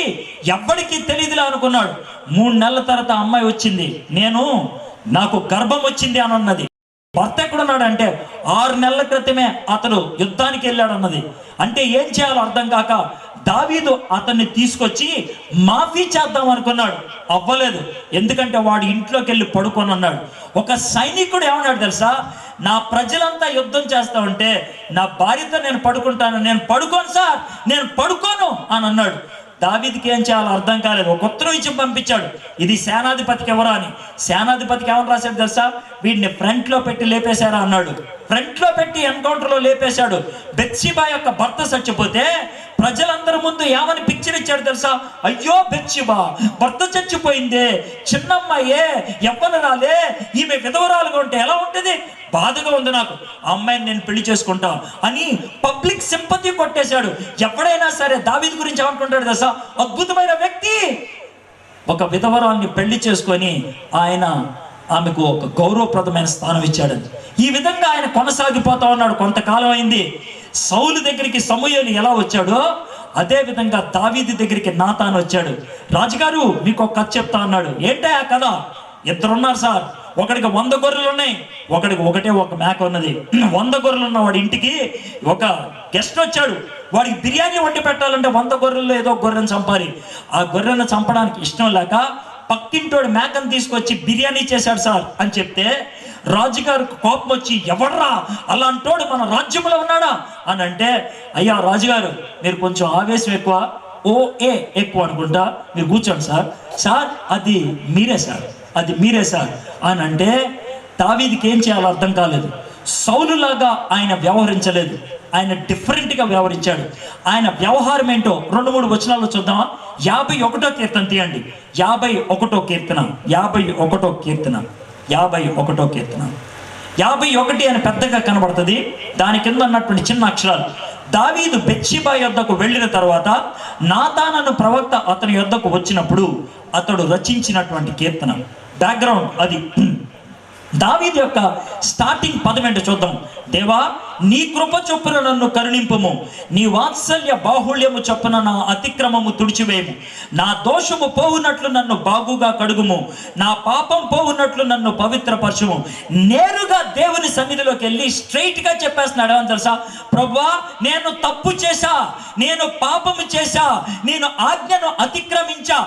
ఎవ్వడికి తెలియదులే అనుకున్నాడు. 3 నెలల తర్వాత ఆ అమ్మాయి వచ్చింది, నాకు గర్భం వచ్చింది అని అన్నది. భర్త ఎక్కడున్నాడు అంటే 6 నెలల క్రితమే అతడు యుద్ధానికి వెళ్ళాడు అన్నది. అంటే ఏం చేయాలో అర్థం కాక దావీదు అతన్ని తీసుకొచ్చి మాఫీ చేద్దాం అనుకున్నాడు. అవ్వలేదు. ఎందుకంటే వాడు ఇంట్లోకి వెళ్ళి పడుకొని అన్నాడు. ఒక సైనికుడు ఏమన్నాడు తెలుసా? నా ప్రజలంతా యుద్ధం చేస్తా ఉంటే నా భార్యతో నేను పడుకుంటాను, నేను పడుకోను సార్, నేను పడుకోను అని అన్నాడు. దావీదుకి ఏం చేయాలో అర్థం కాలేదు. ఒక ఉత్తరం ఇచ్చి పంపించాడు, ఇది సేనాధిపతికి ఎవరా అని. సేనాధిపతికి ఏమని రాశాడు తెలుసా? వీడిని ఫ్రంట్లో పెట్టి లేపేశారా అన్నాడు. ఫ్రంట్లో పెట్టి ఎన్కౌంటర్లో లేపేశాడు. బెత్షెబా యొక్క భర్త చచ్చిపోతే ప్రజలందరి ముందు ఏమని పిక్చర్ ఇచ్చాడు తెలుసా? అయ్యో బెత్షెబా భర్త చచ్చిపోయిందే, చిన్నమ్మాయే, యవ్వనురాలే, ఈమె విధవరాలుగా ఉంటే ఎలా ఉంటుంది, బాధగా ఉంది, నాకు ఆ అమ్మాయిని నేను పెళ్లి చేసుకుంటా అని పబ్లిక్ సింపతి కొట్టేశాడు. ఎవడైనా సరే దావీదు గురించి ఏమనుకుంటాడు తెలుసా? అద్భుతమైన వ్యక్తి. ఒక విధవరాల్ని పెళ్లి చేసుకొని ఆమెకు ఒక గౌరవప్రదమైన స్థానం ఇచ్చాడు. ఈ విధంగా ఆయన కొనసాగిపోతా ఉన్నాడు. కొంతకాలం అయింది. సౌలు దగ్గరికి సమూయేలు ఎలా వచ్చాడో అదే విధంగా దావీదు దగ్గరికి నాతాను వచ్చాడు. రాజుగారు మీకు ఒక కథ చెప్తా అన్నాడు. ఏంటా ఆ కథ? 2 ఉన్నారు సార్, ఒకడికి 100 గొర్రెలు ఉన్నాయి, ఒకడికి ఒక మేక ఉన్నది. 100 గొర్రెలు ఉన్న వాడి ఇంటికి ఒక గెస్ట్ వచ్చాడు. వాడికి బిర్యానీ వండి పెట్టాలంటే 100 గొర్రెల్లో ఏదో గొర్రెను చంపాలి. ఆ గొర్రెను చంపడానికి ఇష్టం లేక పక్కింటోడు మేకను తీసుకొచ్చి బిర్యానీ చేశాడు సార్ అని చెప్తే రాజుగారికి కోపం వచ్చి, ఎవడ్రా అలాంటోడు మన రాజ్యంలో ఉన్నాడా అని అంటే, అయ్యా రాజుగారు మీరు కొంచెం ఆవేశం ఎక్కువ, ఎక్కువ అనుకుంటా, మీరు కూర్చోండి సార్. సార్ అది మీరే సార్, అది మీరే సార్ అని అంటే దావీదుకి ఏం చేయాలో అర్థం కాలేదు. సౌలులాగా ఆయన వ్యవహరించలేదు, ఆయన డిఫరెంట్గా వ్యవహరించాడు. ఆయన వ్యవహారం ఏంటో 2-3 వచనాల్లో చూద్దామా? 51వ కీర్తన తీయండి. 51వ కీర్తన 51 అని పెద్దగా కనబడుతుంది. దాని కింద ఉన్నటువంటి చిన్న అక్షరాలు. దావీదు బెత్షెబా యొద్దకు వెళ్ళిన తర్వాత నాతాను ప్రవక్త అతని యొద్దకు వచ్చినప్పుడు అతడు రచించినటువంటి కీర్తన. బ్యాక్గ్రౌండ్ అది. దావీదు యొక్క స్టార్టింగ్ పదం ఏంటో చూద్దాం. దేవా నీ కృప చొప్పున నన్ను కరుణింపుము, నీ వాత్సల్య బాహుళ్యము చొప్పున నా అతిక్రమము తుడిచివేయము, నా దోషము పోవునట్లు నన్ను బాగుగా కడుగుము, నా పాపం పోవునట్లు నన్ను పవిత్రపరచుము. నేరుగా దేవుని సన్నిధిలోకి వెళ్ళి స్ట్రైట్గా చెప్పేస్తున్నాడు. ఏమని తెలుసా? ప్రభువా నేను తప్పు చేశా, నేను పాపము చేశా, నేను ఆజ్ఞను అతిక్రమించా.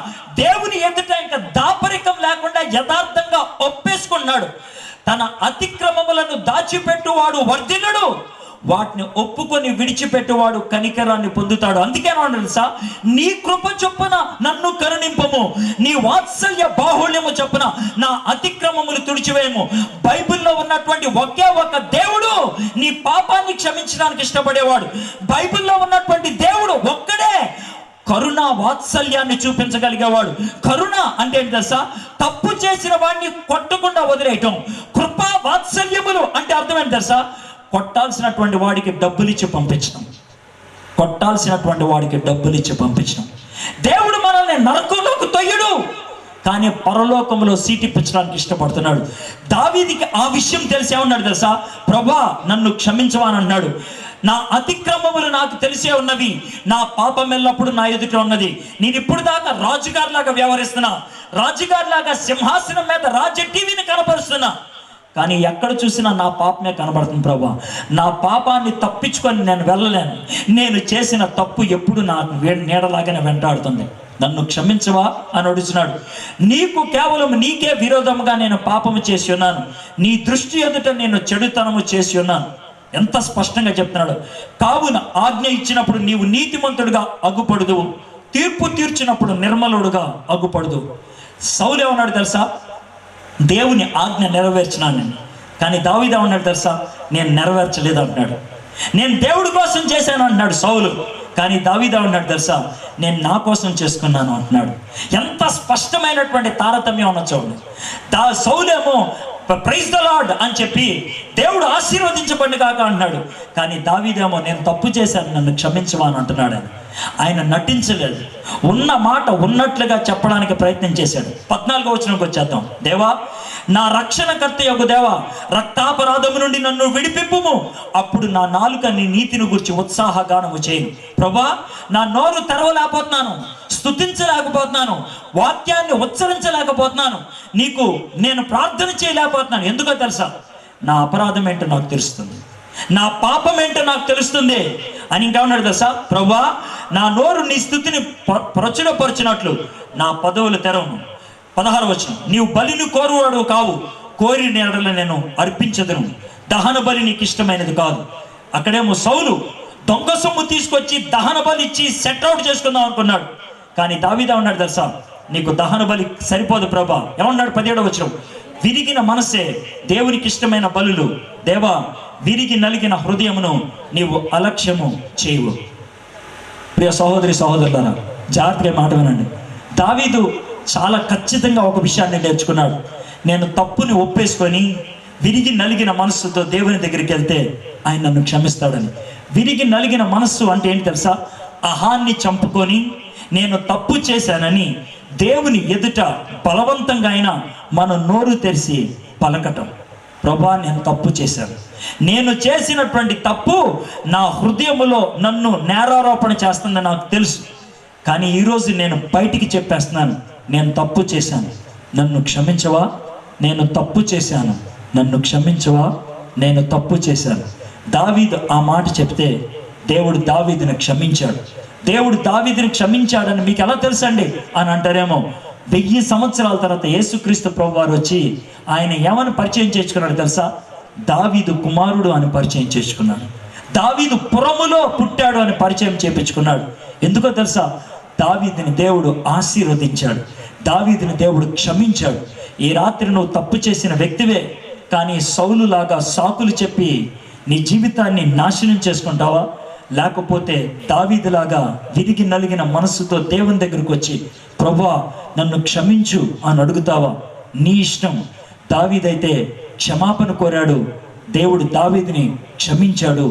దేవుని ఎదుట ఇంకా దాపరికం లేకుండా యథార్థంగా ఒప్పేసుకున్నాడు. తన అతిక్రమములను దాచిపెట్టువాడు వర్ధిల్లుడు, వాటిని ఒప్పుకొని విడిచిపెట్టువాడు కనికరాన్ని పొందుతాడు. అందుకేనా తెలుసా? నీ కృప చొప్పున నన్ను కరుణింపము, నీ వాత్సల్య బాహుళ్యము చొప్పున నా అతిక్రమములు తుడిచివేయము. బైబిల్లో ఉన్నటువంటి ఒకే ఒక దేవుడు నీ పాపాన్ని క్షమించడానికి ఇష్టపడేవాడు. బైబిల్లో ఉన్నటువంటి దేవుడు ఒక్కడే కరుణ వాత్సల్యాన్ని చూపించగలిగేవాడు. కరుణ అంటే ఏంటి తెలుసా? తప్పు చేసిన వాడిని కొట్టకుండా వదిలేయటం. కృపా వాత్సల్యములు అంటే అర్థం ఏంటి తెలుసా? కొట్టాల్సినటువంటి వాడికి డబ్బులు ఇచ్చి పంపించడం. దేవుడు మనల్ని నరకంలోకి తొయ్యడు, కానీ పరలోకంలో సీటిప్పించడానికి ఇష్టపడుతున్నాడు. దావీదుకి ఆ విషయం తెలిసే ఉన్నాడు తెలుసా, ప్రభా నన్ను క్షమించవా అని అన్నాడు. నా అతిక్రమములు నాకు తెలిసే ఉన్నవి, నా పాపం ఎల్లప్పుడు నా ఎదుట ఉన్నది. నేను ఇప్పుడు దాకా రాజుగారిలాగా వ్యవహరిస్తున్నా, రాజుగారిలాగా సింహాసనం మీద రాజ్య టీవీని కనపరుస్తున్నా, కానీ ఎక్కడ చూసినా నా పాపమే కనబడుతుంది ప్రభా. నా పాపాన్ని తప్పించుకొని నేను వెళ్ళలేను. నేను చేసిన తప్పు ఎప్పుడు నాకు నీడలాగానే వెంటాడుతుంది. నన్ను క్షమించవా అని అడుగుతున్నాడు. నీకు కేవలం నీకే విరోధముగా నేను పాపము చేసి ఉన్నాను, నీ దృష్టి ఎదుట నేను చెడుతనము చేసి ఉన్నాను. ఎంత స్పష్టంగా చెప్తున్నాడు. కావున ఆజ్ఞ ఇచ్చినప్పుడు నీవు నీతిమంతుడుగా అగుపడదు, తీర్పు తీర్చినప్పుడు నిర్మలుడుగా అగుపడదు. సౌలు ఏమన్నాడు తెలుసా, దేవుని ఆజ్ఞ నెరవేర్చినాను నేను. కానీ దావీదు ఏమన్నాడు తెలుసా, నేను నెరవేర్చలేదు అంటున్నాడు. నేను దేవుడి కోసం చేశాను అంటున్నాడు సౌలు, కానీ దావీదు ఏమన్నాడు తెలుసా, నేను నా కోసం చేసుకున్నాను అంటున్నాడు. ఎంత స్పష్టమైనటువంటి తారతమ్యం ఉన్న చూడండి. సౌలేమో ప్రైజ్ ద లార్డ్ అని చెప్పి దేవుడు ఆశీర్వదించబడి కాక అంటున్నాడు, కానీ దావీదేమో నేను తప్పు చేశాను నన్ను క్షమించవా అని అంటున్నాడు. ఆయన నటించలేదు, ఉన్న మాట ఉన్నట్లుగా చెప్పడానికి ప్రయత్నం చేశాడు. 14వ వచనంకి వచ్చేద్దాం. దేవా నా రక్షణకర్త యొక్క దేవా, రక్తాపరాధము నుండి నన్ను విడిపింపుము, అప్పుడు నా నాలుక నీ నీతిని గురించి ఉత్సాహగానము చేయను. ప్రభా నా నోరు తెరవలేకపోతున్నాను, స్తుతించలేకపోతున్నాను, వాక్యాన్ని ఉచ్చరించలేకపోతున్నాను, నీకు నేను ప్రార్థన చేయలేకపోతున్నాను. ఎందుకో తెలుసా, నా అపరాధం ఏంటో నాకు తెలుస్తుంది, నా పాపం ఏంటో నాకు తెలుస్తుంది అని. ఇంకా ఉన్నాడు తెలుసా, ప్రభా నా నోరు నీ స్తుతిని ప్రచురపరచినట్లు నా పదవులు తెరవను. 16వ వచనం, నీవు బలిని కోరువాడు కావు, కోరి నేడలు నేను అర్పించదును, దహన బలి నీకు ఇష్టమైనది కాదు. అక్కడేమో సౌలు దొంగ సొమ్ము తీసుకొచ్చి దహన బలి ఇచ్చి సెట్అవుట్ చేసుకుందాం అనుకున్నాడు, కానీ దావీదు ఉన్నాడు తెలుసా, నీకు దహన బలి సరిపోదు ప్రభా. ఏమన్నాడు 17వ వచనం, విరిగిన మనసే దేవునికి ఇష్టమైన బలులు, దేవా విరిగి నలిగిన హృదయమును నీవు అలక్ష్యము చేయవు. ప్రియ సహోదరి సహోదరులారా, జాగ్రత్తగా మాట వినండి. దావీదు చాలా ఖచ్చితంగా ఒక విషయాన్ని నేర్చుకున్నాడు. నేను తప్పుని ఒప్పేసుకొని విరిగి నలిగిన మనస్సుతో దేవుని దగ్గరికి వెళ్తే ఆయన నన్ను క్షమిస్తాడని. విరిగి నలిగిన మనస్సు అంటే ఏంటి తెలుసా, అహాన్ని చంపుకొని నేను తప్పు చేశానని దేవుని ఎదుట బలవంతంగా అయినా మన నోరు తెరిచి పలకటం. ప్రభా నేను తప్పు చేశాను, నేను చేసినటువంటి తప్పు నా హృదయములో నన్ను నేరారోపణ చేస్తుందని నాకు తెలుసు, కానీ ఈరోజు నేను బయటికి చెప్పేస్తున్నాను, నేను తప్పు చేశాను, నన్ను క్షమించవా, నేను తప్పు చేశాను, నన్ను క్షమించవా, నేను తప్పు చేశాను. దావీదు ఆ మాట చెప్తే దేవుడు దావీదుని క్షమించాడు. దేవుడు దావీదుని క్షమించాడని మీకు ఎలా తెలుసండి అని అంటారేమో. 1000 సంవత్సరాల తర్వాత యేసుక్రీస్తు ప్రభువారు వచ్చి ఆయన ఏమని పరిచయం చేసుకున్నాడు తెలుసా, దావీదు కుమారుడు అని పరిచయం చేసుకున్నాడు. దావీదు పురములో పుట్టాడు అని పరిచయం చేపించుకున్నాడు. ఎందుకో తెలుసా, దావీదుని దేవుడు ఆశీర్వదించాడు, దావీదుని దేవుడు క్షమించాడు. ఈ రాత్రి నువ్వు తప్పు చేసిన వ్యక్తివే, కానీ సౌలులాగా సాకులు చెప్పి నీ జీవితాన్ని నాశనం చేసుకుంటావా, లేకపోతే దావీదులాగా విరిగి నలిగిన మనస్సుతో దేవుని దగ్గరకు వచ్చి ప్రభువా నన్ను క్షమించు అని అడుగుతావా? నీ ఇష్టం. దావీదైతే క్షమాపణ కోరాడు, దేవుడు దావీదుని క్షమించాడు,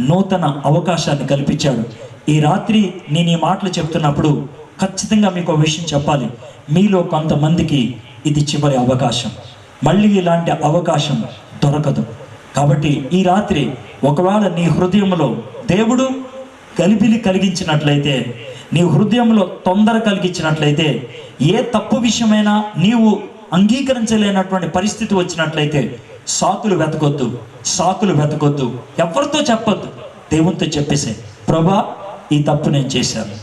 నూతన అవకాశాన్ని కల్పించాడు. ఈ రాత్రి నేను ఈ మాటలు చెప్తున్నప్పుడు ఖచ్చితంగా మీకు ఒక విషయం చెప్పాలి. మీలో కొంతమందికి ఇది చివరి అవకాశం, మళ్ళీ ఇలాంటి అవకాశం దొరకదు. కాబట్టి ఈ రాత్రి ఒకవేళ నీ హృదయంలో దేవుడు గలిబిలి కలిగించినట్లయితే, నీ హృదయంలో తొందర కలిగించినట్లయితే, ఏ తప్పు విషయమైనా నీవు అంగీకరించలేనటువంటి పరిస్థితి వచ్చినట్లయితే సాకులు వెతకొద్దు, సాకులు వెతకొద్దు, ఎవరితో చెప్పొద్దు, దేవునితో చెప్పేసే, ప్రభా ఈ తప్పు నేను చేశాను,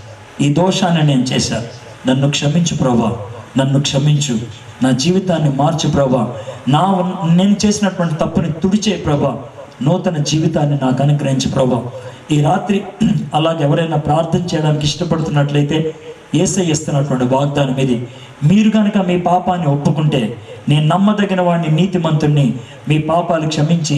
ఈ దోషాన్ని నేను చేశాను, నన్ను క్షమించు ప్రభా, నన్ను క్షమించు, నా జీవితాన్ని మార్చు ప్రభా, నేను చేసినటువంటి తప్పుని తుడిచే ప్రభా, నూతన జీవితాన్ని నాకు అనుగ్రహించు ప్రభా. ఈ రాత్రి అలాగే ఎవరైనా ప్రార్థన చేయడానికి ఇష్టపడుతున్నట్లయితే యేసయ్య ఇస్తున్నటువంటి వాగ్దానం ఇది. మీరు కనుక మీ పాపాన్ని ఒప్పుకుంటే నేను నమ్మదగిన వాడిని, నీతిమంతుణ్ణి, మీ పాపాలు క్షమించి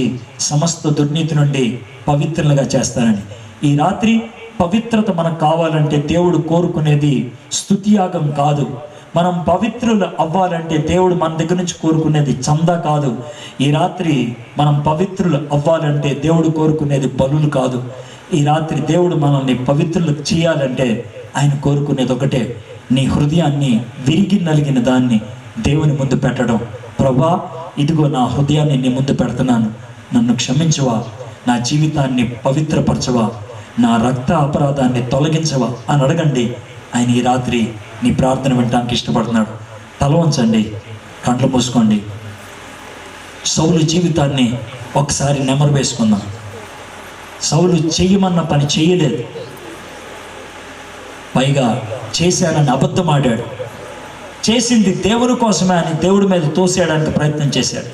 సమస్త దుర్నీతి నుండి పవిత్రులుగా చేస్తానని. ఈ రాత్రి పవిత్రత మనకు కావాలంటే దేవుడు కోరుకునేది స్తుతియాగం కాదు. మనం పవిత్రులు అవ్వాలంటే దేవుడు మన దగ్గర నుంచి కోరుకునేది చందా కాదు. ఈ రాత్రి మనం పవిత్రులు అవ్వాలంటే దేవుడు కోరుకునేది బలులు కాదు. ఈ రాత్రి దేవుడు మనల్ని పవిత్రులు చేయాలంటే ఆయన కోరుకునేది ఒకటే, నీ హృదయాన్ని విరిగి నలిగిన దాన్ని దేవుని ముందు పెట్టడం. ప్రభా, ఇదిగో నా హృదయాన్ని నీ ముందు పెడుతున్నాను, నన్ను క్షమించవా, నా జీవితాన్ని పవిత్రపరచవా, నా రక్త అపరాధాన్ని తొలగించవా అని అడగండి. ఆయన ఈ రాత్రి నీ ప్రార్థన వినడానికి ఇష్టపడుతున్నాడు. తల వంచండి, కంట్లు మూసుకోండి. సౌలు జీవితాన్ని ఒకసారి నెమరు వేసుకుందాం. సౌలు చెయ్యమన్న పని చేయలేదు, పైగా చేశానని అబద్ధం ఆడాడు. చేసింది దేవుని కోసమే అని దేవుడి మీద తోసేయడానికి ప్రయత్నం చేశాడు.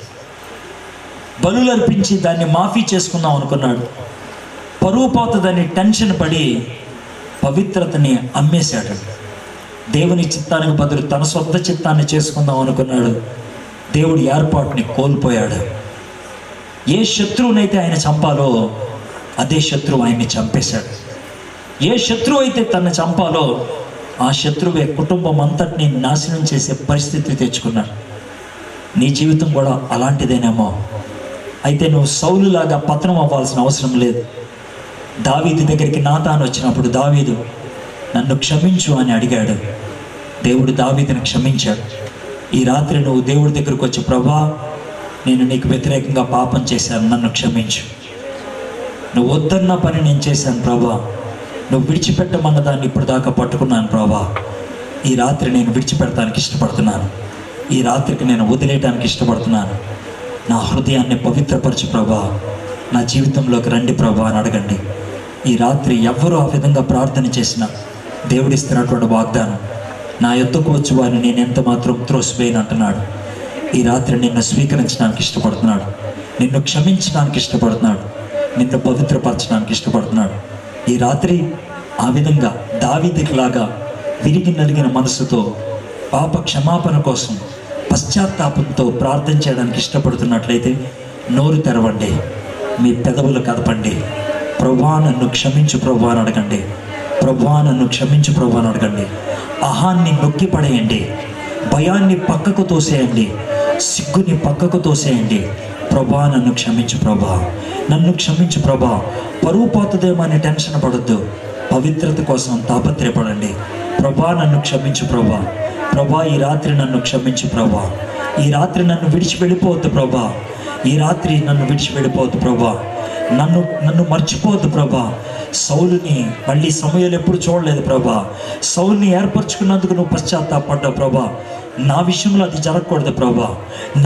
బలులు అర్పించి దాన్ని మాఫీ చేసుకుందాం అనుకున్నాడు. పరువు పోతుందని టెన్షన్ పడి పవిత్రతని అమ్మేశాడు. దేవుని చిత్తానికి బదులు తన సొంత చిత్తాన్ని చేసుకుందాం అనుకున్నాడు. దేవుడి ఏర్పాటుని కోల్పోయాడు. ఏ శత్రువునైతే ఆయన చంపాలో అదే శత్రువు ఆయన్ని చంపేశాడు. ఏ శత్రువు అయితే తనని చంపాలో ఆ శత్రువే కుటుంబం అంతటిని నాశనం చేసే పరిస్థితి తెచ్చుకున్నాడు. నీ జీవితం కూడా అలాంటిదేనేమో. అయితే నువ్వు సౌలులాగా పతనం అవ్వాల్సిన అవసరం లేదు. దావీదు దగ్గరికి నాతాను వచ్చినప్పుడు దావీదు నన్ను క్షమించు అని అడిగాడు. దేవుడు దావీదుని క్షమించాడు. ఈ రాత్రి నువ్వు దేవుడి దగ్గరకు వచ్చి, ప్రభా, నేను నీకు వ్యతిరేకంగా పాపం చేశాను, నన్ను క్షమించు. నువ్వు వద్దన్న పని నేను చేశాను ప్రభా, నువ్వు విడిచిపెట్టమన్న దాన్ని ఇప్పుడు దాకా పట్టుకున్నాను ప్రభా. ఈ రాత్రి నేను విడిచిపెడటానికి ఇష్టపడుతున్నాను. ఈ రాత్రికి నేను వదిలేయడానికి ఇష్టపడుతున్నాను. నా హృదయాన్ని పవిత్రపరచు ప్రభా, నా జీవితంలోకి రండి ప్రభా అని అడగండి. ఈ రాత్రి ఎవ్వరూ ఆ విధంగా ప్రార్థన చేసినా దేవుడిస్తున్నటువంటి వాగ్దానం, నా యొద్దకు వచ్చి వారిని నేను ఎంత మాత్రం త్రోసివేయను అంటున్నాడు. ఈ రాత్రి నిన్ను స్వీకరించడానికి ఇష్టపడుతున్నాడు, నిన్ను క్షమించడానికి ఇష్టపడుతున్నాడు, నిన్ను పవిత్రపరచడానికి ఇష్టపడుతున్నాడు. ఈ రాత్రి ఆ విధంగా దావీదులాగా విరిగి నలిగిన మనసుతో పాప క్షమాపణ కోసం పశ్చాత్తాపంతో ప్రార్థన చేయడానికి ఇష్టపడుతున్నట్లయితే నోరు తెరవండి, మీ పెదవులు కదపండి. ప్రభువా, నన్ను క్షమించు ప్రభువా అని అడగండి. ప్రభువా, నన్ను క్షమించు ప్రభువా అని అడగండి. అహాన్ని నొక్కి పడేయండి, భయాన్ని పక్కకు తోసేయండి, సిగ్గుని పక్కకు తోసేయండి. ప్రభువా, నన్ను క్షమించు ప్రభువా, నన్ను క్షమించు ప్రభువా. పరువు పోతుందేమో అని టెన్షన్ పడొద్దు, పవిత్రత కోసం తాపత్రయపడండి. ప్రభువా, నన్ను క్షమించు ప్రభువా. ప్రభువా, ఈ రాత్రి నన్ను క్షమించు ప్రభువా. ఈ రాత్రి నన్ను విడిచి వెళ్ళిపోవద్దు ప్రభువా. ఈ రాత్రి నన్ను విడిచి వెళ్ళిపోవద్దు ప్రభువా. నన్ను మర్చిపోవద్దు ప్రభా. సౌలుని మళ్ళీ సమయాలు ఎప్పుడు చూడలేదు ప్రభా. సౌలుని ఏర్పరచుకున్నందుకు నువ్వు పశ్చాత్తాపడ్డావు ప్రభా. నా విషయంలో అది జరగకూడదు ప్రభా,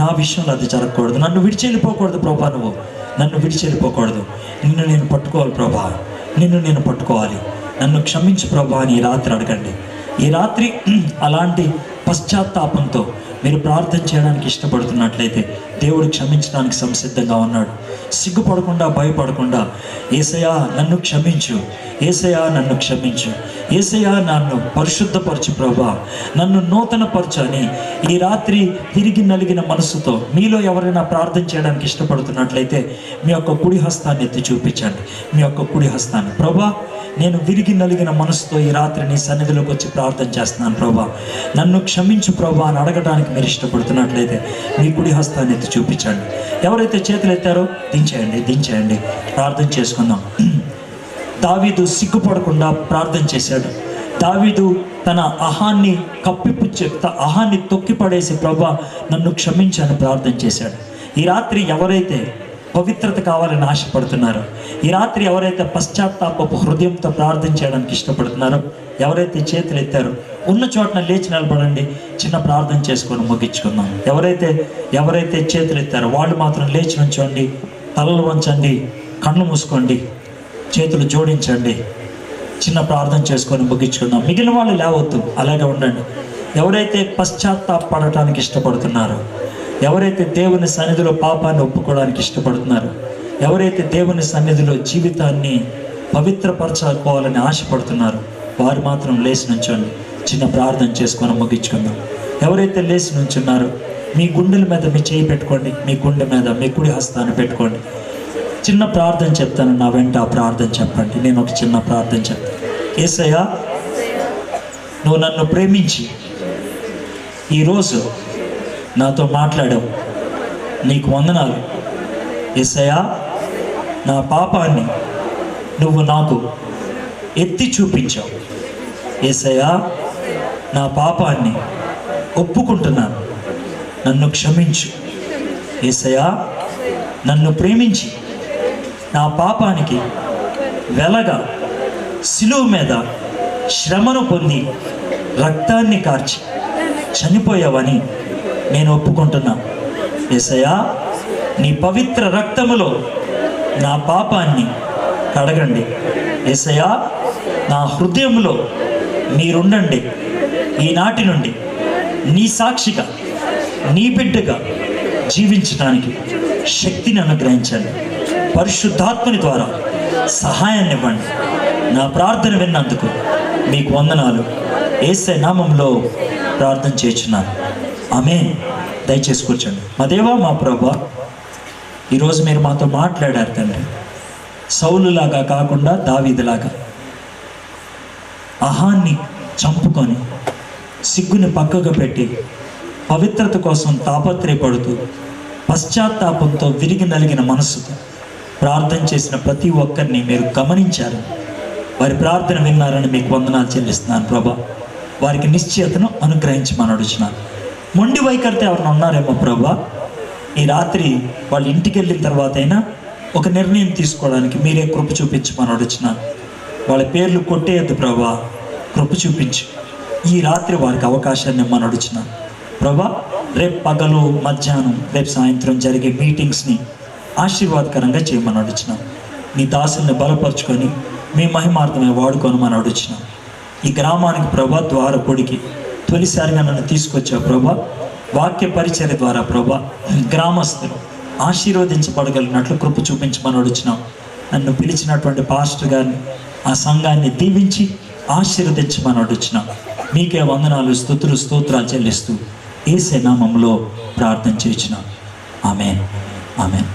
నా విషయంలో అది జరగకూడదు. నన్ను విడిచి వెళ్ళిపోకూడదు ప్రభా, నువ్వు నన్ను విడిచి వెళ్ళిపోకూడదు. నిన్ను నేను పట్టుకోవాలి ప్రభా, నిన్ను నేను పట్టుకోవాలి. నన్ను క్షమించు ప్రభా అని ఈ రాత్రి అడగండి. ఈ రాత్రి అలాంటి పశ్చాత్తాపంతో మీరు ప్రార్థన చేయడానికి ఇష్టపడుతున్నట్లయితే దేవుడు క్షమించడానికి సంసిద్ధంగా ఉన్నాడు. సిగ్గుపడకుండా, భయపడకుండా, యేసయ్యా నన్ను క్షమించు, యేసయ్యా నన్ను క్షమించు, యేసయ్యా నన్ను పరిశుద్ధపరచు ప్రభా, నన్ను నూతనపరచు అని ఈ రాత్రి తిరిగి నలిగిన మనసుతో మీలో ఎవరైనా ప్రార్థన చేయడానికి ఇష్టపడుతున్నట్లయితే మీ యొక్క కుడి హస్తాన్ని ఎత్తి చూపించండి. మీ యొక్క కుడి హస్తాన్ని, ప్రభా, నేను విరిగి నలిగిన మనసుతో ఈ రాత్రి నీ సన్నిధిలోకి వచ్చి ప్రార్థన చేస్తున్నాను ప్రభా, నన్ను క్షమించు ప్రభా అని అడగడానికి మీరు ఇష్టపడుతున్నట్లయితే మీ కుడి హస్తాన్ని ఎత్తి చూపించండి. ఎవరైతే చేతులు ఎత్తారో దించేయండి, ప్రార్థన చేసుకుందాం. దావీదు సిగ్గుపడకుండా ప్రార్థన చేశాడు. దావీదు తన అహాన్ని అహాన్ని తొక్కిపడేసి ప్రభా నన్ను క్షమించని ప్రార్థన చేశాడు. ఈ రాత్రి ఎవరైతే పవిత్రత కావాలని ఆశపడుతున్నారో, ఈ రాత్రి ఎవరైతే పశ్చాత్తాపపు హృదయంతో ప్రార్థన చేయడానికి ఇష్టపడుతున్నారో, ఎవరైతే చేతులు ఎత్తారో ఉన్న చోటన లేచి నిలబడండి, చిన్న ప్రార్థన చేసుకొని ముగించుకుందాం. ఎవరైతే చేతులు ఎత్తారో వాళ్ళు మాత్రం లేచి నుంచోండి, తలలు వంచండి, కళ్ళు మూసుకోండి, చేతులు జోడించండి, చిన్న ప్రార్థన చేసుకొని ముగించుకుందాం. మిగిలిన వాళ్ళు లేవద్దు, అలాగే ఉండండి. ఎవరైతే పశ్చాత్తాపడటానికి ఇష్టపడుతున్నారో, ఎవరైతే దేవుని సన్నిధిలో పాపాన్ని ఒప్పుకోవడానికి ఇష్టపడుతున్నారో, ఎవరైతే దేవుని సన్నిధిలో జీవితాన్ని పవిత్రపరచుకోవాలని ఆశపడుతున్నారో వారు మాత్రం లేచి నుంచోండి, చిన్న ప్రార్థన చేసుకొని ముగించుకుందాం. ఎవరైతే లేచి నుంచున్నారో మీ గుండెల మీద మీ చేయి పెట్టుకోండి, మీ గుండె మీద మీ కుడి హస్తాన్ని పెట్టుకోండి. చిన్న ప్రార్థన చెప్తాను, నా వెంట ఆ ప్రార్థన చెప్పండి. నేను ఒక చిన్న ప్రార్థన చెప్తాను. యేసయ్యా, నువ్వు నన్ను ప్రేమించి ఈరోజు నాతో మాట్లాడావు, నీకు వందనాలు. యేసయ్యా, నా పాపాన్ని నువ్వు నాకు ఎత్తి చూపించావు. యేసయ్యా, నా పాపాన్ని ఒప్పుకుంటున్నాను, నన్ను క్షమించు. యేసయ్యా, నన్ను ప్రేమించి నా పాపానికి వెలగా శిలువ మీద శ్రమను పొంది రక్తాన్ని కార్చి చనిపోయావని నేను ఒప్పుకుంటున్నాను. యేసయ్యా, నీ పవిత్ర రక్తములో నా పాపాన్ని కడగండి. యేసయ్యా, నా హృదయంలో మీరుండండి. ఈనాటి నుండి నీ సాక్షిగా, నీ బిడ్డగా జీవించడానికి శక్తిని అనుగ్రహించండి. పరిశుద్ధాత్మని ద్వారా సహాయాన్ని ఇవ్వండి. నా ప్రార్థన విన్నందుకు మీకు వందనాలు. యేసయ్య నామంలో ప్రార్థన చేస్తున్నాను. ఆమేన్. దయచేసి కూర్చోండి. మా దేవా, మా ప్రభువా, ఈరోజు మీరు మాతో మాట్లాడారు తండ్రి. సౌలులాగా కాకుండా దావీదులాగా అహాన్ని చంపుకొని సిగ్గుని పక్కకు పెట్టి పవిత్రత కోసం తాపత్రయపడుతూ పశ్చాత్తాపంతో విరిగి నలిగిన మనస్సుతో ప్రార్థన చేసిన ప్రతి ఒక్కరిని మీరు గమనించారు. వారి ప్రార్థన విన్నారని మీకు వందనాలు చెల్లిస్తున్నాను ప్రభా. వారికి నిశ్చయతను అనుగ్రహించమని అడుగుతున్నాను. మొండి వైఖరితో ఎవరైనా ఉన్నారేమో ప్రభా, ఈ రాత్రి వాళ్ళ ఇంటికి వెళ్ళిన తర్వాత అయినా ఒక నిర్ణయం తీసుకోవడానికి మీరే కృప చూపించమని అడుగుతున్నాను. వాళ్ళ పేర్లు కొట్టేయద్దు ప్రభా, కృప చూపించు. ఈ రాత్రి వారికి అవకాశాన్ని ఇమ్మని అడుగుతున్నాను ప్రభా. రేపు పగలు, మధ్యాహ్నం, రేపు సాయంత్రం జరిగే మీటింగ్స్ని ఆశీర్వాదకరంగా చేయమని అడుగుతున్నాం. నీ దాసుల్ని బలపరుచుకొని మీ మహిమార్థమే వాడుకోనమని అడుగుతున్నాం. ఈ గ్రామానికి ప్రభా ద్వారపొడికి తొలిసారిగా నన్ను తీసుకొచ్చావు ప్రభా. వాక్య పరిచర్య ద్వారా ప్రభా గ్రామస్తులు ఆశీర్వదించబడగలిగినట్లు కృప చూపించమని అడుగుతున్నాం. నన్ను పిలిచినటువంటి పాస్టర్ గారిని, ఆ సంఘాన్ని దీవించి ఆశీర్వదించమని అడుగుతున్నాం. మీకే వందనాలు, స్తుతులు, స్తోత్రాలు చెల్లిస్తూ యేసయ్య నామములో ప్రార్థన చేయించున్నాం. ఆమేన్. ఆమేన్.